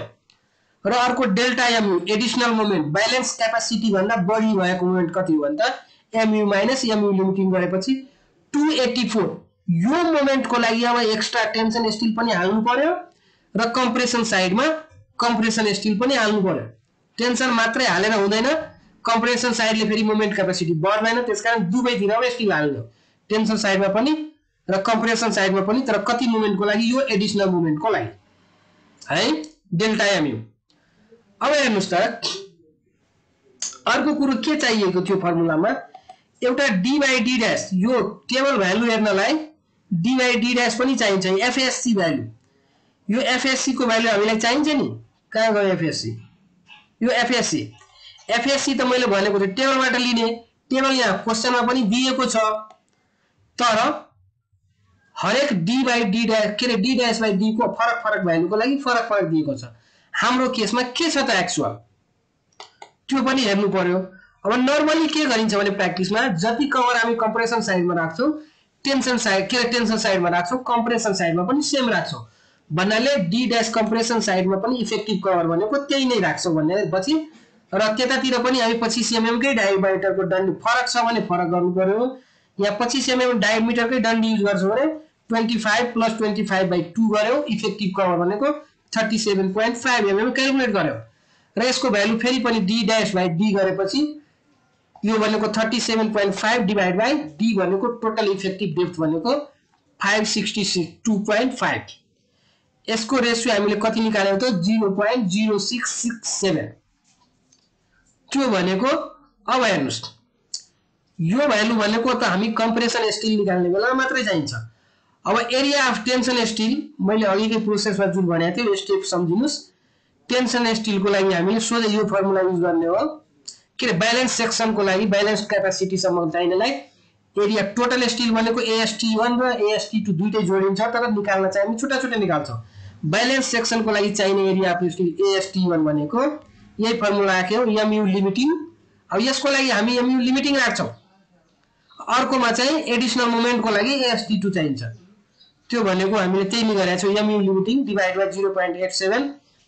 र अर्को delta MU additional moment balance capacity भन्दा बढी भएको मोमेन्ट कति हो भन्दा एमयू माइनस एमयू लिमिटिङ गरेपछि 284 यो मोमेन्टको लागि अब एक्स्ट्रा टेन्सन स्टिल पनि हाल्नु पर्यो र कम्प्रेसन साइडमा कम्प्रेसन स्टिल पनि हाल्नु पर्यो टेन्सन मात्रै हालेर हुँदैन कम्प्रेसन साइडले फेरि मोमेन्ट क्यापासिटी बढ्दैन त्यसकारण दुवैतिरमा स्टिल हाल्नु टेन्सन साइडमा पनि र कम्प्रेसन साइडमा पनि तर कति मोमेन्टको लागि यो एडिशनल मोमेन्टको लागि है डेल्टा एमयू अब हेर्नुस् त अर्को कुरो के चाहिएको थियो फर्मुलामा एउटा d by d dash यो टेबल भ्यालु हेर्नलाई d by d dash पनि चाहिन्छ एफएससी भ्यालु यो एफएससी को भ्यालु हामीलाई चाहिन्छ नि कहाँ गयो एफएससी यो एफएससी त मैले भनेको थिएँ टेबलबाट लिने टेबल यहाँ क्वेशनमा पनि दिएको छ तर हरेक d by d dash के रे d dash by d को फरक भ्यालुको लागि फरक दिएको छ हाम्रो केसमा के छ त एक्चुअल त्यो पनि हेर्नु पर्यो अब नर्मली के गरिन्छ भने प्र्याक्टिसमा जति कभर हामी कम्प्रेसन साइडमा राख्छौं टेन्सन साइड के टेन्सन साइडमा राख्छौं कम्प्रेसन साइडमा पनि सेम राख्छौं भन्नाले d dash कम्प्रेसन साइडमा पनि इफेक्टिभ कभर भनेको त्यही नै राख्छौं भनेपछि र त्यतातिर पनि हामी 25 mm कै डायमिटरको डन्डी फरक छ भने फरक गर्नु पर्यो यहाँ 25 mm डायमिटरकै डन्डी युज गर्छौं भने 25 + 25/2 गर्यो इफेक्टिभ कभर भनेको 37.5 mm क्याल्कुलेट गर्यो र यसको भ्यालु फेरि पनि d dash by d गरेपछि यो भनेको 37.5 डिवाइड बाइ d भनेको टोटल इफेक्टिभ डेप्थ भनेको 562.5 यसको रेशियो हामीले कति निकाल्यौ त 0.0667 त्यो भनेको अब हेर्नुस् यो भ्यालु भनेको त हामी कम्प्रेसन स्टिल निकाल्ने बेला मात्रै चाहिन्छ अब एरिया अफ टेन्सन स्टिल मैले अघिकै प्रोसेसमा जुन भनेको थिएँ स्टेप सम्झिनुस् टेन्सन स्टिलको लागि हामीले सोझै यो फर्मुला युज गर्ने हो के ब्यालेन्स सेक्सनको लागि ब्यालेन्स क्यापासिटी सम्म चाहिनेलाई एरिया टोटल स्टिल भनेको AST1 र AST2 दुईटै जोडिन्छ तर निकाल्न चाहिँ हामी छुट्टा निकाल्छौं ब्यालेन्स सेक्सनको लागि चाहिने एरिया अफ स्टिल AST1 भनेको यही फर्मुला आके हो MU लिमिटिङ अब यसको लागि हामी MU लिमिटिङ राख्छौं अर्कोमा चाहिँ एडिशनल मोमेन्टको लागि AST2 चाहिन्छ त्यो भनेको हामीले त्यही नि गरेका छौं MU लिमिटिङ डिवाइड बाइ 0.87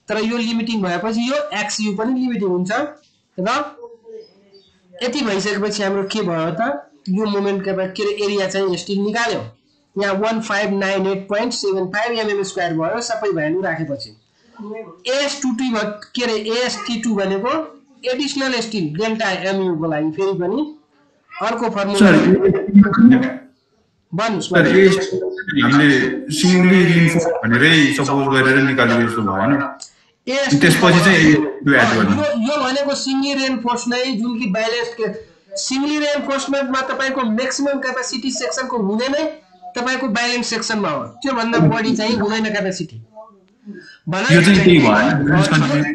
तर यो लिमिटिङ भएपछि यो XU पनि लिमिटिङ हुन्छ र यति भइसकेपछि हाम्रो के भयो त यो मोमेन्ट के एरिया चाहिँ स्टिल निकाल्यो यहाँ 1598.75 mm² भयो सबै भ्यालु राखेपछि AST2 के रे AST2 भनेको एडिशनल स्टिल डेल्टा MU को लागि फेरि पनि अर्को फर्मुला भन्नुस् सर हामीले सिंगली रिइन्फोर्स भनेरै सपोज गरेर निकालेको जस्तो भएन त्यसपछि चाहिँ यो एड गर्नु यो भनेको सिंगली रिइन्फोर्स नै जुन कि ब्यालेन्स के सिंगली रिइन्फोर्समेन्टमा तपाईको म्याक्सिमम क्यापासिटी सेक्सनको हुँदैन तपाईको ब्यालेन्स सेक्सनमा हो त्यो भन्दा बढी चाहिँ हुँदैन क्यापासिटी यो चाहिँ त्यही भयो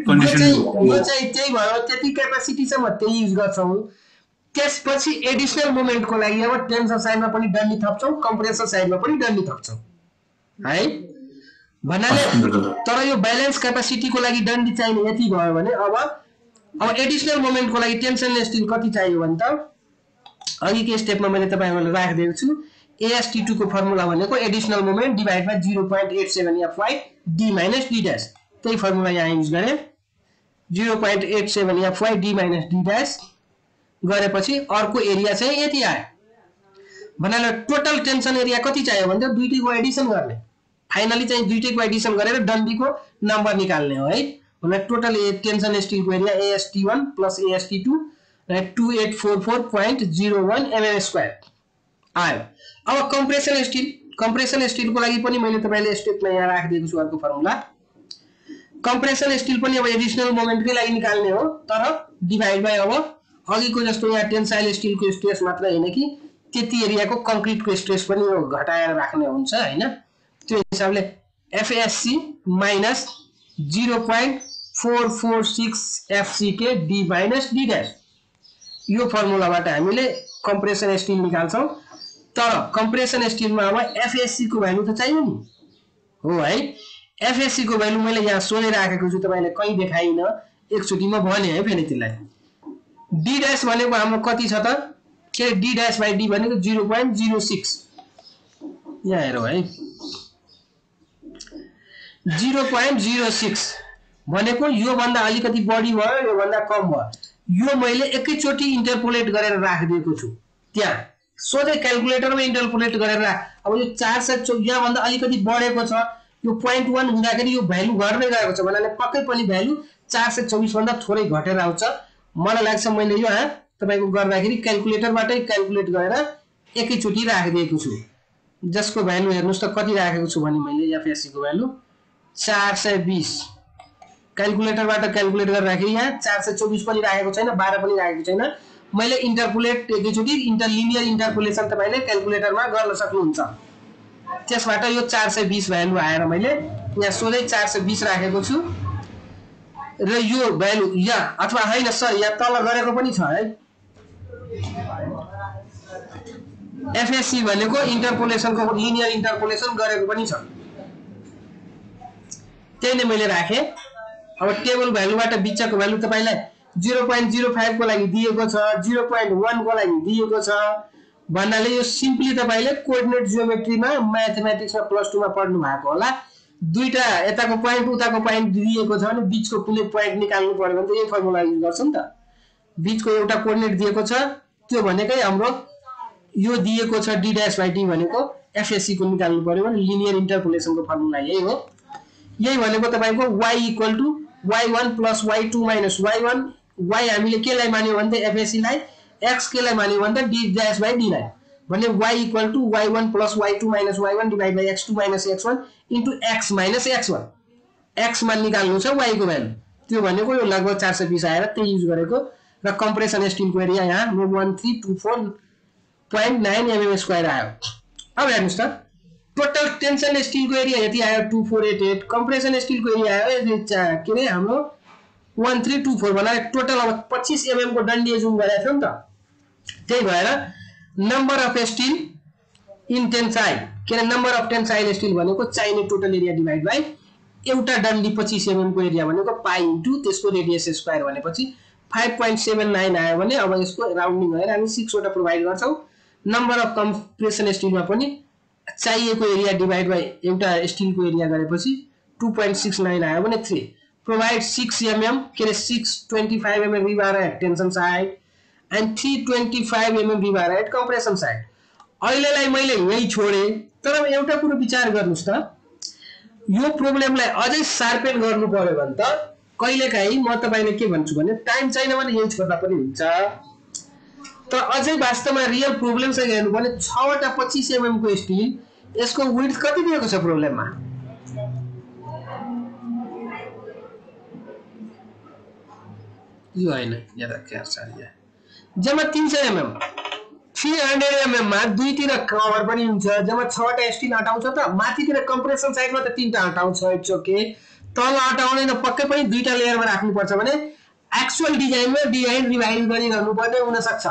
कन्डिसन यो चाहिँ त्यही भयो त्यति क्यापासिटी सम्म त्यही युज गर्छौं त्यसपछि एडिशनल मोमेन्टको लागि अब टेन्सन साइडमा पनि डन्डी थप्छौं कम्प्रेसन साइडमा पनि डन्डी थप्छौं है भन्नाले तर यो ब्यालेन्स क्यापासिटीको लागि डन्डी चाहिने यति भयो भने अब एडिशनल मोमेन्टको लागि टेन्सन स्टिल कति चाहियो भने त अघिकै स्टेपमा मैले तपाईहरुलाई राखिदिएको छु AST2 को फर्मुला भनेको additional moment divide by 0.87 Fy d - d dash त्यही फर्मुला यहाँ युज गरे 0.87 Fy d - d dash गरेपछि अर्को एरिया चाहिँ यति आयो भन्नाले टोटल टेन्सन एरिया कति चाहियो भने त दुईटैको एडिसन गर्ने फाइनली चाहिँ दुईटैको एडिसन गरेर डन्डीको नम्बर निकाल्ने हो है भने total tension स्टिलको area AST1 + AST2 र 2844.01 mm² आयो अब कम्प्रेसन स्टिलको लागि पनि मैले तपाईलाई स्टेपमा यहाँ राखिदिएको छु अर्को फर्मुला कम्प्रेसन स्टिल पनि अब एडिशनल मोमेन्टकै लागि निकाल्ने हो तर डिवाइड बाइ अब अघिको जस्तो यहाँ टेन्साइल स्टिलको स्ट्रेस मात्र हैन कि त्यति एरियाको कंक्रीटको स्ट्रेस पनि घटाएर राख्ने हुन्छ हैन त्यो हिसाबले FSC minus 0.446 FCK d minus d dash यो फर्मुलाबाट हामीले कम्प्रेसन स्टिल निकाल्छौं तर कम्प्रेसन स्टिलमा अब FSC को भ्यालु त चाहियो नि हो है FSC को भ्यालु मैले यहाँ सोधे राखेको छु तपाईलाई कहीं देखाइन एकचोटीमा भने है फेरि त्यसलाई d ड्याश भनेको हाम्रो कति छ त के d ड्याश बाइ d भनेको 0.06 यहाँ हेरौ है 0.06 भनेको यो भन्दा अलिकति बढी भयो यो भन्दा कम भयो यो मैले एकैचोटी इन्टरपोलेट गरेर राखिदिएको छु त्यहाँ सोझै क्याल्कुलेटरमा इन्टरपोलेट गरेर राख अब यो 400 यहाँ भन्दा अलिकति बढेको छ यो 0.1 हुँदाखेरि यो भ्यालु घट्दै गएको छ भन्नाले पक्कै पनि भ्यालु 424 भन्दा थोरै घटेर आउँछ मलाई लाग्छ मैले यो तपाईको गर्दाखेरि क्याल्कुलेटरबाटै क्याल्कुलेट गरेर एकैचोटी राखिदिएको छु जसको भ्यालु हेर्नुस् त कति राखेको छु भने मैले एफएससी को भ्यालु 420 क्याल्कुलेटरबाट क्याल्कुलेट गरेर राखे यहाँ 424 पनि राखेको छैन 12 पनि राखेको छैन मैले इन्टरपोलेट एकैचोटी लिनियर इन्टरपोलेसन तपाईले क्याल्कुलेटरमा गर्न सक्नुहुन्छ त्यसबाट यो 420 भ्यालु आएर मैले यहाँ सोझै 420 राखेको छु र यो भ्यालु यहाँ अथवा हैन सर यहाँ तल गरेको पनि छ है एफएससी भनेको इन्टरपोलेसनको लिनियर इन्टरपोलेसन गरेको पनि छ त्यही नै मैले राखे अब टेबल भ्यालुबाट बिचको भ्यालु तपाईलाई 0.05 को लागि दिएको छ 0.1 को लागि दिएको छ भन्नाले यो सिम्पली तपाईले कोअर्डिनेट जियोमेट्रीमा म्याथमेटिक्समा प्लस 2 मा पढ्नु भएको होला दुईटा यताको प्वाइन्ट उताको प्वाइन्ट दिएको छ भने बीचको कुनै प्वाइन्ट निकाल्नु पर्यो भने त यही फर्मुला युज गर्छ नि त बीचको एउटा कोअर्डिनेट दिएको छ त्यो भनेकै हाम्रो यो दिएको छ d ड्याश बाइ d भनेको एफएससी को निकाल्नु पर्यो भने लिनियर इन्टरपोलेसनको फर्मुला यही हो यही भनेको तपाईको y y1 + y2 - y1 y हामीले केलाई मान्यो भने एफएससी लाई x केलाई मान्यो भने d ड्याश बाइ d लाई भने y = y1 + y2 - y1 divide by x2 - x1 into x - x1 x मान निकाल्नु छ y को भ्यालु त्यो भनेको यो लगभग 420 आएर त्यही युज गरेको र कम्प्रेसन स्टिलको एरिया यहाँ 1324.9 mm² आयो अब हेर्नुस् त टोटल टेन्सन स्टिलको एरिया यति आयो 2488 कम्प्रेसन स्टिलको एरिया आयो के रे हाम्रो 1324 भन्नाले टोटल अब 25 mm को डन्डी जुम गरेको थियो नि त त्यही भएर number of still in tensile के रे नम्बर अफ टेन्साइल स्टिल भनेको चाहिने टोटल एरिया डिवाइड बाइ एउटा डन्डी 25 mm को एरिया भनेको पाइ इन्टु त्यसको रेडियस स्क्वायर भनेपछि 5.79 आयो भने अब यसको राउन्डिङ गरेर हामी 6 वटा प्रोवाइड गर्छौं नम्बर अफ कम्प्रेसन स्टिलमा पनि चाहिएको एरिया डिवाइड बाइ एउटा स्टिलको एरिया गरेपछि 2.69 आयो भने 3 प्रोवाइड 6 mm के रे 625 mm rebar at tension side and 325 mm rebar at compression side अहिलेलाई मैले यही छोडे तर एउटा कुरा विचार गर्नुस् त यो प्रब्लमलाई अझै शार्पेन गर्नु पर्यो भने त कहिलेकाहीँ म तपाईले के भन्छु भने टाइम छैन भने यही छोड्दा पनि हुन्छ तर अझै वास्तवमा रियल प्रब्लम चाहिँ हेर्नु भने 6 वटा 25 mm को स्टिल यसको विड्थ कति दिएको छ प्रब्लममा यो हैन याद राख्या छ जम्मा 300 mm 300 mm मा दुईतिर कभर पनि हुन्छ जम्मा 6 वटा स्टिल हटाउँछ त माथितिर कम्प्रेसन साइडमा त 3टा हटाउँछ इट्स ओके तल हटाउँदैन पक्कै पनि दुईटा लेयरमा राख्नु पर्छ भने एक्चुअल डिजाइनमा डिजाइन रिभाइज गरिरहनु पर्ने हुन सक्छ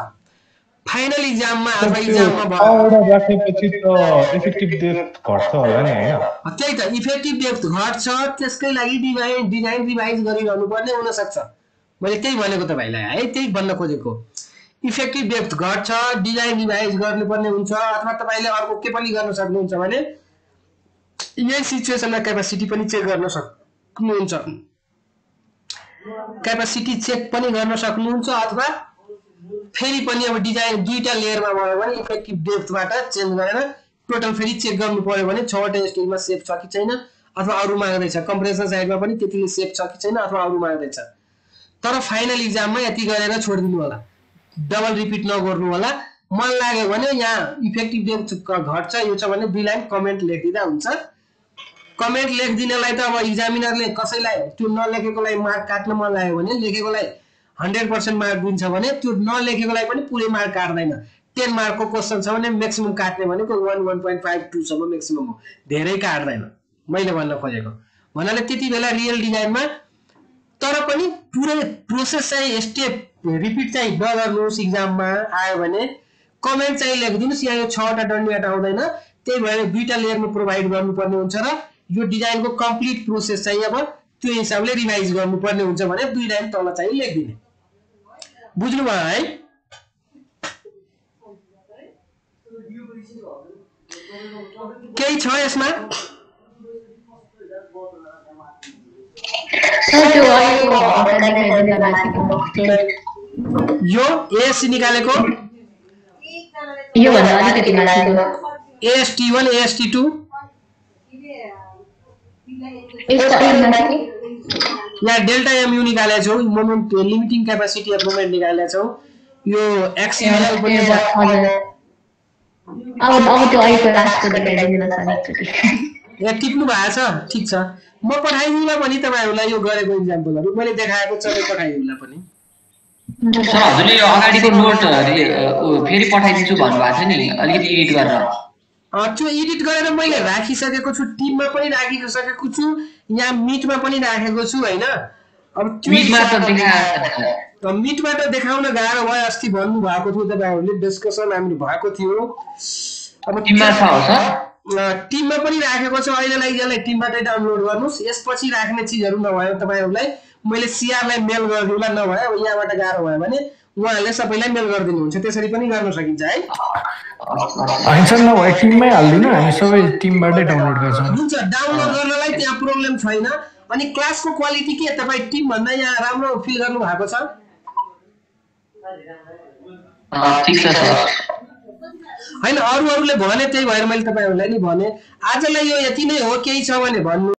फाइनल एक्जाममा अथवा एक्जाममा एउटा राखेपछि त इफेक्टिभ डेप्थ घट्छ होला नि हैन त्यही त इफेक्टिभ डेप्थ घट्छ त्यसकै लागि डिजाइन रिभाइज गरिरहनु पर्ने हुन सक्छ मैले त्यही भनेको तपाईलाई है त्यही भन्न खोजेको इफेक्टिभ डेप्थ घट्छ डिजाइन रिभाइज गर्नुपर्ने हुन्छ अथवा तपाईले अर्को के पनि गर्न सक्नुहुन्छ भने यही सिचुएसनमा क्यापेसिटी पनि चेक गर्न सक्नुहुन्छ क्यापेसिटी चेक पनि गर्न सक्नुहुन्छ अथवा फेरि पनि अब डिजाइन दुईटा लेयरमा भयो भने इफेक्टिभ डेप्थबाट चेन्ज गरेर टोटल फेरि चेक गर्नु पर्यो भने 6 वटा स्टिलमा सेफ छ कि छैन अथवा अरु माग्दैछ कम्प्रेसन साइडमा पनि त्यतिले सेफ छ कि छैन अथवा अरु माग्दैछ तर फाइनल एक्जाममा यति गरेर छोड्दिनु होला डबल रिपिट नगर्नु होला मन लाग्यो भने यहाँ इफेक्टिभ डेप्थ घट्छ यो छ भने दुई लाइन कमेन्ट लेखिदिदा हुन्छ कमेन्ट लेखदिनलाई त अब एक्जामिनरले कसैलाई त्यो नलेखेकोलाई मार्क काट्न मन लाग्यो भने लेखेकोलाई 100% मार्क दिन्छ भने त्यो नलेखेकोलाई पनि पुरै मार्क काट्दैन 10 मार्कको क्वेशन छ भने म्याक्सिमम काट्ने भनेको 1.52 सम्म म्याक्सिमम हो धेरै काट्दैन मैले भन्न खोजेको भन्नाले त्यति बेला रियल डिजाइनमा तर पनि पुरै प्रोसेस चाहिँ स्टेप रिपिट चाहिँ नगर्नुस् एक्जाममा आयो भने कमेन्ट चाहिँ लेखिदिनुस् यहाँ यो 6 वटा डन्डी हटाउँदैन त्यही भएर दुईटा लेयरमा प्रोवाइड गर्नुपर्ने हुन्छ र यो डिजाइनको कम्प्लिट प्रोसेस चाहिँ अब त्यो हिसाबले रिभाइज गर्नुपर्ने हुन्छ भने 2 लाइन तल चाहिँ लेखिदिने। बुझ्नु भयो है? केही छ यसमा? यो एएससी निकालेको यो भन्दा अलिकति माथिको AST1 AST2 यहाँ डेल्टा एमयु निकालेको छौ, moment limiting capacity of moment निकालेको छौ। यो एक्सएल पनि अब त्यो अहिले लास्टको देखाइदिनु न सर एकचोटी। यहाँ टिप्नु भएको छ? ठीक छ, म पठाइदिउँला पनि तपाईहरुलाई यो गरेको एक्जाम्पलहरु मैले देखाएको सबै पठाइदिउँला पनि। सर हजुरले यो अगाडिको नोट फेरि पठाइदिन्छु भन्नुभएको छ नि, अलिकति एडिट गरेर। त्यो एडिट गरेर मैले राखिसकेको छु, टिममा पनि राखिसकेको छु, यहाँ मिटमा पनि राखेको छु हैन। अब त्यो मिटमा त देखाउन गाह्रो भयो, अस्ति भन्नु भएको थियो तपाईहरुले, डिस्कसन हामी भएको थियो। अब टिममा छ हो सर? टिममा पनि राखेको छ, अहिलेलाई यसलाई टिमबाटै डाउनलोड गर्नुस्। यसपछि राख्ने चीजहरु नभयो तपाईहरुलाई मैले सीआर लाई मेल गरिदिउँला, नभए अब यहाँबाट गाह्रो भयो भने उहाँले सबैलाई मेल गरिदिनु हुन्छ, त्यसरी पनि गर्न सकिन्छ है। हैन सर, नभए टिममै हाल्दिनु, हामी सबै टिमबाटै डाउनलोड गर्छौं। हुन्छ, डाउनलोड गर्नलाई त्यहाँ प्रब्लम छैन। अनि क्लासको क्वालिटी के तपाई टिम भन्दा यहाँ राम्रो फिल गर्नु भएको छ? ठीक छ सर। हैन, अरूले भने त्यही भएर मैले तपाईहरुलाई नि भने। आजलाई यो यति नै हो, केही छ भने भन्नु।